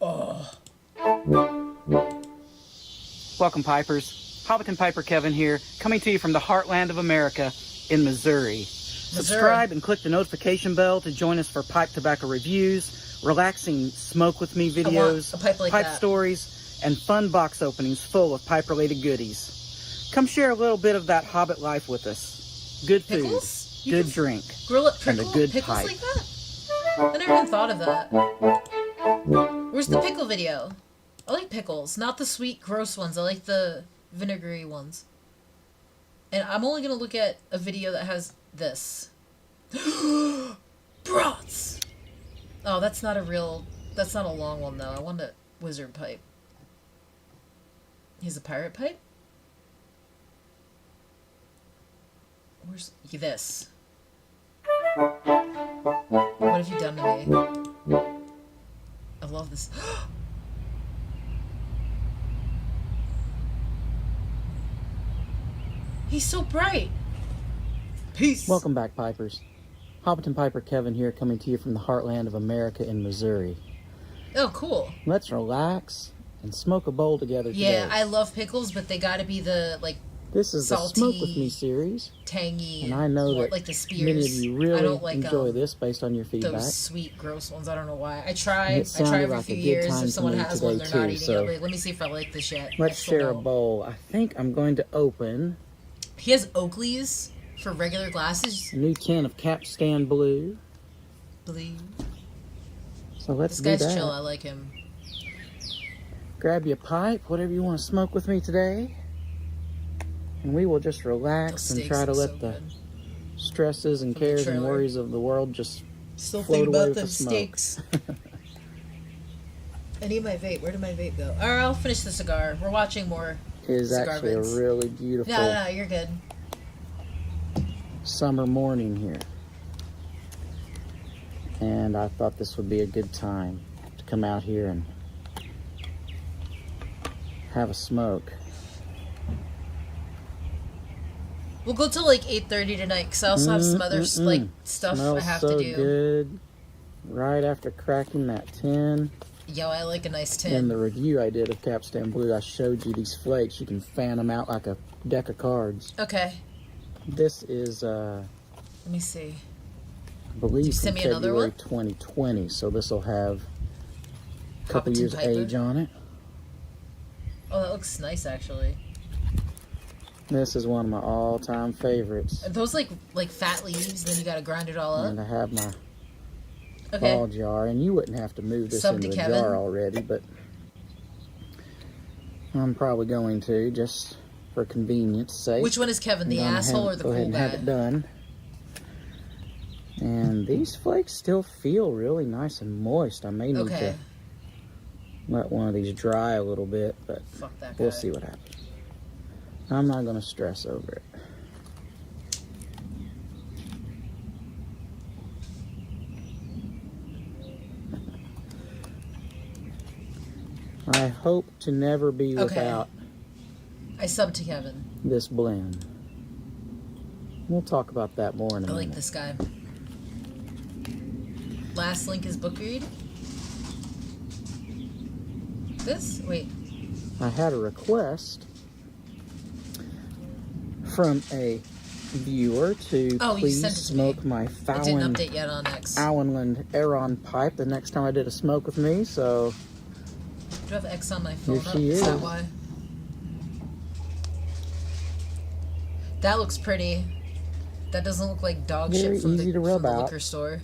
Speaker 1: Oh.
Speaker 17: Welcome, Pipers. Hobbiton Piper Kevin here, coming to you from the heartland of America in Missouri. Subscribe and click the notification bell to join us for pipe tobacco reviews, relaxing smoke with me videos,
Speaker 1: a pipe like that.
Speaker 17: stories, and fun box openings full of pipe-related goodies. Come share a little bit of that Hobbit life with us. Good food,
Speaker 1: Pickles?
Speaker 17: good drink,
Speaker 1: Grill it,
Speaker 17: and a good
Speaker 1: pickles
Speaker 17: pipe.
Speaker 1: like that? I never even thought of that. Where's the pickle video? I like pickles, not the sweet, gross ones. I like the vinegary ones. And I'm only going to look at a video that has this. Brats! Oh, that's not a long one, though. I want a wizard pipe. He's a pirate pipe? Where's this? What have you done to me? I love this. He's so bright. Peace.
Speaker 17: Welcome back, Pipers. Hobbiton Piper Kevin here, coming to you from the heartland of America in Missouri.
Speaker 1: Oh, cool.
Speaker 17: Let's relax and smoke a bowl together today.
Speaker 1: Yeah, I love pickles, but they gotta be the, like,
Speaker 17: This is
Speaker 1: salty,
Speaker 17: the Smoke With Me series.
Speaker 1: Tangy.
Speaker 17: And I know that
Speaker 1: like the spears.
Speaker 17: many of you
Speaker 1: I
Speaker 17: really
Speaker 1: don't like,
Speaker 17: enjoy this based on your feedback.
Speaker 1: Those sweet, gross ones. I don't know why. I try
Speaker 17: And it sounded
Speaker 1: every
Speaker 17: like
Speaker 1: few
Speaker 17: a good
Speaker 1: years.
Speaker 17: time
Speaker 1: If
Speaker 17: to
Speaker 1: someone
Speaker 17: me
Speaker 1: has one, they're
Speaker 17: today,
Speaker 1: not
Speaker 17: too,
Speaker 1: eating
Speaker 17: so
Speaker 1: it. Wait, let me see if I like this yet.
Speaker 17: Let's share a bowl. I think I'm going to open
Speaker 1: He has Oakleys for regular glasses.
Speaker 17: a new tin of Capstan Blue.
Speaker 1: Blue.
Speaker 17: So let's
Speaker 1: This
Speaker 17: do
Speaker 1: guy's
Speaker 17: that.
Speaker 1: chill. I like him.
Speaker 17: Grab you a pipe, whatever you want to smoke with me today. And we will just relax and try to let the stresses and cares and
Speaker 1: trailer.
Speaker 17: worries of the world just
Speaker 1: Still
Speaker 17: float
Speaker 1: thinking
Speaker 17: away
Speaker 1: about
Speaker 17: with
Speaker 1: them
Speaker 17: the smoke.
Speaker 1: steaks. I need my vape. Where did my vape go? Alright, I'll finish the cigar. We're watching more
Speaker 17: It is
Speaker 1: cigar
Speaker 17: actually
Speaker 1: vids.
Speaker 17: a really beautiful
Speaker 1: No, you're good.
Speaker 17: summer morning here. And I thought this would be a good time to come out here and have a smoke.
Speaker 1: We'll go till like 8:30 tonight because I also have some other like stuff
Speaker 17: Smells
Speaker 1: I have
Speaker 17: so
Speaker 1: to do.
Speaker 17: good. Right after cracking that tin.
Speaker 1: Yo, I like a nice tin.
Speaker 17: In the review I did of Capstan Blue, I showed you these flakes. You can fan them out like a deck of cards.
Speaker 1: Okay,
Speaker 17: This is,
Speaker 1: let me see.
Speaker 17: I believe,
Speaker 1: you
Speaker 17: from
Speaker 1: send me another
Speaker 17: February
Speaker 1: one?
Speaker 17: 2020. So this will have a couple
Speaker 1: Hobbiton
Speaker 17: years
Speaker 1: Piper.
Speaker 17: age on it.
Speaker 1: Oh, that looks nice actually.
Speaker 17: This is one of my all-time favorites.
Speaker 1: Are those like fat leaves? Then you gotta grind it all up.
Speaker 17: And I have my
Speaker 1: Okay.
Speaker 17: ball jar, and you wouldn't have to move this
Speaker 1: Sub
Speaker 17: into
Speaker 1: to
Speaker 17: the
Speaker 1: Kevin.
Speaker 17: jar already, but I'm probably going to, just for convenience sake.
Speaker 1: Which one is Kevin, the asshole or the
Speaker 17: go ahead
Speaker 1: cool
Speaker 17: and have
Speaker 1: guy?
Speaker 17: it done. And these flakes still feel really nice and moist. I may need to let one of these dry a little bit, but
Speaker 1: Fuck that
Speaker 17: we'll
Speaker 1: guy.
Speaker 17: see what happens. I'm not going to stress over it. I hope to never be
Speaker 1: Okay.
Speaker 17: without
Speaker 1: I subbed to Kevin.
Speaker 17: this blend. We'll talk about that more in a
Speaker 1: I like
Speaker 17: minute.
Speaker 1: this guy. Last link is book read. This? Wait.
Speaker 17: I had a request from a viewer to
Speaker 1: Oh, you
Speaker 17: please
Speaker 1: sent it to
Speaker 17: smoke
Speaker 1: me.
Speaker 17: my
Speaker 1: It didn't
Speaker 17: Fallon
Speaker 1: update yet on X.
Speaker 17: Allenland Aeron pipe the next time I did a smoke with me, so
Speaker 1: Do I have X on my phone?
Speaker 17: Here
Speaker 1: Up?
Speaker 17: she
Speaker 1: Is that
Speaker 17: is.
Speaker 1: why? That looks pretty. That doesn't look like dog
Speaker 17: Very
Speaker 1: shit from
Speaker 17: easy
Speaker 1: the,
Speaker 17: to rub
Speaker 1: from the
Speaker 17: out.
Speaker 1: liquor store.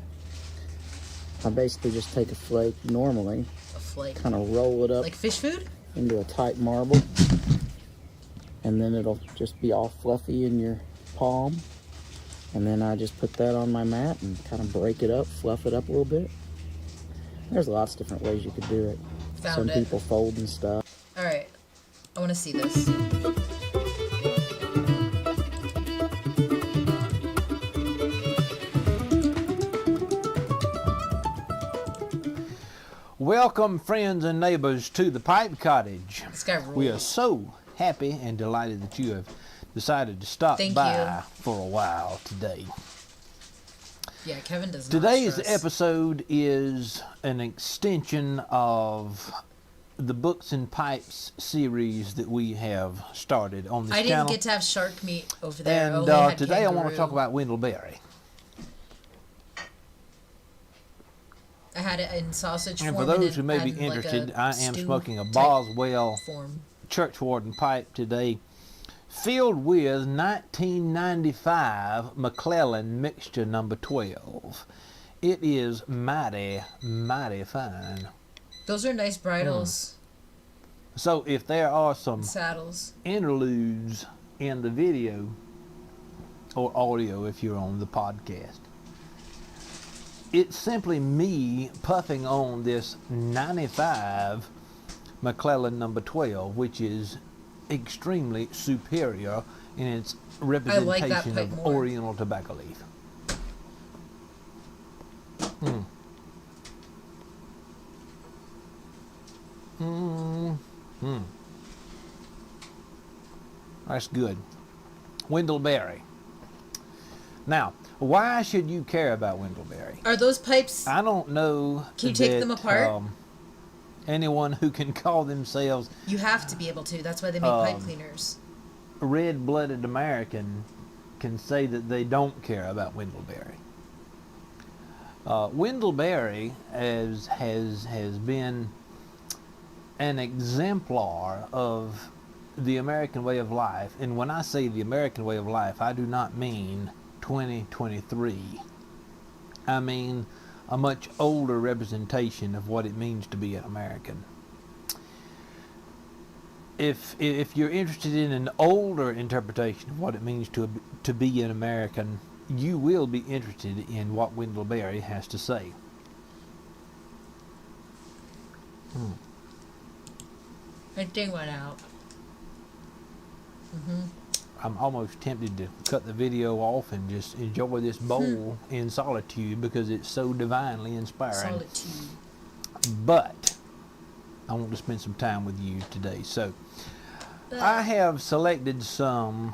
Speaker 17: I basically just take a flake normally,
Speaker 1: A flake.
Speaker 17: kind of roll it up
Speaker 1: Like fish food?
Speaker 17: into a tight marble, and then it'll just be all fluffy in your palm. And then I just put that on my mat and kind of break it up, fluff it up a little bit. There's lots of different ways you could do it.
Speaker 1: Found
Speaker 17: Some
Speaker 1: it.
Speaker 17: people fold and stuff.
Speaker 1: Alright. I want to see this.
Speaker 12: Welcome, friends and neighbors, to the Pipe Cottage.
Speaker 1: This guy rules.
Speaker 12: We are so happy and delighted that you have decided to stop
Speaker 1: Thank
Speaker 12: by
Speaker 1: you.
Speaker 12: for a while today.
Speaker 1: Yeah, Kevin does not
Speaker 12: Today's
Speaker 1: stress.
Speaker 12: episode is an extension of the Books and Pipes series that we have started on this
Speaker 1: I didn't
Speaker 12: channel.
Speaker 1: get to have shark meat over there.
Speaker 12: And
Speaker 1: only had
Speaker 12: today I want to
Speaker 1: kangaroo.
Speaker 12: talk about Wendellberry.
Speaker 1: I had it in sausage
Speaker 12: And
Speaker 1: form.
Speaker 12: for those who
Speaker 1: and
Speaker 12: may be
Speaker 1: like a
Speaker 12: interested, I am
Speaker 1: stew
Speaker 12: smoking a
Speaker 1: type
Speaker 12: Boswell
Speaker 1: form.
Speaker 12: Churchwarden pipe today, filled with 1995 McClellan Mixture Number 12. It is mighty, mighty fine.
Speaker 1: Those are nice bridles.
Speaker 12: So if there are some
Speaker 1: Saddles.
Speaker 12: interludes in the video, or audio if you're on the podcast, it's simply me puffing on this 95 McClellan number 12, which is extremely superior in its representation
Speaker 1: pipe
Speaker 12: of
Speaker 1: more.
Speaker 12: Oriental tobacco leaf. Mm. Mm. That's good. Wendellberry. Now, why should you care about Wendellberry?
Speaker 1: Are those pipes?
Speaker 12: I don't know.
Speaker 1: Can you take
Speaker 12: that,
Speaker 1: them apart?
Speaker 12: Anyone who can call themselves
Speaker 1: You have to be able to. That's why they make pipe
Speaker 12: Um,
Speaker 1: cleaners.
Speaker 12: red-blooded American can say that they don't care about Wendellberry. Wendellberry has been an exemplar of the American way of life, and when I say the American way of life, I do not mean 2023. I mean a much older representation of what it means to be an American. If you're interested in an older interpretation of what it means to be an American, you will be interested in what Wendellberry has to say.
Speaker 1: I thing went out.
Speaker 12: I'm almost tempted to cut the video off and just enjoy this bowl in solitude because it's so divinely inspiring.
Speaker 1: Solitude.
Speaker 12: But I want to spend some time with you today. So I have selected some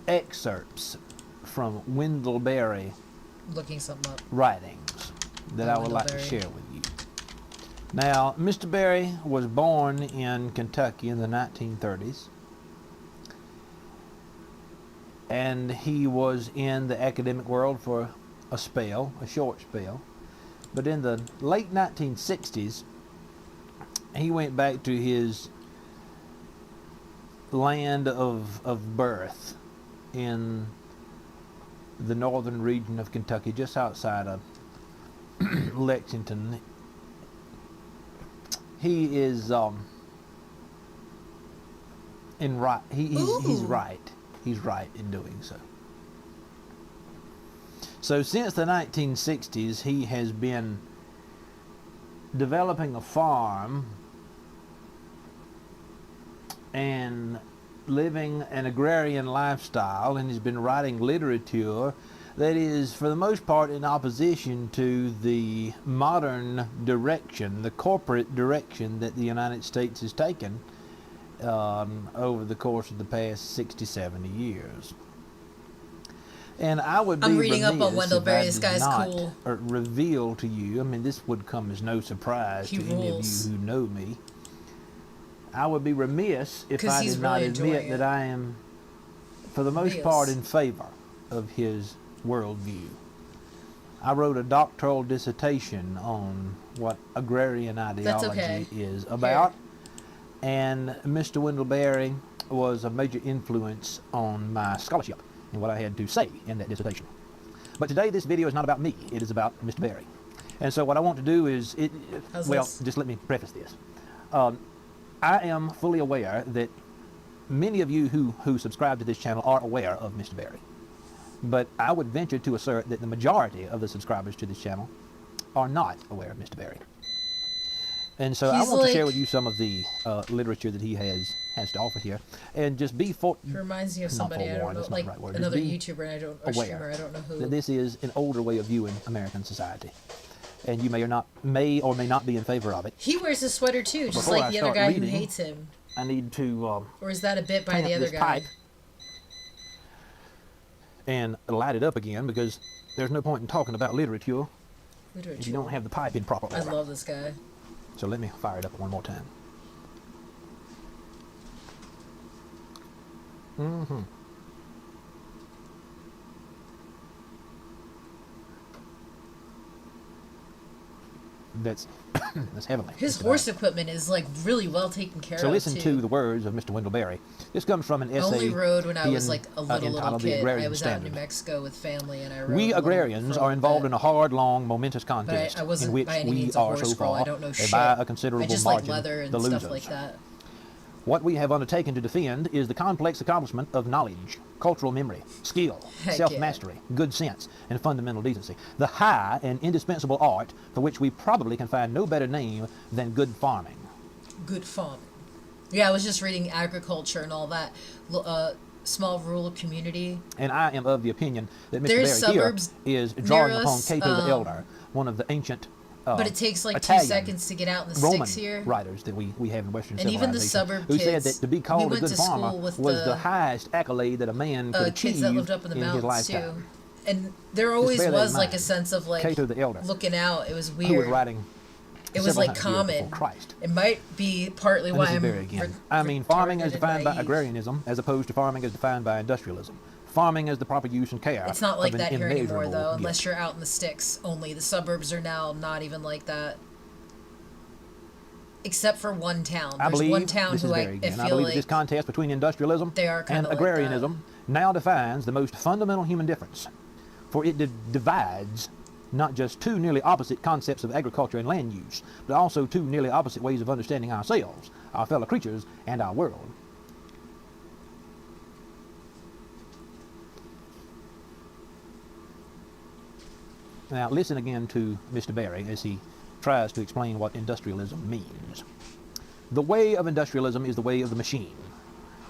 Speaker 12: excerpts from Wendellberry
Speaker 1: Looking something up.
Speaker 12: writings that I would like to
Speaker 1: Wendellberry.
Speaker 12: share with you. Now, Mr. Berry was born in Kentucky in the 1930s, and he was in the academic world for a short spell. But in the late 1960s, he went back to his land of birth in the northern region of Kentucky, just outside of Lexington. He is he's right. He's right in doing so. So since the 1960s, he has been developing a farm and living an agrarian lifestyle, and he's been writing literature that is, for the most part, in opposition to the modern direction, the corporate direction that the United States has taken over the course of the past 60, 70 years. And I would be
Speaker 1: I'm reading up on Wendell Berry. This guy's
Speaker 12: not
Speaker 1: cool.
Speaker 12: Reveal to you, I mean, this would come as no surprise to any of you who know me. I would be remiss if I did not admit that I am, for the most part, in favor of his worldview. I wrote a doctoral dissertation on what agrarian ideology is about, and Mr. Wendell Berry was a major influence on my scholarship and what I had to say in that dissertation. But today this video is not about me, it is about Mr. Berry. And so what I want to do is, just let me preface this. I am fully aware that many of you who subscribe to this channel are aware of Mr. Berry. But I would venture to assert that the majority of the subscribers to this channel are not aware of Mr. Berry. And so I want to share with you some of the literature that he has to offer here, and just be
Speaker 1: He reminds me of somebody I don't know, like another YouTuber, or streamer, I don't know who.
Speaker 12: That this is an older way of viewing American society, and you may or may not be in favor of it.
Speaker 1: He wears a sweater too, just like the other guy who hates him.
Speaker 12: I need to.
Speaker 1: Or is that a bit by the other guy?
Speaker 12: And light it up again, because there's no point in talking about literature if you don't have the pipe in proper order.
Speaker 1: I love this guy.
Speaker 12: So let me fire it up one more time. That's heavenly.
Speaker 1: His horse equipment is like really well taken care of.
Speaker 12: So listen to the words of Mr. Wendell Berry. This comes from an essay.
Speaker 1: I only rode when I was like a little kid. I was out in New Mexico with family, and I rode.
Speaker 12: We agrarians are involved in a hard, long, momentous contest in which we are so far, by a considerable margin, the losers.
Speaker 1: Like that.
Speaker 12: What we have undertaken to defend is the complex accomplishment of knowledge, cultural memory, skill, self-mastery, good sense, and fundamental decency. The high and indispensable art for which we probably can find no better name than good farming.
Speaker 1: Good farming. Yeah, I was just reading agriculture and all that. Small rural community.
Speaker 12: And I am of the opinion that Mr. Berry here is drawing upon Cato the Elder, one of the ancient
Speaker 1: but it takes like
Speaker 12: Italian,
Speaker 1: 2 seconds to get out in the
Speaker 12: Roman
Speaker 1: sticks here.
Speaker 12: Writers that we have in Western
Speaker 1: and
Speaker 12: civilization.
Speaker 1: Even the suburb
Speaker 12: who
Speaker 1: kids,
Speaker 12: said that to be called a good farmer was the highest accolade that a man could achieve
Speaker 1: kids that lived up in the mountains
Speaker 12: lifetime.
Speaker 1: Too. And there always was like a sense of like
Speaker 12: Cato the Elder,
Speaker 1: looking out. It was weird.
Speaker 12: Who was writing
Speaker 1: it was like common. It might be partly why
Speaker 12: I mean, farming as defined by agrarianism as opposed to farming as defined by industrialism. Farming as the proper use and care.
Speaker 1: It's not like that here anymore, though, unless you're out in the sticks only. The suburbs are now not even like that. Except for one town. There's one town who I feel
Speaker 12: I believe
Speaker 1: like
Speaker 12: this contest between industrialism and agrarianism now defines the most fundamental human difference. For it divides not just two nearly opposite concepts of agriculture and land use, but also two nearly opposite ways of understanding ourselves, our fellow creatures, and our world. Now listen again to Mr. Berry as he tries to explain what industrialism means. The way of industrialism is the way of the machine.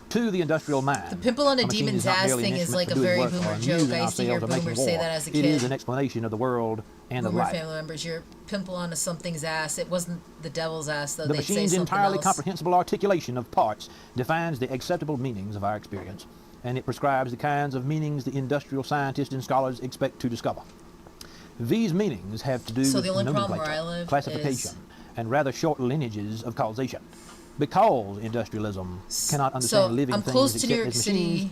Speaker 12: To the industrial mind,
Speaker 1: the pimple on a demon's ass thing is like a very boomer joke. I used to hear boomers say that as a kid.
Speaker 12: It is an explanation of the world and of life.
Speaker 1: Family members, your pimple on something's ass. It wasn't the devil's ass, though.
Speaker 12: The machine's entirely comprehensible articulation of parts defines the acceptable meanings of our experience, and it prescribes the kinds of meanings the industrial scientists and scholars expect to discover. These meanings have to do with nomenclature, classification, and rather short lineages of causation. Because industrialism cannot understand living things except as machines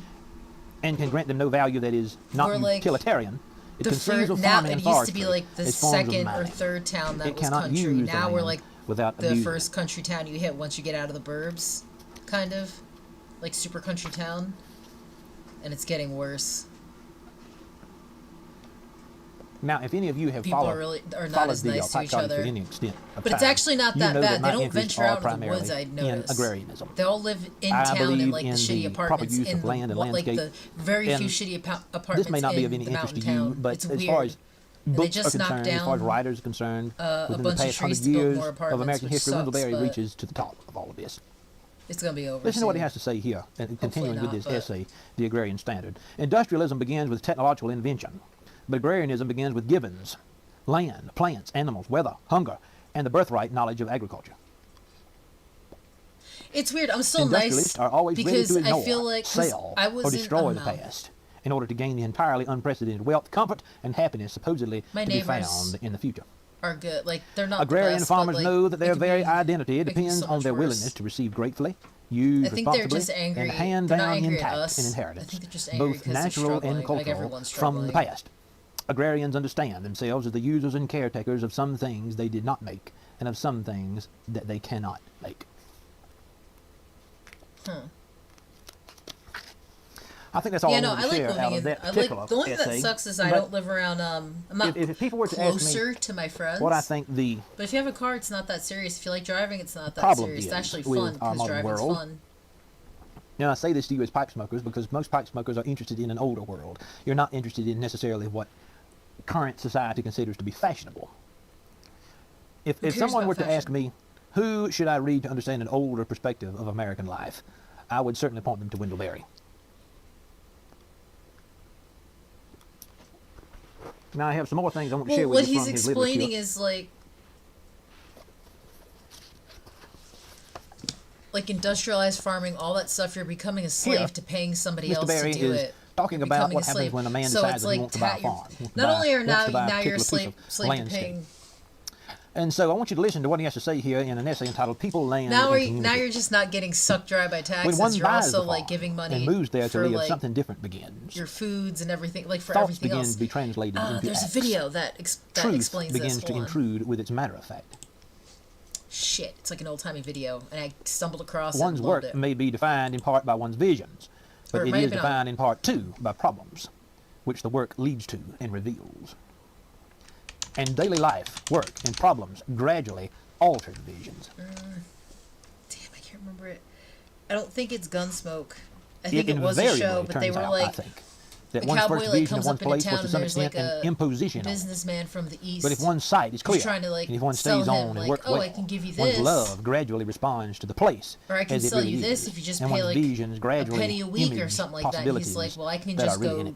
Speaker 12: and can grant them no value that is not utilitarian, it conceives of farming and forestry
Speaker 1: as forms of mining. It used to be like the second or third town that was country. Now we're like the first country town you hit once you get out of the burbs, kind of. like super country town, and it's getting worse.
Speaker 12: Now, if any of you have
Speaker 1: People
Speaker 12: followed
Speaker 1: are not as
Speaker 12: the
Speaker 1: nice to
Speaker 12: pipe
Speaker 1: each
Speaker 12: cottage
Speaker 1: other.
Speaker 12: to any extent of
Speaker 1: But it's
Speaker 12: time,
Speaker 1: actually not
Speaker 12: you
Speaker 1: that
Speaker 12: know
Speaker 1: bad.
Speaker 12: my
Speaker 1: They don't
Speaker 12: interests
Speaker 1: venture
Speaker 12: are
Speaker 1: out into the
Speaker 12: primarily
Speaker 1: woods, I
Speaker 12: in
Speaker 1: noticed.
Speaker 12: agrarianism.
Speaker 1: They all live in
Speaker 12: I
Speaker 1: town in
Speaker 12: believe
Speaker 1: like the
Speaker 12: in
Speaker 1: shitty
Speaker 12: the
Speaker 1: apartments
Speaker 12: proper use
Speaker 1: in
Speaker 12: of land and
Speaker 1: like the
Speaker 12: landscape,
Speaker 1: very few
Speaker 12: and
Speaker 1: shitty apartments
Speaker 12: this may not be of
Speaker 1: in
Speaker 12: any
Speaker 1: the
Speaker 12: interest
Speaker 1: mountain
Speaker 12: to you,
Speaker 1: town.
Speaker 12: but
Speaker 1: It's
Speaker 12: as
Speaker 1: weird.
Speaker 12: far as
Speaker 1: And they
Speaker 12: books are
Speaker 1: just knocked
Speaker 12: concerned, as far as
Speaker 1: down,
Speaker 12: writers are concerned,
Speaker 1: a
Speaker 12: within the
Speaker 1: bunch of
Speaker 12: past
Speaker 1: trees
Speaker 12: 100
Speaker 1: to build
Speaker 12: years
Speaker 1: more
Speaker 12: of
Speaker 1: apartments,
Speaker 12: American
Speaker 1: which
Speaker 12: history,
Speaker 1: sucks,
Speaker 12: Wendell
Speaker 1: but
Speaker 12: reaches to the top of all of this.
Speaker 1: it's going to be over
Speaker 12: Listen to what he
Speaker 1: soon.
Speaker 12: has to say here, and continuing
Speaker 1: not,
Speaker 12: with this
Speaker 1: but-
Speaker 12: essay, The Agrarian Standard. Industrialism begins with technological invention, but agrarianism begins with givens, land, plants, animals, weather, hunger, and the birthright knowledge of agriculture.
Speaker 1: It's weird. I'm still
Speaker 12: Industrialists
Speaker 1: nice
Speaker 12: are always ready
Speaker 1: because
Speaker 12: to ignore,
Speaker 1: I feel like 'cause
Speaker 12: sell,
Speaker 1: I was
Speaker 12: or destroy
Speaker 1: in,
Speaker 12: the past in order to gain the entirely unprecedented wealth, comfort, and happiness supposedly
Speaker 1: My
Speaker 12: to be
Speaker 1: neighbors
Speaker 12: found in the future.
Speaker 1: are good. Like they're not
Speaker 12: Agrarian
Speaker 1: the best,
Speaker 12: farmers
Speaker 1: but, like,
Speaker 12: know that their very identity
Speaker 1: it could be
Speaker 12: depends
Speaker 1: so
Speaker 12: on
Speaker 1: much
Speaker 12: their
Speaker 1: worse.
Speaker 12: willingness to receive gratefully, use
Speaker 1: I think they're
Speaker 12: responsibly,
Speaker 1: just angry.
Speaker 12: and hand
Speaker 1: They're not
Speaker 12: down
Speaker 1: angry at
Speaker 12: intact
Speaker 1: us.
Speaker 12: an
Speaker 1: I
Speaker 12: inheritance,
Speaker 1: think they're just angry
Speaker 12: both
Speaker 1: 'cause they're
Speaker 12: natural and
Speaker 1: struggling, like
Speaker 12: cultural,
Speaker 1: everyone's
Speaker 12: from the
Speaker 1: struggling.
Speaker 12: past. Agrarians understand themselves as the users and caretakers of some things they did not make, and of some things that they cannot make. I think that's all
Speaker 1: Yeah,
Speaker 12: I
Speaker 1: no,
Speaker 12: wanted
Speaker 1: I
Speaker 12: to
Speaker 1: like
Speaker 12: share
Speaker 1: living
Speaker 12: out of
Speaker 1: in.
Speaker 12: that
Speaker 1: I like
Speaker 12: particular
Speaker 1: the only thing that
Speaker 12: essay.
Speaker 1: sucks is I
Speaker 12: But
Speaker 1: don't live around. I'm not
Speaker 12: if people were to ask me
Speaker 1: closer to my friends.
Speaker 12: what I think the
Speaker 1: But if you have a car, it's not that serious. If you like driving, it's not that
Speaker 12: problem
Speaker 1: serious. It's
Speaker 12: is
Speaker 1: actually
Speaker 12: with
Speaker 1: fun
Speaker 12: our
Speaker 1: because
Speaker 12: modern
Speaker 1: driving's
Speaker 12: world.
Speaker 1: fun.
Speaker 12: Now, I say this to you as pipe smokers because most pipe smokers are interested in an older world. You're not interested in necessarily what current society considers to be fashionable. If
Speaker 1: cares
Speaker 12: someone
Speaker 1: about
Speaker 12: were to
Speaker 1: fashion?
Speaker 12: ask me, who should I read to understand an older perspective of American life, I would certainly point them to Wendell Berry. Now, I have some more things I want to share
Speaker 1: Well,
Speaker 12: with
Speaker 1: what
Speaker 12: you
Speaker 1: he's
Speaker 12: from his
Speaker 1: explaining
Speaker 12: literature.
Speaker 1: is like industrialized farming, all that stuff. You're becoming a slave
Speaker 12: Here,
Speaker 1: to paying somebody
Speaker 12: Mr.
Speaker 1: else
Speaker 12: Berry
Speaker 1: to do
Speaker 12: is
Speaker 1: it.
Speaker 12: talking
Speaker 1: You're
Speaker 12: about
Speaker 1: becoming
Speaker 12: what
Speaker 1: a
Speaker 12: happens
Speaker 1: slave.
Speaker 12: when a man
Speaker 1: So
Speaker 12: decides
Speaker 1: it's
Speaker 12: that he
Speaker 1: like
Speaker 12: wants to buy a
Speaker 1: you're-
Speaker 12: farm. wants to
Speaker 1: Not
Speaker 12: buy-
Speaker 1: only are
Speaker 12: wants
Speaker 1: now
Speaker 12: to buy a
Speaker 1: you're a
Speaker 12: particular piece
Speaker 1: slave
Speaker 12: of
Speaker 1: to
Speaker 12: landscape.
Speaker 1: paying.
Speaker 12: And so I want you to listen to what he has to say here in an essay entitled People, Land,
Speaker 1: Now,
Speaker 12: and Community.
Speaker 1: you're just not getting sucked dry by taxes.
Speaker 12: When one
Speaker 1: You're
Speaker 12: buys
Speaker 1: also
Speaker 12: the
Speaker 1: like
Speaker 12: farm
Speaker 1: giving money
Speaker 12: and moves there to
Speaker 1: for
Speaker 12: live,
Speaker 1: like
Speaker 12: something different begins.
Speaker 1: your foods and everything, like for
Speaker 12: Thoughts
Speaker 1: everything
Speaker 12: begin
Speaker 1: else.
Speaker 12: to be translated into
Speaker 1: There's
Speaker 12: acts.
Speaker 1: a video that that
Speaker 12: Truth
Speaker 1: explains
Speaker 12: begins
Speaker 1: this.
Speaker 12: to
Speaker 1: Hold on.
Speaker 12: intrude with its matter of fact.
Speaker 1: Shit, it's like an old timey video, and I stumbled across it
Speaker 12: One's
Speaker 1: and loved
Speaker 12: work
Speaker 1: it.
Speaker 12: may be defined in part by one's visions,
Speaker 1: Or
Speaker 12: but
Speaker 1: it
Speaker 12: it
Speaker 1: might have
Speaker 12: is
Speaker 1: been on-
Speaker 12: defined in part too by problems, which the work leads to and reveals. And daily life, work, and problems gradually alter the visions.
Speaker 1: Damn, I can't remember it. I don't think it's Gunsmoke. I think it
Speaker 12: It
Speaker 1: was a show,
Speaker 12: invariably
Speaker 1: but they
Speaker 12: turns
Speaker 1: were
Speaker 12: out, I
Speaker 1: like
Speaker 12: think, that
Speaker 1: a
Speaker 12: one's
Speaker 1: cowboy
Speaker 12: first
Speaker 1: like
Speaker 12: vision of
Speaker 1: comes
Speaker 12: one
Speaker 1: up into
Speaker 12: place
Speaker 1: town
Speaker 12: was to
Speaker 1: and
Speaker 12: some
Speaker 1: there's like
Speaker 12: extent an
Speaker 1: a
Speaker 12: imposition on it.
Speaker 1: businessman from the east.
Speaker 12: But if one's sight is
Speaker 1: who's
Speaker 12: clear,
Speaker 1: trying to like
Speaker 12: and if one
Speaker 1: sell
Speaker 12: stays
Speaker 1: him,
Speaker 12: on and
Speaker 1: like,
Speaker 12: works
Speaker 1: oh,
Speaker 12: well,
Speaker 1: I can give you
Speaker 12: one's
Speaker 1: this,
Speaker 12: love gradually responds to the place
Speaker 1: or I can
Speaker 12: as it
Speaker 1: sell
Speaker 12: really
Speaker 1: you this
Speaker 12: is,
Speaker 1: if you just
Speaker 12: and
Speaker 1: pay
Speaker 12: one's
Speaker 1: like
Speaker 12: visions
Speaker 1: a
Speaker 12: gradually
Speaker 1: penny a week or
Speaker 12: image
Speaker 1: something like that. And he's like,
Speaker 12: possibilities
Speaker 1: well, I can
Speaker 12: that
Speaker 1: just
Speaker 12: are really
Speaker 1: go
Speaker 12: in it.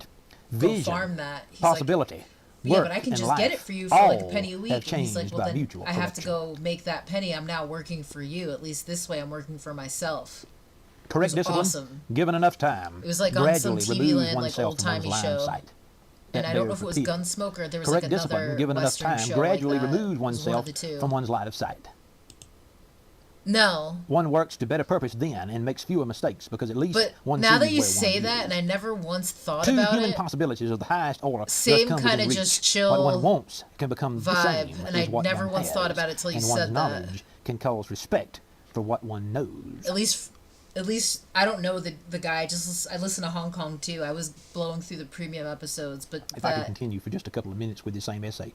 Speaker 1: go
Speaker 12: Vision,
Speaker 1: farm that. He's
Speaker 12: possibility,
Speaker 1: like, yeah,
Speaker 12: work,
Speaker 1: but I can
Speaker 12: and
Speaker 1: just
Speaker 12: life,
Speaker 1: get it for you for like a
Speaker 12: all
Speaker 1: penny a week.
Speaker 12: have
Speaker 1: And he's like,
Speaker 12: changed
Speaker 1: well,
Speaker 12: by
Speaker 1: then
Speaker 12: mutual
Speaker 1: I have to
Speaker 12: correction.
Speaker 1: go make that penny. I'm now working for you. At least this way, I'm working for myself.
Speaker 12: Correct
Speaker 1: It was
Speaker 12: discipline,
Speaker 1: awesome.
Speaker 12: given enough time,
Speaker 1: It was like on
Speaker 12: gradually
Speaker 1: some TV
Speaker 12: removes
Speaker 1: land, like
Speaker 12: oneself
Speaker 1: old
Speaker 12: from one's
Speaker 1: timey
Speaker 12: line
Speaker 1: show.
Speaker 12: of sight.
Speaker 1: And
Speaker 12: That
Speaker 1: I don't know
Speaker 12: bears
Speaker 1: if it was
Speaker 12: repeating.
Speaker 1: Gunsmoke or there was
Speaker 12: Correct
Speaker 1: like
Speaker 12: discipline,
Speaker 1: another
Speaker 12: given enough
Speaker 1: Western
Speaker 12: time,
Speaker 1: show
Speaker 12: gradually
Speaker 1: like that.
Speaker 12: removes
Speaker 1: It was one of
Speaker 12: oneself
Speaker 1: the two.
Speaker 12: from one's line of sight.
Speaker 1: No.
Speaker 12: One works to better purpose then and makes fewer mistakes because at least
Speaker 1: But
Speaker 12: one
Speaker 1: now that
Speaker 12: sees
Speaker 1: you
Speaker 12: where
Speaker 1: say
Speaker 12: one
Speaker 1: that,
Speaker 12: is.
Speaker 1: and I never once thought
Speaker 12: Two
Speaker 1: about
Speaker 12: human
Speaker 1: it,
Speaker 12: possibilities of the highest order
Speaker 1: same
Speaker 12: thus come
Speaker 1: kind
Speaker 12: within
Speaker 1: of
Speaker 12: reach.
Speaker 1: just chill
Speaker 12: What one wants can become the
Speaker 1: vibe,
Speaker 12: same
Speaker 1: and
Speaker 12: as
Speaker 1: I
Speaker 12: what
Speaker 1: never
Speaker 12: one
Speaker 1: once thought
Speaker 12: has,
Speaker 1: about it till you
Speaker 12: and
Speaker 1: said
Speaker 12: one's
Speaker 1: that.
Speaker 12: knowledge can cause respect for what one knows.
Speaker 1: At least I don't know the guy. I listen to Hong Kong too. I was blowing through the premium episodes, but
Speaker 12: If I could continue for just a couple of minutes with the same essay.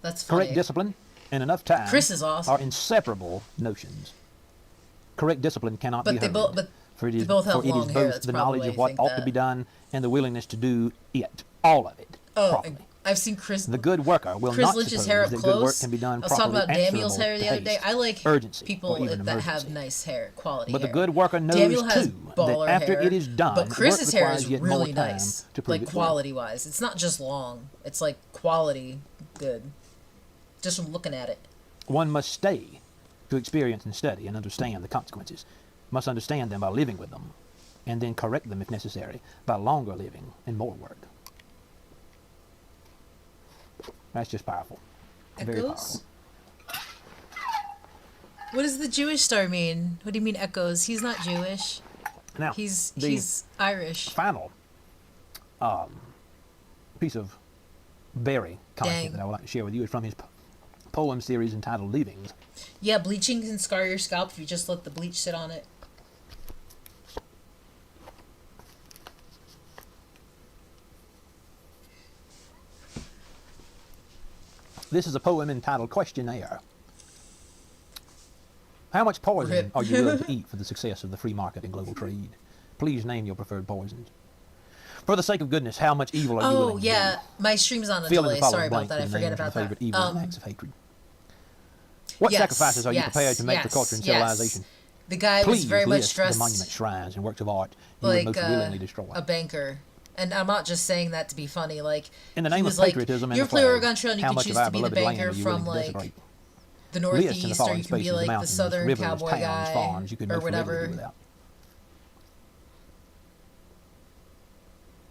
Speaker 1: That's funny.
Speaker 12: Correct discipline and enough time
Speaker 1: Chris is awesome.
Speaker 12: are inseparable notions. Correct discipline cannot
Speaker 1: But
Speaker 12: be
Speaker 1: they
Speaker 12: hurried,
Speaker 1: both- but
Speaker 12: for it
Speaker 1: they
Speaker 12: is,
Speaker 1: both have
Speaker 12: for it
Speaker 1: long
Speaker 12: is
Speaker 1: hair,
Speaker 12: both
Speaker 1: that's
Speaker 12: the
Speaker 1: probably
Speaker 12: knowledge of
Speaker 1: why I
Speaker 12: what
Speaker 1: think
Speaker 12: ought to
Speaker 1: that.
Speaker 12: be done and the willingness to do it. All of it.
Speaker 1: Oh,
Speaker 12: properly.
Speaker 1: I've seen Chris.
Speaker 12: The good worker will
Speaker 1: Chris
Speaker 12: not
Speaker 1: Lynch's
Speaker 12: suppose
Speaker 1: hair up
Speaker 12: that good work
Speaker 1: close.
Speaker 12: can be done
Speaker 1: I was talking
Speaker 12: properly
Speaker 1: about Daniel's hair
Speaker 12: answerable
Speaker 1: the other
Speaker 12: to
Speaker 1: day.
Speaker 12: haste,
Speaker 1: I like
Speaker 12: urgency,
Speaker 1: people
Speaker 12: or even
Speaker 1: that have
Speaker 12: emergency.
Speaker 1: nice hair, quality
Speaker 12: But
Speaker 1: hair.
Speaker 12: the good worker knows
Speaker 1: Daniel has
Speaker 12: too
Speaker 1: baller
Speaker 12: that after
Speaker 1: hair,
Speaker 12: it is done,
Speaker 1: but
Speaker 12: the
Speaker 1: Chris's
Speaker 12: work
Speaker 1: hair is
Speaker 12: requires yet more
Speaker 1: really
Speaker 12: time
Speaker 1: nice,
Speaker 12: to prove
Speaker 1: like
Speaker 12: its worth.
Speaker 1: quality wise. It's not just long; it's like quality good, just from looking at it.
Speaker 12: One must stay to experience and study and understand the consequences, must understand them by living with them, and then correct them if necessary by longer living and more work. That's just powerful. Very
Speaker 1: Echoes?
Speaker 12: powerful.
Speaker 1: What does the Jewish star mean? What do you mean echoes? He's not Jewish.
Speaker 12: Now,
Speaker 1: he's
Speaker 12: the
Speaker 1: Irish.
Speaker 12: Final piece of Berry content
Speaker 1: Dang.
Speaker 12: that I would like to share with you is from his poem series entitled Leavings.
Speaker 1: Yeah, bleaching can scar your scalp if you just let the bleach sit on it.
Speaker 12: This is a poem entitled Questionnaire. How much poison are you willing to eat for the success of the free market and global trade? Please name your preferred poisons. For the sake of goodness, how much evil are you willing to do?
Speaker 1: Oh, yeah. My stream's on a delay. Sorry about that. I forget about that.
Speaker 12: Favorite evil and acts of hatred. What sacrifices are you prepared to make for culture and civilization?
Speaker 1: The guy was very much dressed
Speaker 12: the monuments, shrines, and works of art you
Speaker 1: like
Speaker 12: would most willingly destroy.
Speaker 1: A banker. And I'm not just saying that to be funny. Like,
Speaker 12: in the name of patriotism and
Speaker 1: you're
Speaker 12: the flag,
Speaker 1: Oregon Trail and you
Speaker 12: how
Speaker 1: can
Speaker 12: much
Speaker 1: choose
Speaker 12: of
Speaker 1: to be the banker from, like, the Northeast, or you can be, like, the Southern
Speaker 12: rivers,
Speaker 1: cowboy
Speaker 12: towns,
Speaker 1: guy,
Speaker 12: farms, you could
Speaker 1: or whatever.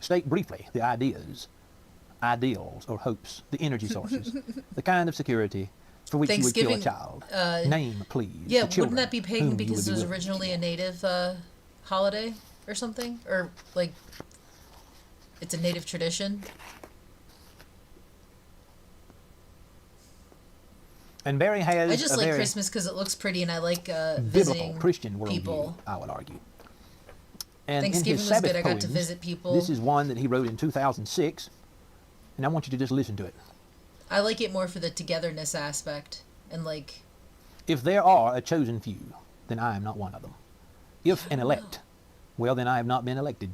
Speaker 12: State briefly the ideas, ideals, or hopes, the energy sources, the kind of security for which you would kill a child. Name, please.
Speaker 1: Yeah, wouldn't that be pagan because it was originally a native holiday or something? Or, like, it's a native tradition?
Speaker 12: And Barry has
Speaker 1: I just like Christmas because it looks pretty, and I like visiting
Speaker 12: biblical Christian worldview,
Speaker 1: people.
Speaker 12: I would argue. And
Speaker 1: Thanksgiving
Speaker 12: in his
Speaker 1: was
Speaker 12: Sabbath
Speaker 1: good. I got to
Speaker 12: poems,
Speaker 1: visit people.
Speaker 12: This is one that he wrote in 2006, and I want you to just listen to it.
Speaker 1: I like it more for the togetherness aspect, and like...
Speaker 12: If there are a chosen few, then I am not one of them. If an elect, well, then I have not been elected.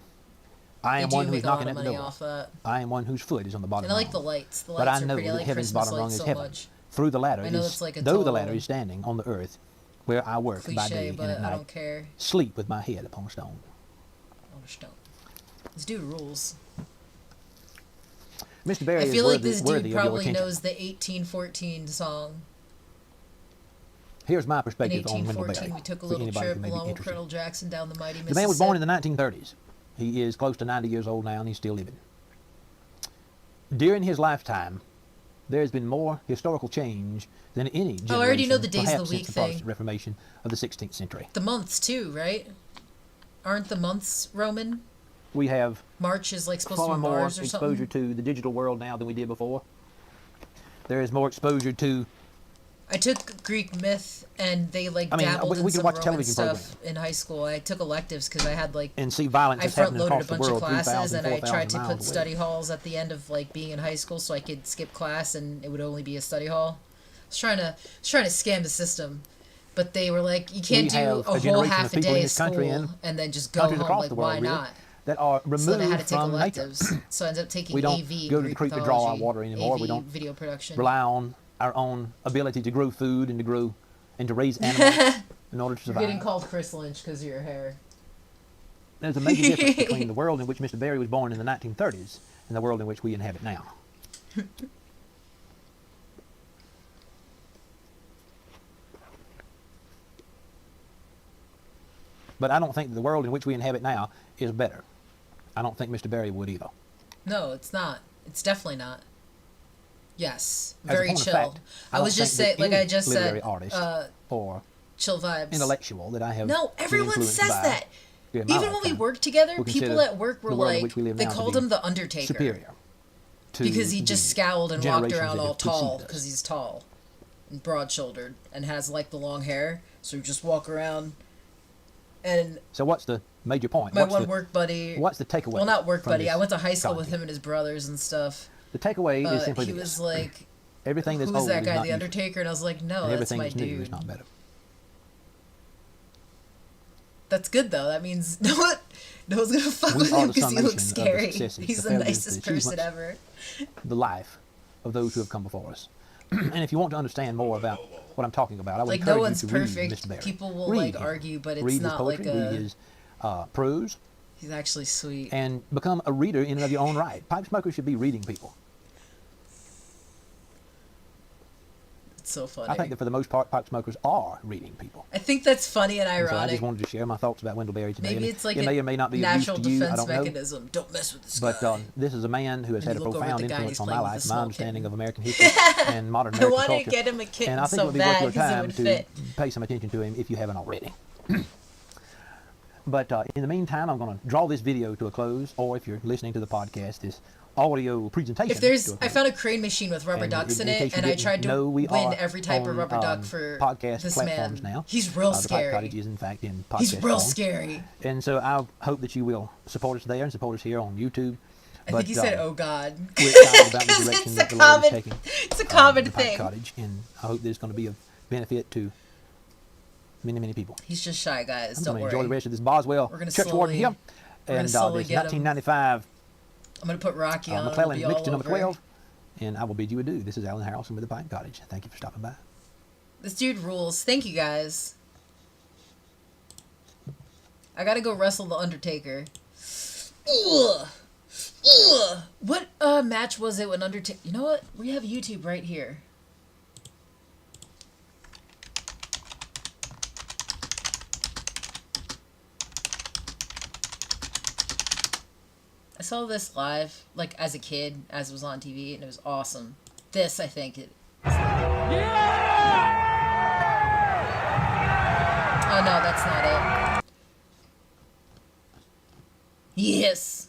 Speaker 12: I am one who's knocking at the door. I am one whose foot is on the bottom
Speaker 1: rung. And I like
Speaker 12: rung.
Speaker 1: the lights. The
Speaker 12: but
Speaker 1: lights
Speaker 12: I know
Speaker 1: are pretty. I
Speaker 12: that
Speaker 1: like
Speaker 12: heaven's
Speaker 1: Christmas
Speaker 12: bottom rung
Speaker 1: lights
Speaker 12: is
Speaker 1: so
Speaker 12: heaven.
Speaker 1: much.
Speaker 12: Through the ladder
Speaker 1: I know
Speaker 12: is,
Speaker 1: it's like a
Speaker 12: though the ladder is standing on the earth, where I work by day and at
Speaker 1: I
Speaker 12: night,
Speaker 1: don't care.
Speaker 12: sleep with my head upon a stone.
Speaker 1: On a stone. This dude rules.
Speaker 12: Mr. Barry
Speaker 1: I feel
Speaker 12: is
Speaker 1: like this
Speaker 12: worthy
Speaker 1: dude
Speaker 12: of your
Speaker 1: probably
Speaker 12: attention.
Speaker 1: knows the 1814 song.
Speaker 12: Here's my
Speaker 1: In
Speaker 12: perspective on Wendell
Speaker 1: 1814,
Speaker 12: Berry.
Speaker 1: we took a
Speaker 12: for
Speaker 1: little
Speaker 12: anybody
Speaker 1: trip
Speaker 12: who may be
Speaker 1: along with
Speaker 12: interested.
Speaker 1: Colonel Jackson down the mighty Mississippi.
Speaker 12: The man was born in the 1930s. He is close to 90 years old now, and he's still living. During his lifetime, there has been more historical change than any generation,
Speaker 1: I already know the days of
Speaker 12: perhaps
Speaker 1: the week
Speaker 12: since the
Speaker 1: thing.
Speaker 12: Protestant Reformation of the 16th century.
Speaker 1: The months too, right? Aren't the months Roman?
Speaker 12: We have
Speaker 1: March is like supposed to
Speaker 12: far
Speaker 1: be
Speaker 12: more
Speaker 1: Mars or
Speaker 12: exposure
Speaker 1: something.
Speaker 12: to the digital world now than we did before. There is more exposure to...
Speaker 1: I took Greek myth, and they like
Speaker 12: I mean,
Speaker 1: dabbled
Speaker 12: we
Speaker 1: in
Speaker 12: could
Speaker 1: some
Speaker 12: watch
Speaker 1: Roman
Speaker 12: television
Speaker 1: stuff in high school. I took electives because I had like
Speaker 12: and see violence
Speaker 1: I
Speaker 12: that's happening
Speaker 1: front-loaded a
Speaker 12: across the
Speaker 1: bunch of
Speaker 12: world
Speaker 1: classes,
Speaker 12: 3,000,
Speaker 1: and I
Speaker 12: 4,000
Speaker 1: tried to
Speaker 12: miles
Speaker 1: put
Speaker 12: away.
Speaker 1: study halls at the end of like being in high school, so I could skip class, and it would only be a study hall. I was trying to scam the system, but they were like, you can't do
Speaker 12: have
Speaker 1: a
Speaker 12: a
Speaker 1: whole
Speaker 12: generation
Speaker 1: half
Speaker 12: of
Speaker 1: a
Speaker 12: people in
Speaker 1: day of
Speaker 12: this country
Speaker 1: school
Speaker 12: and
Speaker 1: and then just go
Speaker 12: countries
Speaker 1: home.
Speaker 12: across
Speaker 1: Like,
Speaker 12: the world,
Speaker 1: why
Speaker 12: really,
Speaker 1: not?
Speaker 12: that are removed
Speaker 1: So then I had to take
Speaker 12: from nature.
Speaker 1: electives. So I ended up taking
Speaker 12: We don't
Speaker 1: AV,
Speaker 12: go to the
Speaker 1: Greek
Speaker 12: creek to draw our
Speaker 1: mythology,
Speaker 12: water anymore.
Speaker 1: AV,
Speaker 12: We don't
Speaker 1: video production.
Speaker 12: rely on our own ability to grow food and to grow and to raise animals in order to
Speaker 1: You're getting
Speaker 12: survive.
Speaker 1: called Chris Lynch because of your hair.
Speaker 12: There's a major difference between the world in which Mr. Berry was born in the 1930s and the world in which we inhabit now. But I don't think that the world in which we inhabit now is better. I don't think Mr. Berry would either.
Speaker 1: No, it's not. It's definitely not. Yes,
Speaker 12: As a
Speaker 1: very
Speaker 12: point of
Speaker 1: chill.
Speaker 12: fact,
Speaker 1: I was
Speaker 12: don't
Speaker 1: just
Speaker 12: think
Speaker 1: saying,
Speaker 12: that
Speaker 1: like I
Speaker 12: any
Speaker 1: just
Speaker 12: literary
Speaker 1: said,
Speaker 12: artist or
Speaker 1: chill vibes.
Speaker 12: intellectual that I have
Speaker 1: No,
Speaker 12: been
Speaker 1: everyone
Speaker 12: influenced
Speaker 1: says
Speaker 12: by
Speaker 1: that.
Speaker 12: during my
Speaker 1: Even when we
Speaker 12: lifetime
Speaker 1: worked together,
Speaker 12: would
Speaker 1: people
Speaker 12: consider
Speaker 1: at work were
Speaker 12: the world in
Speaker 1: like,
Speaker 12: which we live
Speaker 1: they
Speaker 12: now to
Speaker 1: called
Speaker 12: be
Speaker 1: him the Undertaker.
Speaker 12: superior to
Speaker 1: Because he just scowled and walked
Speaker 12: generations
Speaker 1: around
Speaker 12: that
Speaker 1: all
Speaker 12: have preceded
Speaker 1: tall,
Speaker 12: us.
Speaker 1: because he's tall and broad-shouldered and has like the long hair. So he just walk around. And
Speaker 12: So what's the major point?
Speaker 1: my
Speaker 12: What's
Speaker 1: one
Speaker 12: the,
Speaker 1: work buddy.
Speaker 12: What's the takeaway?
Speaker 1: Well, not work
Speaker 12: from
Speaker 1: buddy.
Speaker 12: this
Speaker 1: I went to high school with
Speaker 12: content?
Speaker 1: him and his brothers and stuff.
Speaker 12: The takeaway is simply
Speaker 1: he
Speaker 12: this.
Speaker 1: was like,
Speaker 12: Everything that's
Speaker 1: "Who was
Speaker 12: old
Speaker 1: that
Speaker 12: is
Speaker 1: guy,
Speaker 12: not
Speaker 1: the
Speaker 12: useful,
Speaker 1: Undertaker?" And I was like, "No,
Speaker 12: and
Speaker 1: that's
Speaker 12: everything
Speaker 1: my
Speaker 12: that's new
Speaker 1: dude."
Speaker 12: is not better.
Speaker 1: That's good though. That means no one's gonna fuck
Speaker 12: We
Speaker 1: with
Speaker 12: are
Speaker 1: him
Speaker 12: the
Speaker 1: because he looks
Speaker 12: summation of the
Speaker 1: scary.
Speaker 12: successes,
Speaker 1: He's
Speaker 12: the
Speaker 1: the
Speaker 12: failures,
Speaker 1: nicest
Speaker 12: the
Speaker 1: person
Speaker 12: achievements,
Speaker 1: ever.
Speaker 12: The life of those who have come before us. And if you want to understand more about what I'm talking about, I would
Speaker 1: Like
Speaker 12: encourage
Speaker 1: no one's
Speaker 12: you to read
Speaker 1: perfect.
Speaker 12: Mr. Berry.
Speaker 1: People will
Speaker 12: Read
Speaker 1: like
Speaker 12: him.
Speaker 1: argue, but it's
Speaker 12: read his
Speaker 1: not
Speaker 12: poetry,
Speaker 1: like a.
Speaker 12: read his prose,
Speaker 1: He's actually sweet.
Speaker 12: and become a reader in and of your own right. Pipe smokers should be reading people.
Speaker 1: It's so funny.
Speaker 12: I think that for the most part, pipe smokers are reading people.
Speaker 1: I think that's funny and
Speaker 12: And so I
Speaker 1: ironic.
Speaker 12: just wanted to share my thoughts about Wendell Berry today.
Speaker 1: Maybe
Speaker 12: And
Speaker 1: it's like
Speaker 12: it
Speaker 1: a
Speaker 12: may or may not be of use
Speaker 1: natural
Speaker 12: to you, I
Speaker 1: defense
Speaker 12: don't know.
Speaker 1: mechanism. Don't mess with this
Speaker 12: But
Speaker 1: guy.
Speaker 12: this is a man who has
Speaker 1: And
Speaker 12: had a
Speaker 1: you look over at
Speaker 12: profound
Speaker 1: the guy and
Speaker 12: influence
Speaker 1: he's
Speaker 12: on my
Speaker 1: playing with
Speaker 12: life,
Speaker 1: the
Speaker 12: my
Speaker 1: small
Speaker 12: understanding
Speaker 1: kitten.
Speaker 12: of American history and modern
Speaker 1: I
Speaker 12: American
Speaker 1: wanna
Speaker 12: culture.
Speaker 1: get him a kitten
Speaker 12: and I think
Speaker 1: so
Speaker 12: it would be worth
Speaker 1: bad
Speaker 12: your
Speaker 1: 'cause it
Speaker 12: time
Speaker 1: would
Speaker 12: to
Speaker 1: fit.
Speaker 12: pay some attention to him if you haven't already. But in the meantime, I'm going to draw this video to a close, or if you're listening to the podcast, this audio presentation.
Speaker 1: If there's,
Speaker 12: to a
Speaker 1: I
Speaker 12: close.
Speaker 1: found a crane machine with rubber
Speaker 12: And
Speaker 1: ducks in
Speaker 12: case
Speaker 1: it,
Speaker 12: you
Speaker 1: and I
Speaker 12: didn't
Speaker 1: tried to
Speaker 12: know, we
Speaker 1: win
Speaker 12: are
Speaker 1: every type of
Speaker 12: on,
Speaker 1: rubber duck for
Speaker 12: podcast
Speaker 1: this
Speaker 12: platforms
Speaker 1: man.
Speaker 12: now.
Speaker 1: He's real
Speaker 12: The Pipe
Speaker 1: scary.
Speaker 12: Cottage is in fact in podcast
Speaker 1: He's real
Speaker 12: form.
Speaker 1: scary.
Speaker 12: And so I hope that you will support us there and support us here on YouTube.
Speaker 1: I think he said, "Oh God,"
Speaker 12: we're excited about the direction
Speaker 1: it's
Speaker 12: that
Speaker 1: a
Speaker 12: the Lord is
Speaker 1: common,
Speaker 12: taking.
Speaker 1: it's a common
Speaker 12: the Pike
Speaker 1: thing.
Speaker 12: Cottage, and I hope there's going to be a benefit to many, many people.
Speaker 1: He's just shy, guys.
Speaker 12: I'm
Speaker 1: Don't
Speaker 12: going to
Speaker 1: worry.
Speaker 12: enjoy the rest of this Boswell
Speaker 1: We're gonna
Speaker 12: Church Warden here, and this
Speaker 1: slowly get
Speaker 12: 1995
Speaker 1: I'm gonna put Rocky on.
Speaker 12: McClellan
Speaker 1: It'll be
Speaker 12: mixture
Speaker 1: all
Speaker 12: number
Speaker 1: over.
Speaker 12: 12, and I will bid you adieu. This is Alan Harrelson with the Pike Cottage. Thank you for stopping by.
Speaker 1: This dude rules. Thank you, guys. I gotta go wrestle the Undertaker. Ugh. Ugh. What match was it when Undertaker... You know what? We have YouTube right here. I saw this live, like, as a kid, as it was on TV, and it was awesome. This, I think, it... Oh, no, that's not it. Yes!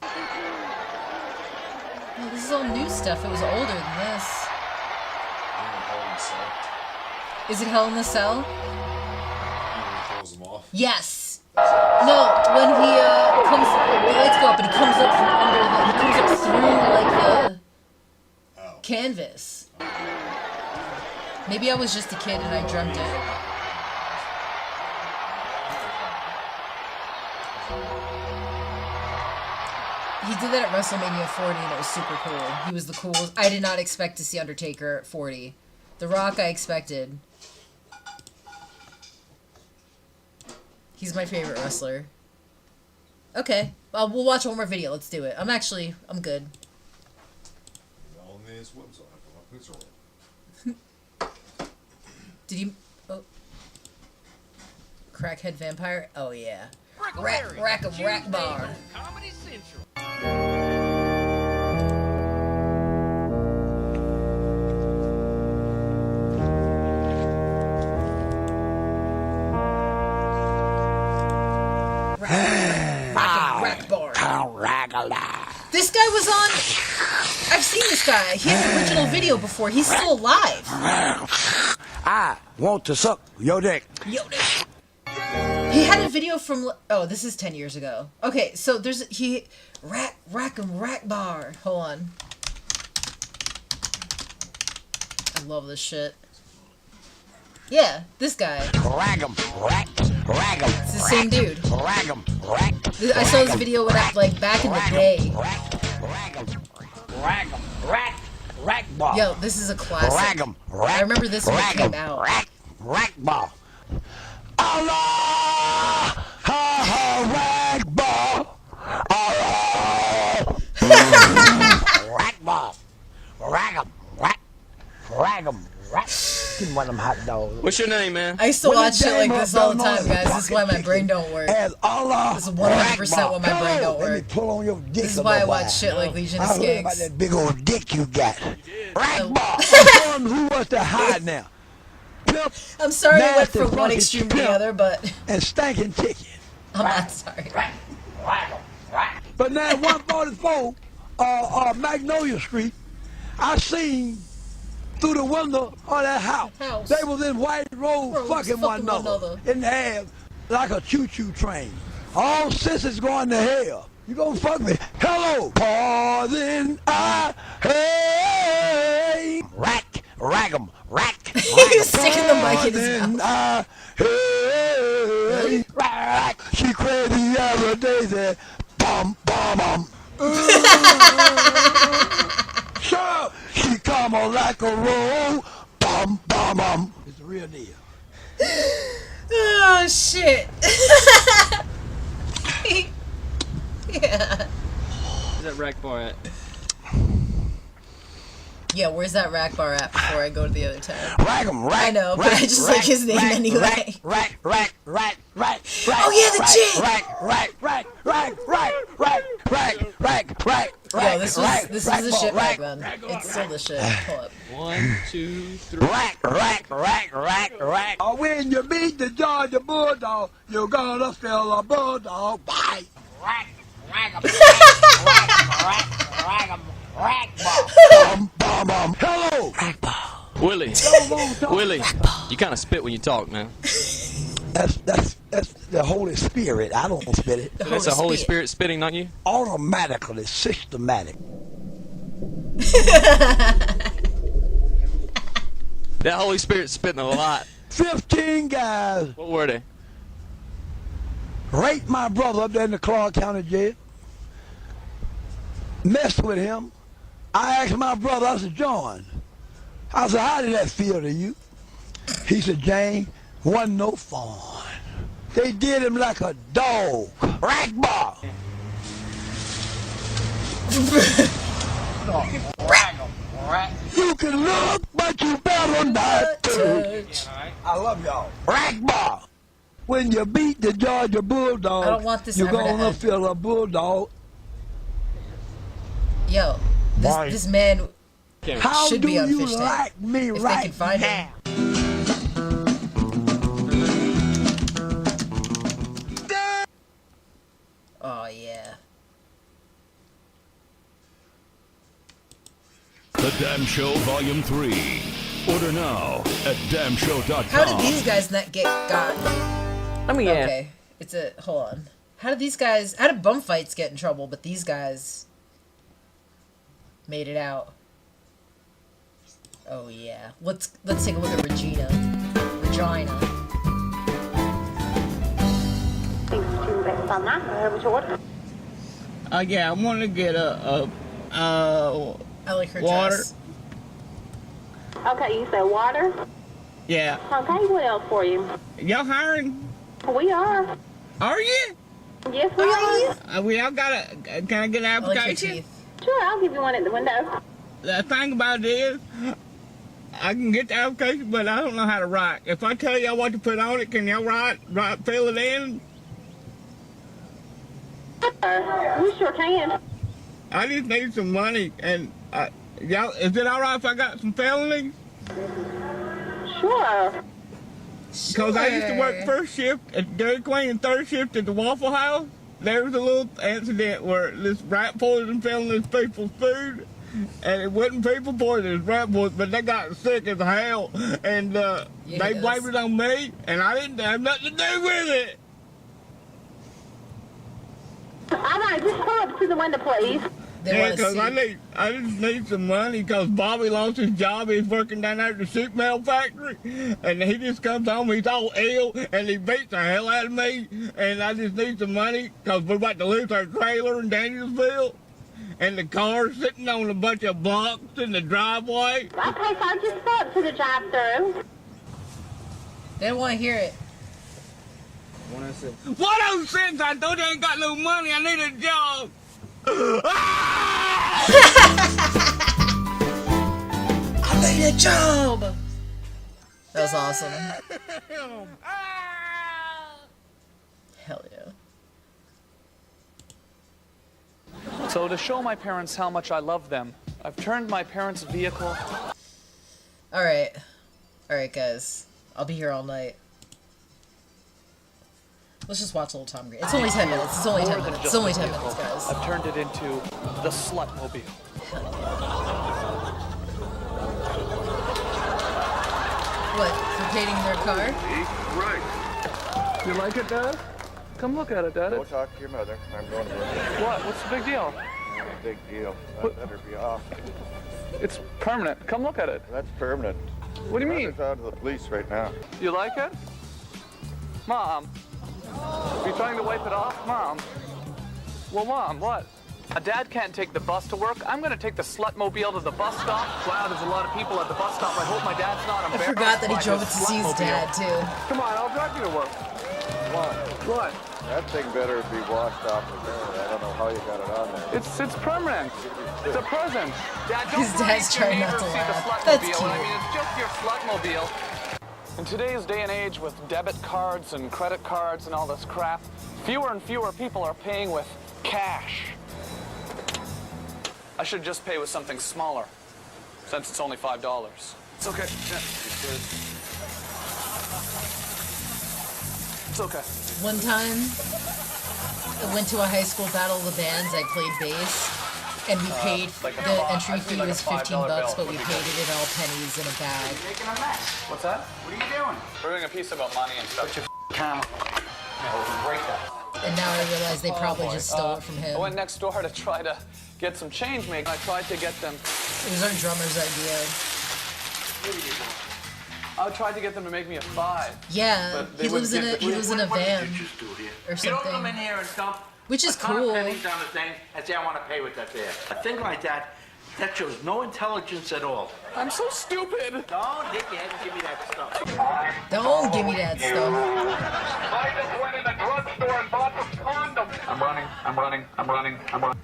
Speaker 1: Oh, this is all new stuff. It was older than this. Is it Hell in the Cell? Yes! No, when he comes, the lights go up and he comes up from under the, he comes up through, like, the canvas. Maybe I was just a kid and I dreamt it. He did that at WrestleMania 40 and it was super cool. He was the coolest. I did not expect to see Undertaker at 40. The Rock I expected. He's my favorite wrestler. Okay. Well, we'll watch one more video. Let's do it. I'm good.
Speaker 18: On this website.
Speaker 1: Did you... Oh. Crackhead Vampire? Oh, yeah. Rack bar.
Speaker 19: Comedy Central.
Speaker 1: Rack bar. This guy was on... I've seen this guy. He had an original video before. He's still alive.
Speaker 19: I want to suck your dick.
Speaker 1: He had a video from... Oh, this is 10 years ago. Okay, so there's... Rack bar. Hold on. I love this shit. Yeah, this guy.
Speaker 19: Rag'em.
Speaker 1: It's the same dude. I saw this video when like back in the day.
Speaker 19: Rack ball.
Speaker 1: Yo, this is a classic. I remember this when it came out.
Speaker 19: Rack ball. Allah! Ha rack ball. Rack ball. Rag'em. Rag'em. Give me one of them hot dogs.
Speaker 11: What's your name, man?
Speaker 1: I used to watch shit like this all the time, guys. This is why my brain don't work. This is 100% why my brain don't work.
Speaker 19: Pull on your dick.
Speaker 1: This is why I watch shit like Legion of
Speaker 19: I heard about
Speaker 1: Skanks.
Speaker 19: that big old dick you got. Rack ball. Tell them who wants to hide now. Pimp,
Speaker 1: I'm sorry I went
Speaker 19: nasty
Speaker 1: from one
Speaker 19: funky
Speaker 1: extreme to the
Speaker 19: pimp,
Speaker 1: other, but
Speaker 19: and stinking chicken.
Speaker 1: I'm not sorry.
Speaker 19: But now at 144 Magnolia Street, I seen through the window of that house. They was in white robes fucking one another in the air like a choo-choo train. All sisters going to hell. You gonna fuck me? Hello, pardon I hey. Rag'em.
Speaker 1: He's sticking the mic in his mouth.
Speaker 19: Hey. She crazy as a daisy. Bum. Sure, she come on like a roll. Bum. It's the real deal.
Speaker 1: Oh, shit. Yeah.
Speaker 11: Where's that rack bar at?
Speaker 1: Yeah, where's that rack bar at before I go to the other tab?
Speaker 19: Rag'em.
Speaker 1: I know, but I just like his name anyway.
Speaker 19: Rack.
Speaker 1: Oh, yeah, the chick!
Speaker 19: Rack.
Speaker 1: Yo, this was the shit back then. It's still the shit. Pull up.
Speaker 11: 1, 2, 3.
Speaker 19: Rack. When you meet the Georgia Bulldog, you're gonna feel a bulldog bite. Rag'em. Bum. Hello.
Speaker 11: Willie, you kind of spit when you talk, man.
Speaker 19: That's the Holy Spirit. I don't spit it.
Speaker 20: So that's the Holy Spirit spitting on you?
Speaker 19: Automatically, systematic.
Speaker 20: That Holy Spirit spitting a lot.
Speaker 19: 15 guys.
Speaker 20: What were they?
Speaker 19: Raped my brother up there in the Clark County jail. Messed with him. I asked my brother, I said, John, I said, how did that feel to you? He said, Jane, wasn't no fun. They did him like a dog. Ragbar. You can look, but you better not touch. I love y'all. Ragbar. When you beat the Georgia Bulldog,
Speaker 1: I don't want this
Speaker 19: you're
Speaker 1: ever to
Speaker 19: gonna
Speaker 1: end.
Speaker 19: feel a bulldog.
Speaker 1: Yo, this man
Speaker 19: How
Speaker 1: should
Speaker 19: do
Speaker 1: be on
Speaker 19: you
Speaker 1: Fish Tank.
Speaker 19: like me
Speaker 1: if
Speaker 19: right
Speaker 1: they can find
Speaker 19: now?
Speaker 1: him. Oh yeah.
Speaker 21: The Damn Show Volume 3. Order now at damnshow.com.
Speaker 1: How did these guys not get got? Okay, it's a hold on. How did bum fights get in trouble, but these guys made it out? Oh yeah. Let's take a look at Regina.
Speaker 22: Yeah, I want to get
Speaker 1: I like her
Speaker 22: water.
Speaker 1: dress.
Speaker 23: Okay, you said water?
Speaker 22: Yeah.
Speaker 23: Okay, what else for you?
Speaker 22: Y'all hiring?
Speaker 23: We are.
Speaker 22: Are you?
Speaker 23: Yes, we are.
Speaker 22: We all got a. Can I get an application?
Speaker 23: Sure, I'll give you one at the window.
Speaker 22: The thing about it is, I can get the application, but I don't know how to write. If I tell y'all what to put on it, can y'all fill it in?
Speaker 23: We sure can.
Speaker 22: I just need some money, and y'all, is it all right if I got some felonies?
Speaker 23: Sure.
Speaker 22: Because I used to work first shift at Dairy Queen and third shift at the Waffle House. There was a little incident where this rat poison fell in this people's food. And it wasn't people poison, it was rat poison, but they got sick as hell. And they blamed it on me, and I didn't have nothing to do with it.
Speaker 23: All right, just pull up to the window, please.
Speaker 22: Yeah, because I just need some money because Bobby lost his job. He's working down there at the soup mill factory. And he just comes home, he's all ill, and he beats the hell out of me. And I just need some money because we're about to lose our trailer in Danielsville. And the car's sitting on a bunch of blocks in the driveway.
Speaker 23: Okay, so I just pull up to the drive-thru.
Speaker 1: They don't want to hear it.
Speaker 22: 106. 106? I told you I ain't got no money. I need a job.
Speaker 1: I need a job. That was awesome. Hell yeah.
Speaker 24: So to show my parents how much I love them, I've turned my parents' vehicle.
Speaker 1: Alright, guys. I'll be here all night. Let's just watch a little Tom Green. It's only 10 minutes. It's only 10 minutes. It's only 10 minutes, guys.
Speaker 24: I've turned it into the Slutmobile.
Speaker 1: What? For painting their car?
Speaker 6: Right.
Speaker 24: You like it, Dad? Come look at it, Dad.
Speaker 6: Go talk to your mother. I'm going to work.
Speaker 24: What? What's the big deal?
Speaker 6: Big deal. That better be off.
Speaker 24: It's permanent. Come look at it.
Speaker 6: That's permanent.
Speaker 24: What do you mean?
Speaker 6: It's out of the police right now.
Speaker 24: You like it? Mom. Are you trying to wipe it off? Mom. Well, Mom, what? A dad can't take the bus to work. I'm going to take the Slutmobile to the bus stop. Wow, there's a lot of people at the bus stop. I hope my dad's not
Speaker 1: I
Speaker 24: embarrassed.
Speaker 1: forgot that he
Speaker 24: by
Speaker 1: drove it
Speaker 24: his
Speaker 1: to see his dad,
Speaker 24: Slutmobile.
Speaker 1: too.
Speaker 24: Come on, I'll drive you to work. What?
Speaker 6: That thing better be washed off the there. I don't know how you got it on there.
Speaker 24: It's permanent. It's a present. Dad, don't
Speaker 1: His dad's
Speaker 24: worry if your
Speaker 1: trying not to
Speaker 24: neighbors see the
Speaker 1: laugh. That's
Speaker 24: Slutmobile. I
Speaker 1: cute.
Speaker 24: mean, it's just your Slutmobile. In today's day and age with debit cards and credit cards and all this crap, fewer and fewer people are paying with cash. I should just pay with something smaller, since it's only $5. It's okay. Yeah. It's okay.
Speaker 1: One time, I went to a high school battle of the bands. I played bass, and we paid, the entry fee was $15, but we paid it in all pennies in a bag.
Speaker 24: Making a mess. What's that? What are you doing? We're doing a piece about money and stuff. Put your town.
Speaker 1: And now I realize they probably just stole it from him.
Speaker 24: I went next door to try to get some change made. I tried to get them.
Speaker 1: It was our drummer's idea.
Speaker 24: I tried to get them to make me a 5.
Speaker 1: Yeah, he lives in a van or
Speaker 2: You don't come
Speaker 1: something,
Speaker 2: in here and dump
Speaker 1: which is
Speaker 2: a ton
Speaker 1: cool.
Speaker 2: of pennies on the thing and say, I want to pay with that there. A thing like that shows no intelligence at all.
Speaker 24: I'm so stupid.
Speaker 2: Don't hit your head and give me that stuff.
Speaker 1: Don't give me that stuff.
Speaker 24: I just went in the drugstore and bought some condoms. I'm running.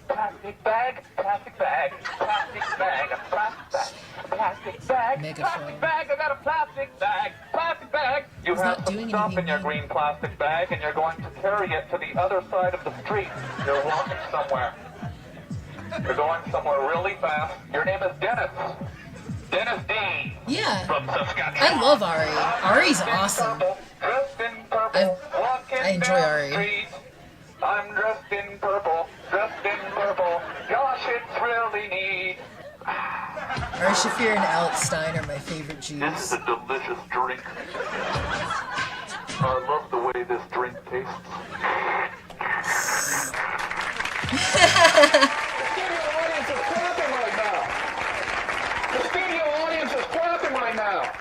Speaker 24: Plastic bag, plastic bag, plastic bag, plastic bag, plastic bag, plastic bag. I got a plastic bag, plastic bag. You have some stuff in your green plastic bag, and you're going to carry it to the other side of the street. You're walking somewhere. You're going somewhere really fast. Your name is Dennis. Dennis D.
Speaker 1: Yeah.
Speaker 24: From Saskatchewan.
Speaker 1: I love Ari. Ari's awesome. I enjoy Ari.
Speaker 24: I'm dressed in purple. Gosh, it's really neat.
Speaker 1: Ari Shaffir and Alex Stein are my favorite Jews.
Speaker 24: This is a delicious drink. I love the way this drink tastes. The studio audience is clapping right now.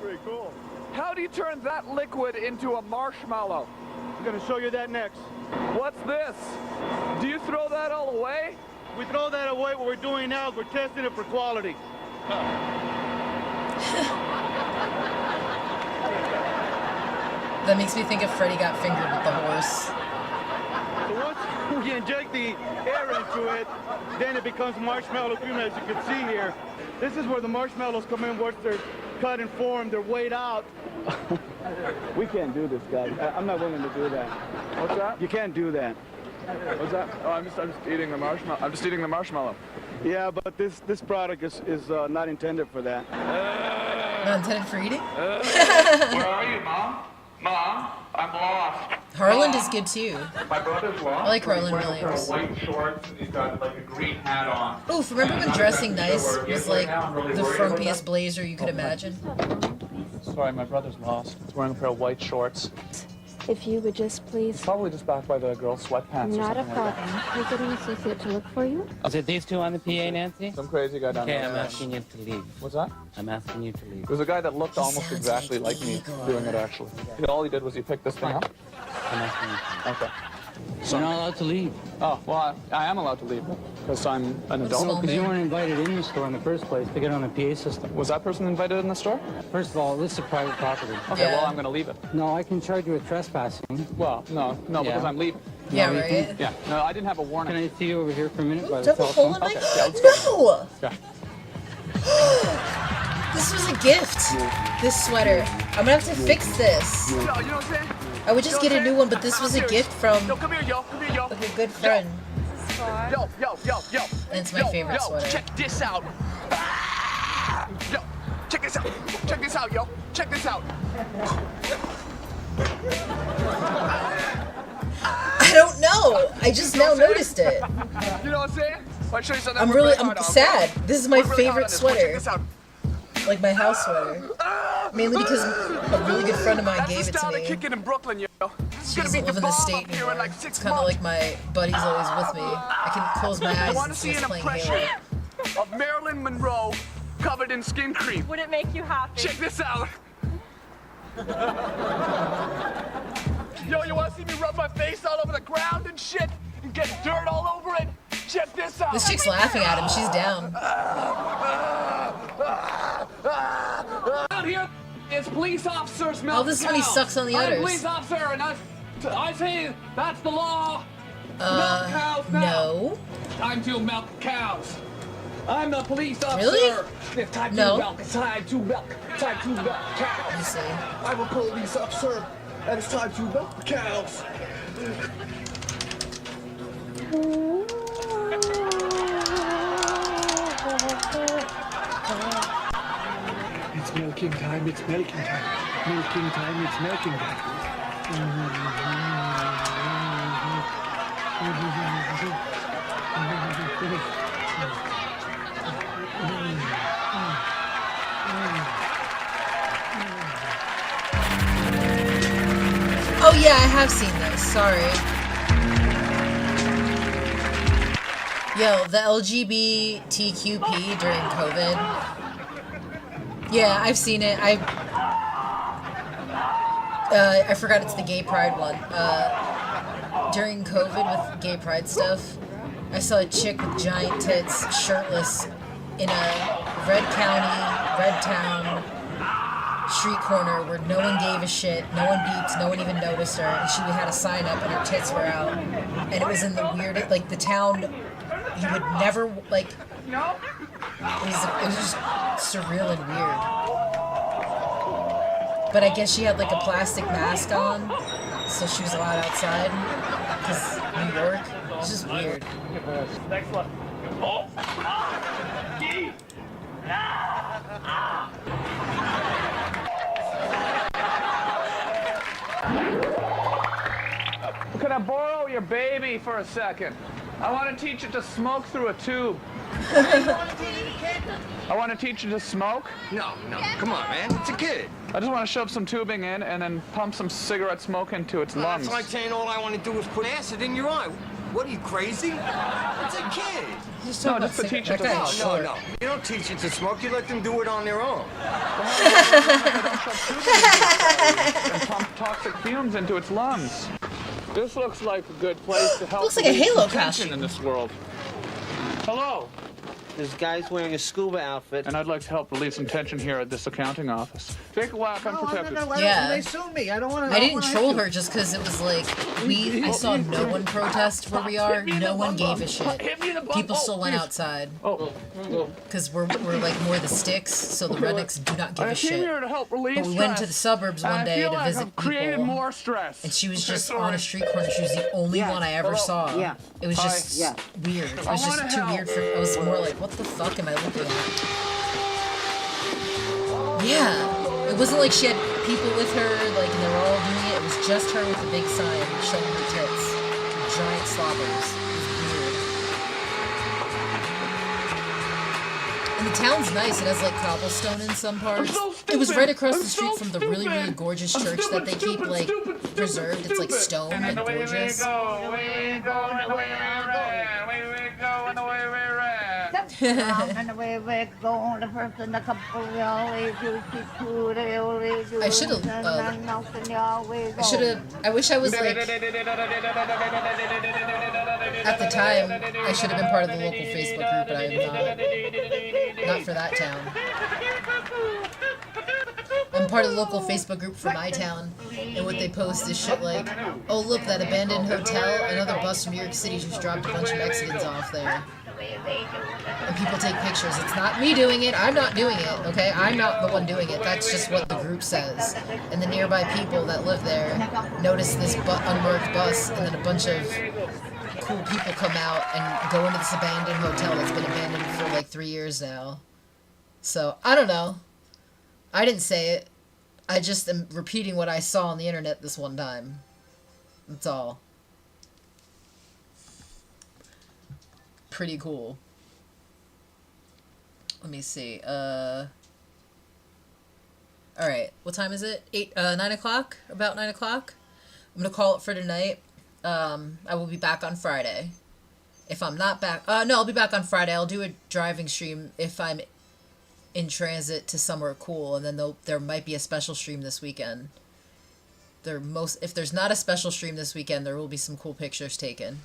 Speaker 24: Pretty cool. How do you turn that liquid into a marshmallow?
Speaker 3: I'm gonna show you that next.
Speaker 24: What's this? Do you throw that all away?
Speaker 3: We throw that away. What we're doing now is we're testing it for quality.
Speaker 1: That makes me think of Freddy Got Fingered with the horse.
Speaker 3: So once we inject the air into it, then it becomes marshmallow cream, as you can see here. This is where the marshmallows come in. Once they're cut and formed, they're weighed out.
Speaker 24: We can't do this, guys. I'm not willing to do that. What's that?
Speaker 3: You can't do that.
Speaker 24: What's that? Oh, I'm just eating the marshmallow. I'm just eating the marshmallow.
Speaker 3: Yeah, but this product is not intended for that.
Speaker 1: Not intended for eating?
Speaker 24: Where are you, Mom? Mom, I'm lost.
Speaker 1: Harland is good too.
Speaker 24: My brother's lost.
Speaker 1: I like
Speaker 24: He's
Speaker 1: Harland
Speaker 24: wearing a pair
Speaker 1: Williams.
Speaker 24: of white shorts and he's got like a green hat on.
Speaker 1: Oof, remember when Dressing Nice was like
Speaker 24: really
Speaker 1: the
Speaker 24: worried about
Speaker 1: frumpiest blazer you could imagine?
Speaker 24: Sorry, my brother's lost. He's wearing a pair of white shorts.
Speaker 4: If you would just please...
Speaker 24: Probably just back by the girl's sweatpants
Speaker 4: Not
Speaker 24: or
Speaker 4: a
Speaker 24: something like
Speaker 4: problem. Can I get an associate to look for you?
Speaker 5: Is it these two on the PA, Nancy?
Speaker 24: that. Some crazy guy down
Speaker 5: Okay,
Speaker 24: there.
Speaker 5: I'm asking you to leave.
Speaker 24: What's that?
Speaker 5: I'm asking you to leave.
Speaker 24: There's a guy that looked almost exactly like me doing it, actually. All he did was he picked this thing up.
Speaker 5: I'm asking you to leave.
Speaker 24: Okay.
Speaker 5: You're not allowed to leave.
Speaker 24: Oh, well, I am allowed to leave because I'm an adult.
Speaker 5: Because you weren't invited in the store in the first place to get on a PA system.
Speaker 24: Was that person invited in the store?
Speaker 5: First of all, this is private property.
Speaker 24: Okay, well, I'm going to leave it.
Speaker 5: No, I can charge you with trespassing.
Speaker 24: Well, no, because I'm leaving.
Speaker 1: Yeah,
Speaker 5: No, you
Speaker 1: right?
Speaker 5: can-
Speaker 24: Yeah, no, I didn't have a warning.
Speaker 5: Can I see you over here for a minute? by
Speaker 1: Do
Speaker 5: the
Speaker 1: I have a hole in
Speaker 5: telephone?
Speaker 1: my...
Speaker 24: Okay, yeah, let's go.
Speaker 1: No!
Speaker 24: Yeah.
Speaker 1: This was a gift. This sweater. I'm gonna have to fix this.
Speaker 24: Yo, you know what I'm saying?
Speaker 1: I would just get a new one, but this was a gift from
Speaker 24: Yo, come here, yo.
Speaker 1: like a good friend.
Speaker 24: Yo.
Speaker 1: And it's my favorite sweater.
Speaker 24: Check this out. Ah! Yo, check this out. Check this out, yo. Check this out.
Speaker 1: I don't know. I just now noticed it.
Speaker 24: You know what I'm saying? I'll show you something.
Speaker 1: I'm sad. This is my favorite sweater.
Speaker 24: Check this out.
Speaker 1: Like my house sweater. Mainly because a really good friend of mine
Speaker 24: That's
Speaker 1: gave
Speaker 24: the
Speaker 1: it to
Speaker 24: style they
Speaker 1: me.
Speaker 24: kick it in Brooklyn, yo.
Speaker 1: She doesn't live in the state anymore. It's kind of like my buddy's always with me. I can close my
Speaker 24: I
Speaker 1: eyes
Speaker 24: want
Speaker 1: and
Speaker 24: to
Speaker 1: see
Speaker 24: see
Speaker 1: us
Speaker 24: an
Speaker 1: playing
Speaker 24: impression
Speaker 1: Halo.
Speaker 24: of Marilyn Monroe covered in skin cream.
Speaker 23: Would it make you happy?
Speaker 24: Check this out. Yo, you want to see me rub my face all over the ground and shit? And get dirt all over it? Check this out.
Speaker 1: This chick's laughing at him. She's down.
Speaker 24: Out here is police officers milk
Speaker 1: Oh, this is when he
Speaker 24: cows.
Speaker 1: sucks on the
Speaker 24: I'm a
Speaker 1: udders.
Speaker 24: police officer, and I say that's the law. Milk cows now.
Speaker 1: No.
Speaker 24: Time to milk cows. I'm the police officer.
Speaker 1: Really?
Speaker 24: It's time
Speaker 1: No.
Speaker 24: to milk. It's time to milk. Time to milk cows.
Speaker 1: Let me see.
Speaker 24: I'm a police officer, and it's time to milk the cows.
Speaker 19: It's milking time, it's milking time. Milking time, it's milking time.
Speaker 1: Oh yeah, I have seen this. Sorry. Yo, the LGBTQP during COVID. Yeah, I've seen it. I forgot it's the gay pride one. During COVID with gay pride stuff, I saw a chick with giant tits, shirtless, in a red town street corner where no one gave a shit, no one beeped, no one even noticed her, and she had a sign up and her tits were out. And it was in the weirdest, like, the town you would never, like, it was just surreal and weird. But I guess she had, like, a plastic mask on, so she was allowed outside, because New York, it's just weird.
Speaker 24: Next one. Can I borrow your baby for a second? I want to teach it to smoke through a tube. I want to teach it to smoke.
Speaker 7: No, come on, man. It's a kid.
Speaker 24: I just want to shove some tubing in and then pump some cigarette smoke into its lungs.
Speaker 7: That's like saying all I want to do is put acid in your eye. What are you, crazy? It's a kid.
Speaker 24: No, just to teach it to smoke.
Speaker 7: No. You don't teach it to smoke. You let them do it on their own.
Speaker 24: And pump toxic fumes into its lungs. This looks like a good place to help.
Speaker 1: Looks like a
Speaker 24: relieve
Speaker 1: Halo
Speaker 24: some tension
Speaker 1: costume
Speaker 24: in this world. Hello.
Speaker 2: This guy's wearing a scuba outfit.
Speaker 24: And I'd like to help relieve some tension here at this accounting office. Take a walk, unprotected.
Speaker 2: No,
Speaker 1: Yeah.
Speaker 2: they sue me. I don't want to.
Speaker 1: I didn't troll her just because it was like, I saw no one protest where we are. No one gave a shit. People still went outside. Because we're like more the sticks, so the rednecks do not give a shit.
Speaker 24: Here to help relieve
Speaker 1: But we went to the suburbs one day to visit
Speaker 24: created
Speaker 1: people.
Speaker 24: more stress.
Speaker 1: And she was just on a street corner. She was the only one I ever saw.
Speaker 2: Yeah.
Speaker 1: It was just weird. It was just too weird for. I was more like, what the fuck am I looking at? Yeah. It wasn't like she had people with her, like, and they were all doing it. It was just her with a big sign showing her tits. Giant slobbers. It was weird. And the town's nice. It has, like, cobblestone in some parts. It was right across the street from the really, really gorgeous church that they keep, like, preserved. It's, like, stone and gorgeous. I should have. I wish I was like. At the time, I should have been part of the local Facebook group, but I am not. Not for that town. I'm part of the local Facebook group for my town, and what they post is shit like, oh look, that abandoned hotel, another bus from New York City just dropped a bunch of Mexicans off there. And people take pictures. It's not me doing it. I'm not doing it, okay? I'm not the one doing it. That's just what the group says. And the nearby people that live there notice this unmarked bus, and then a bunch of cool people come out and go into this abandoned hotel that's been abandoned for like 3 years now. So, I don't know. I didn't say it. I just am repeating what I saw on the internet this one time. That's all. Pretty cool. Let me see. Alright, what time is it? 9 o'clock? About 9 o'clock? I'm gonna call it for tonight. I will be back on Friday. If I'm not back... no, I'll be back on Friday. I'll do a driving stream if I'm in transit to somewhere cool, and then there might be a special stream this weekend. If there's not a special stream this weekend, there will be some cool pictures taken.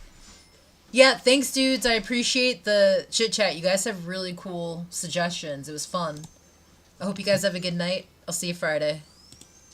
Speaker 1: Yeah, thanks, dudes. I appreciate the chit-chat. You guys have really cool suggestions. It was fun. I hope you guys have a good night. I'll see you Friday.